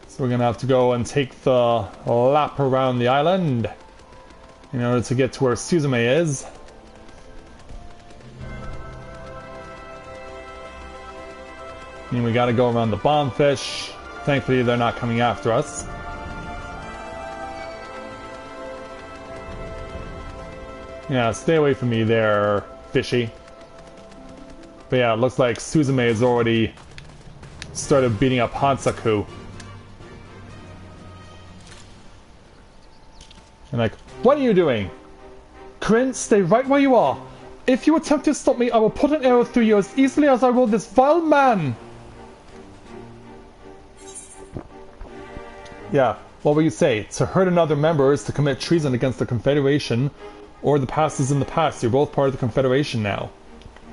So we're gonna have to go and take the lap around the island in order to get to where Suzume is. And we gotta go around the bombfish. Thankfully they're not coming after us. Yeah, stay away from me there, fishy. But yeah, it looks like Suzume has already started beating up Hansaku. And like, what are you doing? Corinne, stay right where you are. If you attempt to stop me, I will put an arrow through you as easily as I will this vile man. Yeah, what will you say? To hurt another member is to commit treason against the Confederation, or the past is in the past. You're both part of the Confederation now.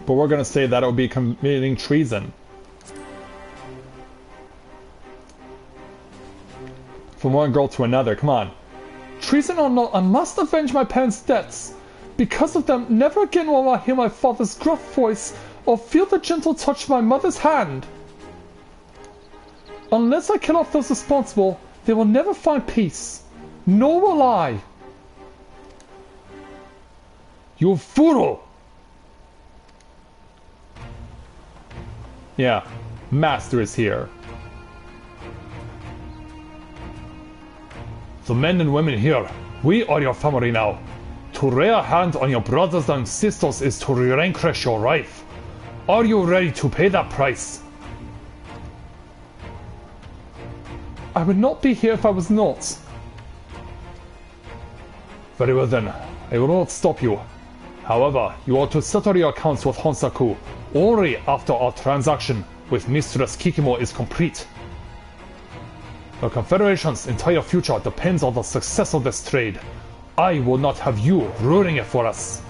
But we're going to say that it would be committing treason. From one girl to another, come on. Treason or not, I must avenge my parents' debts. Because of them, never again will I hear my father's gruff voice or feel the gentle touch of my mother's hand. Unless I kill off those responsible, they will never find peace. Nor will I. You fool! Yeah, Master is here. The men and women here, we are your family now. To lay a hand on your brothers and sisters is to relinquish your life. Are you ready to pay that price? I would not be here if I was not. Very well then, I will not stop you. However, you are to settle your accounts with Honsaku only after our transaction with Mistress Kikimo is complete. The Confederation's entire future depends on the success of this trade. I will not have you ruining it for us.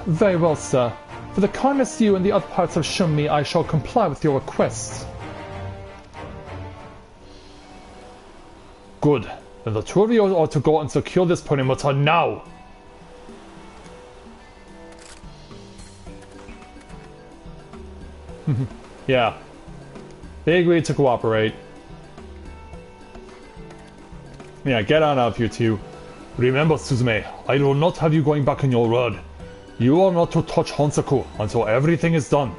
Very well, sir. For the kindness you and the other parts have shown me, I shall comply with your request. Good. Then the two of you are to go and secure this perimeter now. Yeah. They agreed to cooperate. Yeah, get on up, you two. Remember, Suzume, I will not have you going back on your word. You are not to touch Honsaku until everything is done.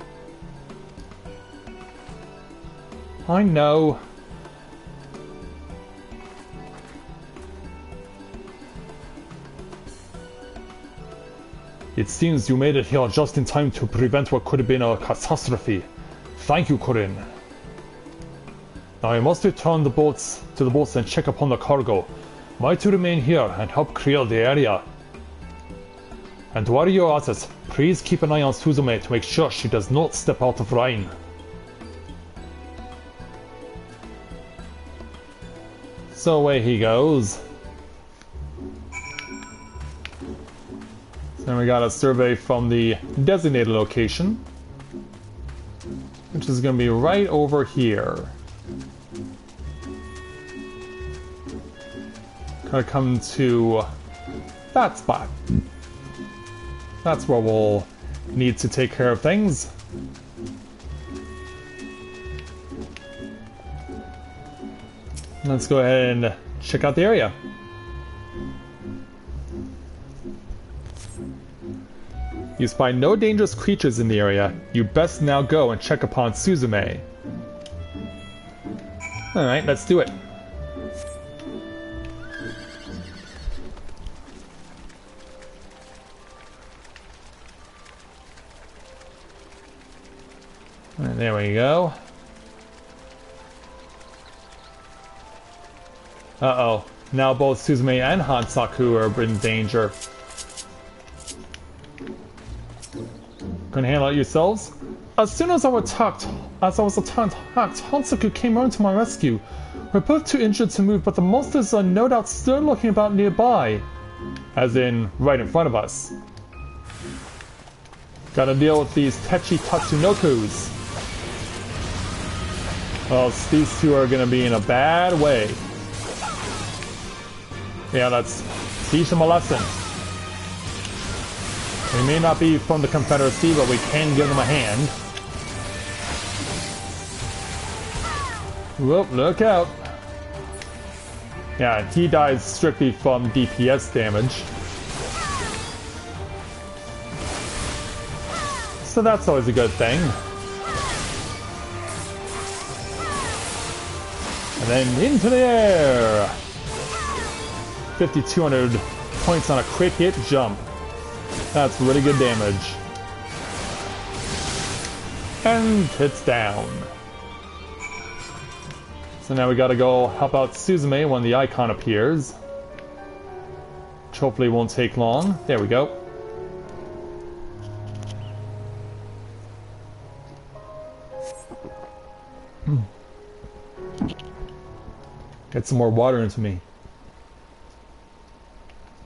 I know. It seems you made it here just in time to prevent what could have been a catastrophe. Thank you, Corinne. Now I must return to the boats and check upon the cargo. Am I to remain here and help clear the area? And while you're at it, please keep an eye on Suzume to make sure she does not step out of line. So away he goes. Then we got a survey from the designated location. which is going to be right over here. Gonna come to that spot. That's where we'll need to take care of things. Let's go ahead and check out the area. You spy no dangerous creatures in the area. You best now go and check upon Suzume. Alright, let's do it. And there we go. Uh-oh. Now both Suzume and Hansaku are in danger. Gonna handle it yourselves? As soon as I was attacked, Hansaku came running to my rescue. We're both too injured to move, but the monsters are no doubt still lurking about nearby. As in, right in front of us. Gotta deal with these Techi Tatsunokus. Well, these two are gonna be in a bad way. Yeah, let's teach them a lesson. We may not be from the Confederacy, but we can give them a hand. Whoop, look out. Yeah, he dies strictly from DPS damage. So that's always a good thing. And then into the air! 5,200 points on a quick hit jump. That's really good damage. And it's down. So now we gotta go help out Suzume when the icon appears. Which hopefully won't take long. There we go. Get some more water into me.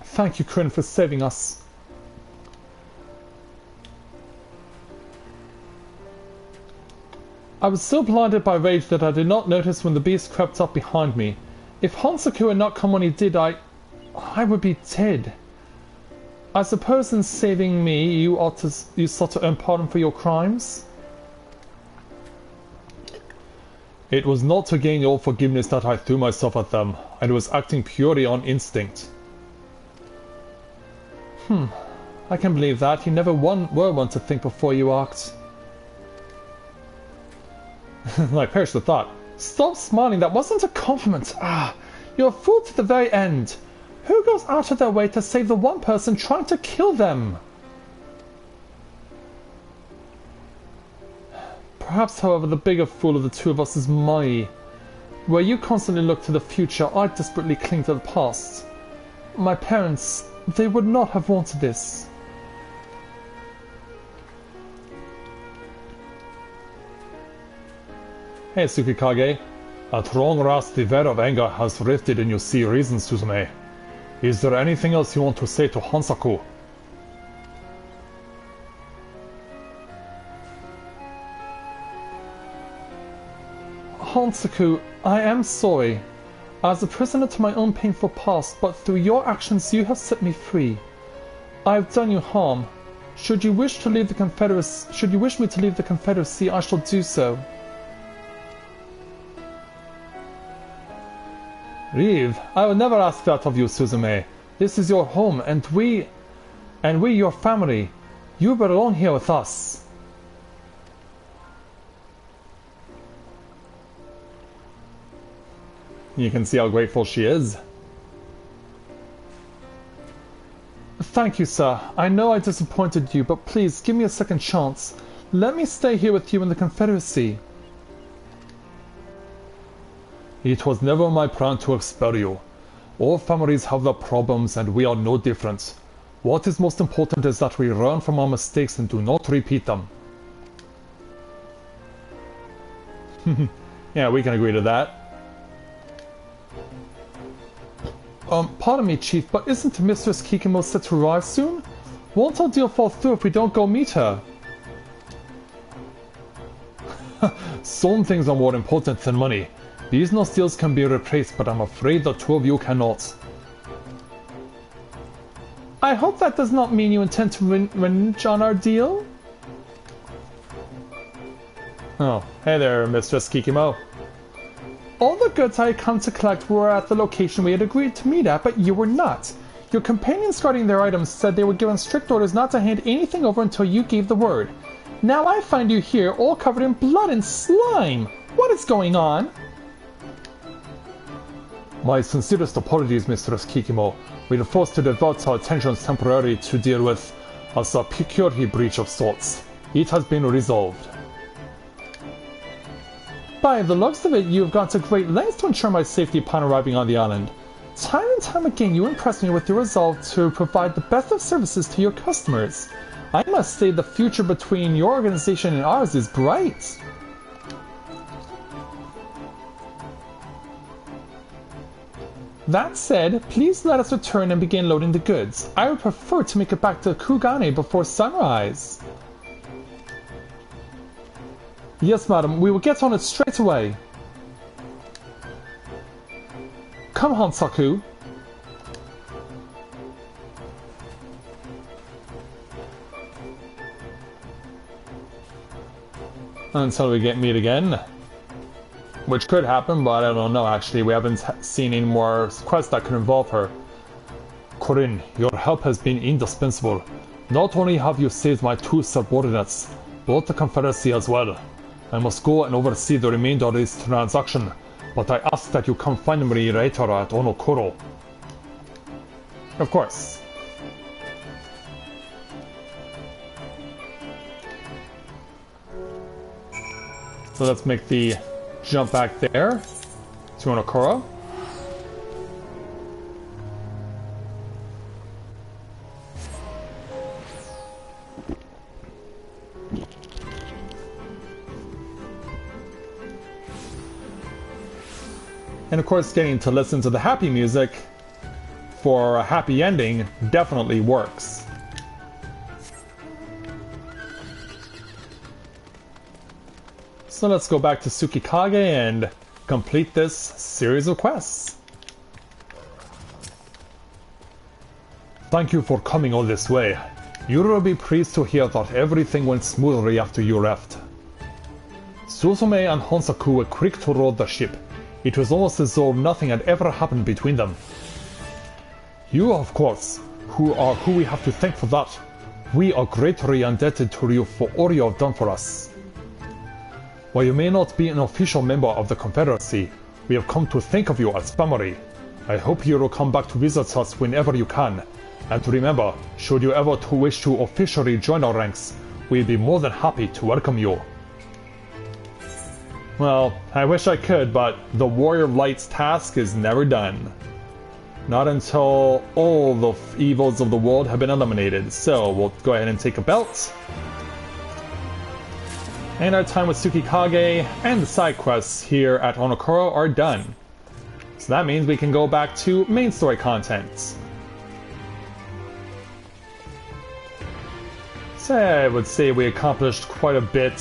Thank you, Kryn, for saving us. I was so blinded by rage that I did not notice when the beast crept up behind me. If Hansaku had not come when he did, I would be dead. I suppose in saving me, you sought to earn pardon for your crimes? It was not to gain your forgiveness that I threw myself at them. I was acting purely on instinct. I can believe that. You never were one to think before you act. I perish the thought. Stop smiling, that wasn't a compliment. You're a fool to the very end. Who goes out of their way to save the one person trying to kill them? Perhaps, however, the bigger fool of the two of us is Mai. Where you constantly look to the future, I desperately cling to the past. My parents, they would not have wanted this. Hey, Tsukikage. A strong rusty veil of anger has rifted in your sea reason, Suzume. Is there anything else you want to say to Hansaku? Hansaku, I am sorry. I was a prisoner to my own painful past, but through your actions you have set me free. I have done you harm. Should you wish me to leave the Confederacy, I shall do so. Leave? I would never ask that of you, Suzume. This is your home, and we your family. You belong here with us. You can see how grateful she is. Thank you, sir. I know I disappointed you, but please give me a second chance. Let me stay here with you in the Confederacy. It was never my plan to expel you. All families have their problems and we are no different. What is most important is that we learn from our mistakes and do not repeat them. Yeah, we can agree to that. Pardon me, Chief, but isn't Mistress Kikimo set to arrive soon? Won't our deal fall through if we don't go meet her? Some things are more important than money. Business deals can be replaced, but I'm afraid the two of you cannot. I hope that does not mean you intend to renege on our deal? Oh, hey there, Mistress Kikimo. All the goods I had come to collect were at the location we had agreed to meet at, but you were not. Your companions guarding their items said they were given strict orders not to hand anything over until you gave the word. Now I find you here, all covered in blood and slime. What is going on? My sincerest apologies, Mistress Kikimo. We were forced to divert our attentions temporarily to deal with a security breach of sorts. It has been resolved. By the looks of it, you have gone to great lengths to ensure my safety upon arriving on the island. Time and time again, you impress me with your resolve to provide the best of services to your customers. I must say the future between your organization and ours is bright. That said, please let us return and begin loading the goods. I would prefer to make it back to Kugane before sunrise. Yes, madam, we will get on it straight away. Come, Hansaku. Until we get meet again. Which could happen, but I don't know actually. We haven't seen any more quests that could involve her. Corinne, your help has been indispensable. Not only have you saved my two subordinates, but the Confederacy as well. I must go and oversee the remainder of this transaction, but I ask that you come find me later at Onokoro. Of course. So let's make the jump back there to Onokoro. And of course, getting to listen to the happy music for a happy ending definitely works. So let's go back to Tsukikage and complete this series of quests. Thank you for coming all this way. You will be pleased to hear that everything went smoothly after you left. Suzume and Honsaku were quick to load the ship. It was almost as though nothing had ever happened between them. You, of course, who we have to thank for that. We are greatly indebted to you for all you have done for us. While you may not be an official member of the Confederacy, we have come to think of you as family. I hope you will come back to visit us whenever you can. And remember, should you ever wish to officially join our ranks, we'll be more than happy to welcome you. Well, I wish I could, but the Warrior Light's task is never done. Not until all the evils of the world have been eliminated. So we'll go ahead and take a belt. And our time with Tsukikage and the side quests here at Onokoro are done. So that means we can go back to main story content. So I would say we accomplished quite a bit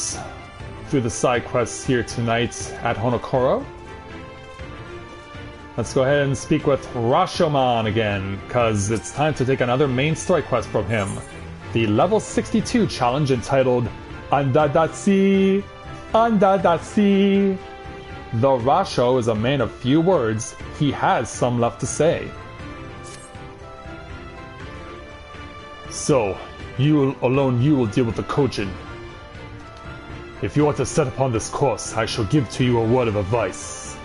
through the side quests here tonight at Honokoro. Let's go ahead and speak with Rashomon again, because it's time to take another main story quest from him. The level 62 challenge entitled Andadatsi, Andadatsi. Though Rasho is a man of few words, he has some left to say. So, you will deal with the Kojin. If you are to set upon this course, I shall give to you a word of advice.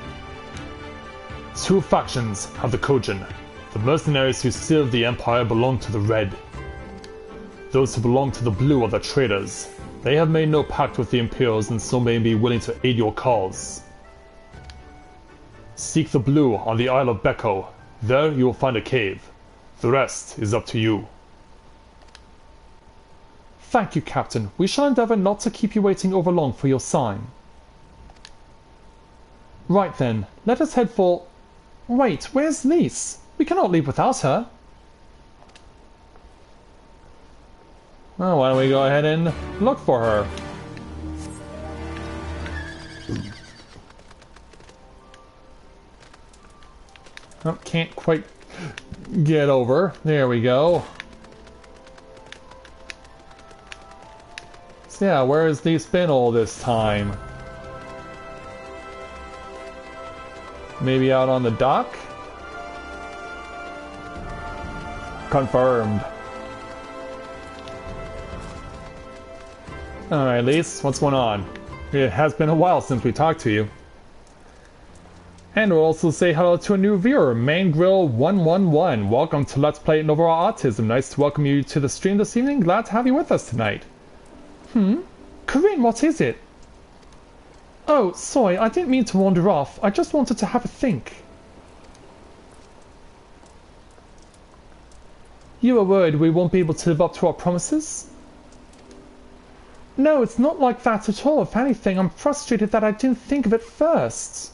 Two factions have the Kojin. The mercenaries who serve the Empire belong to the Red. Those who belong to the Blue are the traitors. They have made no pact with the Imperials and so may be willing to aid your cause. Seek the Blue on the Isle of Beko. There you will find a cave. The rest is up to you. Thank you, Captain. We shall endeavour not to keep you waiting over long for your sign. Right then, let us head for... Wait, where's Lise? We cannot leave without her. Well, why don't we go ahead and look for her? Oh, can't quite get over. There we go. So yeah, where has these been all this time? Maybe out on the dock? Confirmed. Alright, Lise, what's going on? It has been a while since we talked to you. And we'll also say hello to a new viewer, Mangril111. Welcome to Let's Play Novaura Autism. Nice to welcome you to the stream this evening. Glad to have you with us tonight. Corinne, what is it? Oh, sorry, I didn't mean to wander off. I just wanted to have a think. You are worried we won't be able to live up to our promises? No, it's not like that at all. If anything, I'm frustrated that I didn't think of it first.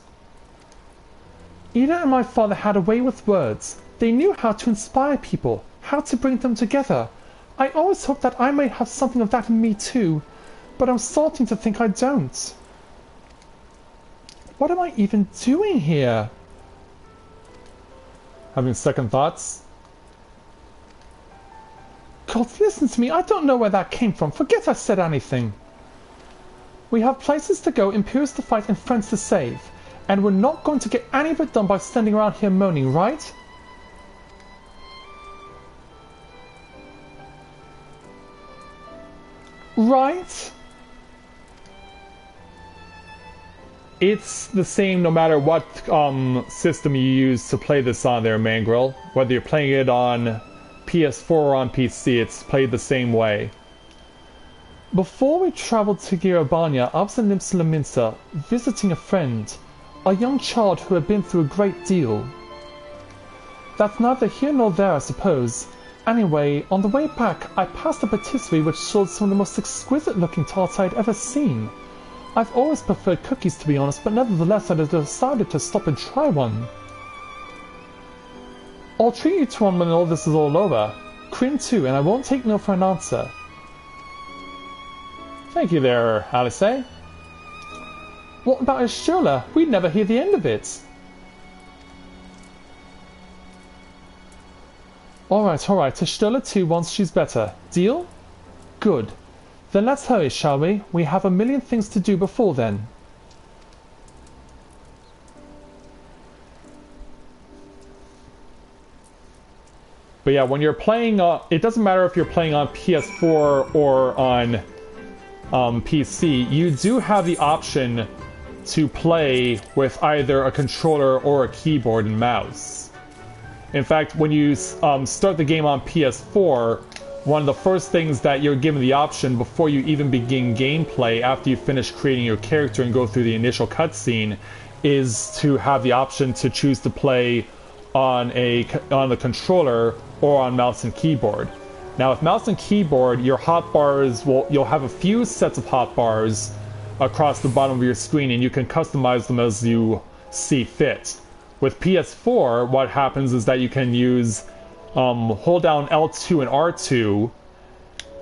Ida and my father had a way with words. They knew how to inspire people, how to bring them together. I always hoped that I might have something of that in me too, but I'm starting to think I don't. What am I even doing here? Having second thoughts? God, listen to me. I don't know where that came from. Forget I said anything. We have places to go, Imperials to fight, and friends to save. And we're not going to get any of it done by standing around here moaning, right? Right? It's the same no matter what system you use to play this on there, Mangril. Whether you're playing it on PS4 or on PC, it's played the same way. Before we traveled to Girabanya, I was in Nimsa visiting a friend, a young child who had been through a great deal. That's neither here nor there, I suppose. Anyway, on the way back, I passed a patisserie which sold some of the most exquisite-looking tarts I'd ever seen. I've always preferred cookies, to be honest, but nevertheless I decided to stop and try one. I'll treat you to one when all this is all over. Quinn too, and I won't take no for an answer. Thank you there, Alice. What about Ishula? We'd never hear the end of it. Alright, Ishula too once she's better. Deal? Good. Then let's hurry, shall we? We have a million things to do before then. But yeah, when you're playing, it doesn't matter if you're playing on PS4 or on PC, you do have the option to play with either a controller or a keyboard and mouse. In fact, when you start the game on PS4, one of the first things that you're given the option before you even begin gameplay, after you finish creating your character and go through the initial cutscene, is to have the option to choose to play on the controller or on mouse and keyboard. Now with mouse and keyboard, your hotbars you'll have a few sets of hotbars across the bottom of your screen, and you can customize them as you see fit. With PS4, what happens is that you can use hold down L2 and R2,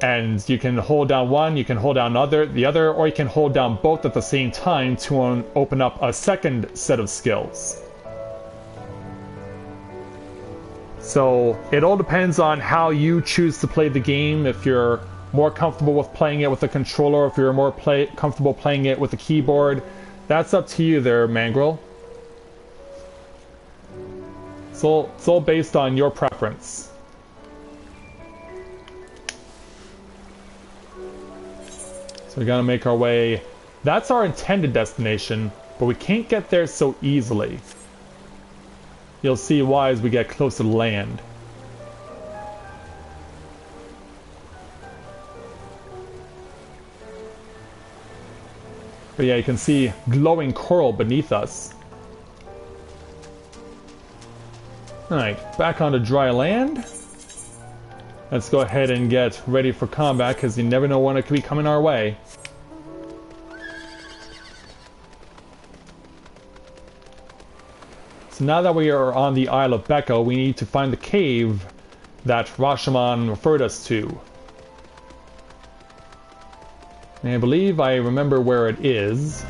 and you can hold down one, you can hold down the other, or you can hold down both at the same time to open up a second set of skills. So it all depends on how you choose to play the game. If you're more comfortable with playing it with a controller, if you're more comfortable playing it with a keyboard, that's up to you there, Mangril. So it's all based on your preference. So we gotta make our way. That's our intended destination, but we can't get there so easily. You'll see why as we get closer to land. But yeah, you can see glowing coral beneath us. Alright, back onto dry land. Let's go ahead and get ready for combat, because you never know when it could be coming our way. So now that we are on the Isle of Becca, we need to find the cave that Rashomon referred us to. And I believe I remember where it is.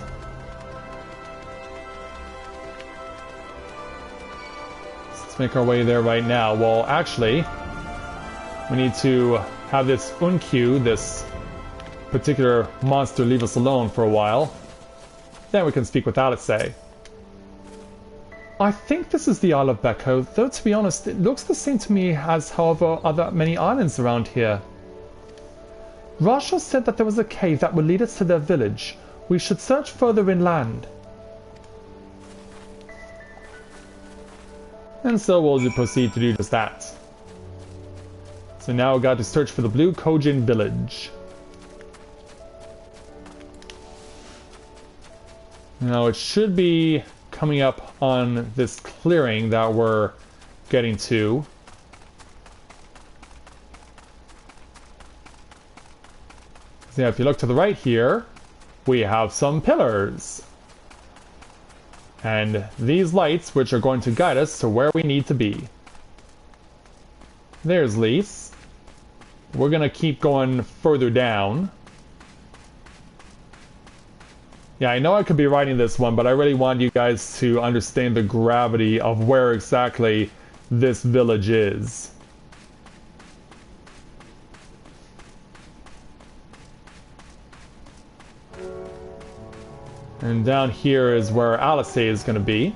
make our way there right now. Well, actually, we need to have this Unkyu, this particular monster, leave us alone for a while. Then we can speak with Alice. I think this is the Isle of Beko, though to be honest, it looks the same to me as however other many islands around here. Rasha said that there was a cave that would lead us to their village. We should search further inland. And so we'll proceed to do just that. So now we've got to search for the Blue Kojin village. Now it should be coming up on this clearing that we're getting to. So yeah, if you look to the right here, we have some pillars. And these lights, which are going to guide us to where we need to be. There's Lise. We're going to keep going further down. Yeah, I know I could be writing this one, but I really want you guys to understand the gravity of where exactly this village is. And down here is where Alice is going to be.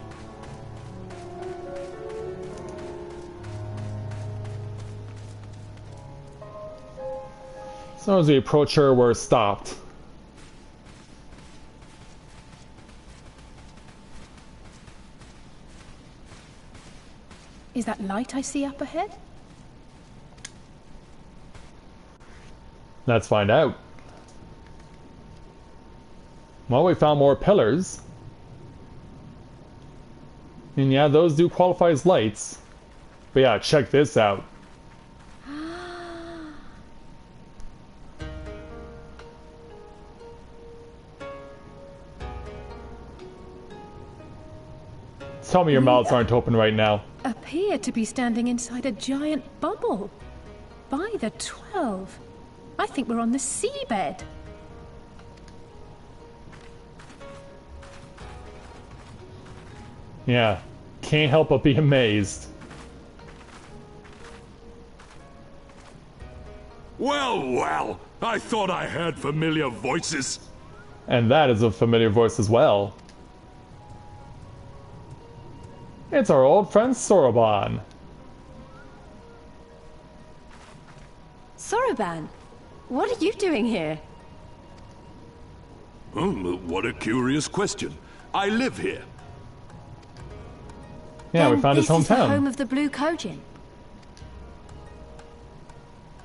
So as we approach her, we're stopped. Is that light I see up ahead? Let's find out. Well, we found more pillars. And yeah, those do qualify as lights. But yeah, check this out. Tell me your mouths aren't open right now. Appear to be standing inside a giant bubble. By the 12. I think we're on the seabed. Yeah, can't help but be amazed. Well, well, I thought I heard familiar voices. And that is a familiar voice as well. It's our old friend Soroban. Soroban, what are you doing here? What a curious question. I live here. Yeah, we Then found his this is the hometown. home of the Blue Kojin.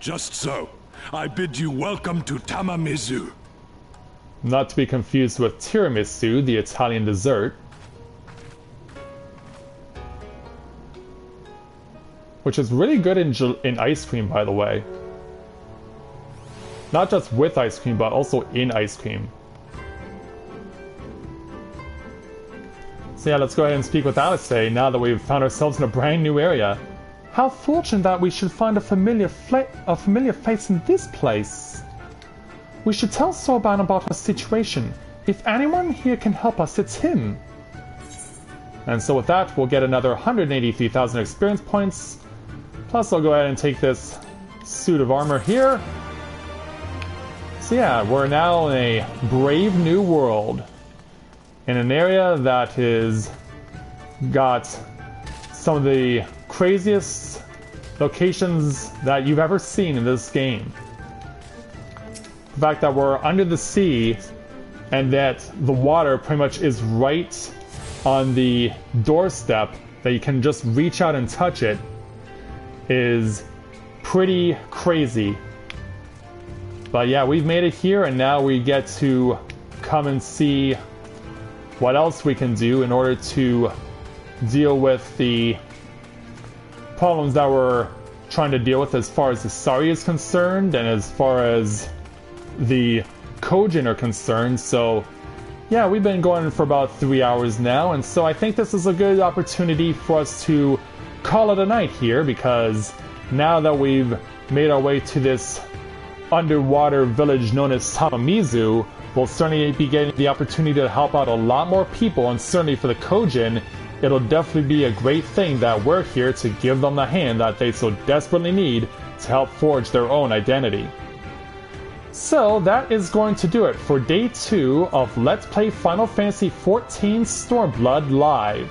Just so. I bid you welcome to Tamamizu. Not to be confused with tiramisu, the Italian dessert. Which is really good in ice cream, by the way. Not just with ice cream, but also in ice cream. So yeah, let's go ahead and speak with Alice now that we've found ourselves in a brand new area. How fortunate that we should find a familiar face in this place. We should tell Sorban about our situation. If anyone here can help us, it's him. And so with that, we'll get another 183,000 experience points. Plus, I'll go ahead and take this suit of armor here. So yeah, we're now in a brave new world. In an area that is got some of the craziest locations that you've ever seen in this game. The fact that we're under the sea and that the water pretty much is right on the doorstep, that you can just reach out and touch it, is pretty crazy. But yeah, we've made it here, and now we get to come and see what else we can do in order to deal with the problems that we're trying to deal with as far as the Sari is concerned and as far as the Kojin are concerned. So yeah, we've been going for about 3 hours now, and so I think this is a good opportunity for us to call it a night here, because now that we've made our way to this underwater village known as Tamamizu, we'll certainly be getting the opportunity to help out a lot more people, and certainly for the Kojin, it'll definitely be a great thing that we're here to give them the hand that they so desperately need to help forge their own identity. So that is going to do it for Day 2 of Let's Play Final Fantasy XIV Stormblood Live.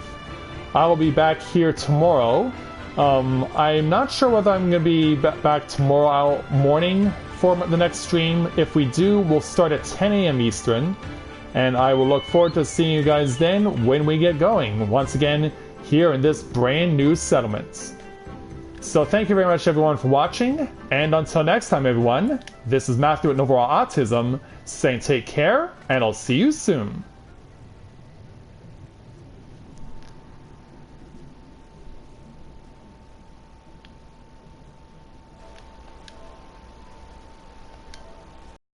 I will be back here tomorrow. I'm not sure whether I'm going to be back tomorrow morning for the next stream. If we do, we'll start at 10 a.m. Eastern. And I will look forward to seeing you guys then when we get going, once again, here in this brand new settlement. So thank you very much everyone for watching, and until next time everyone, this is Matthew at Novaura Autism, saying take care, and I'll see you soon.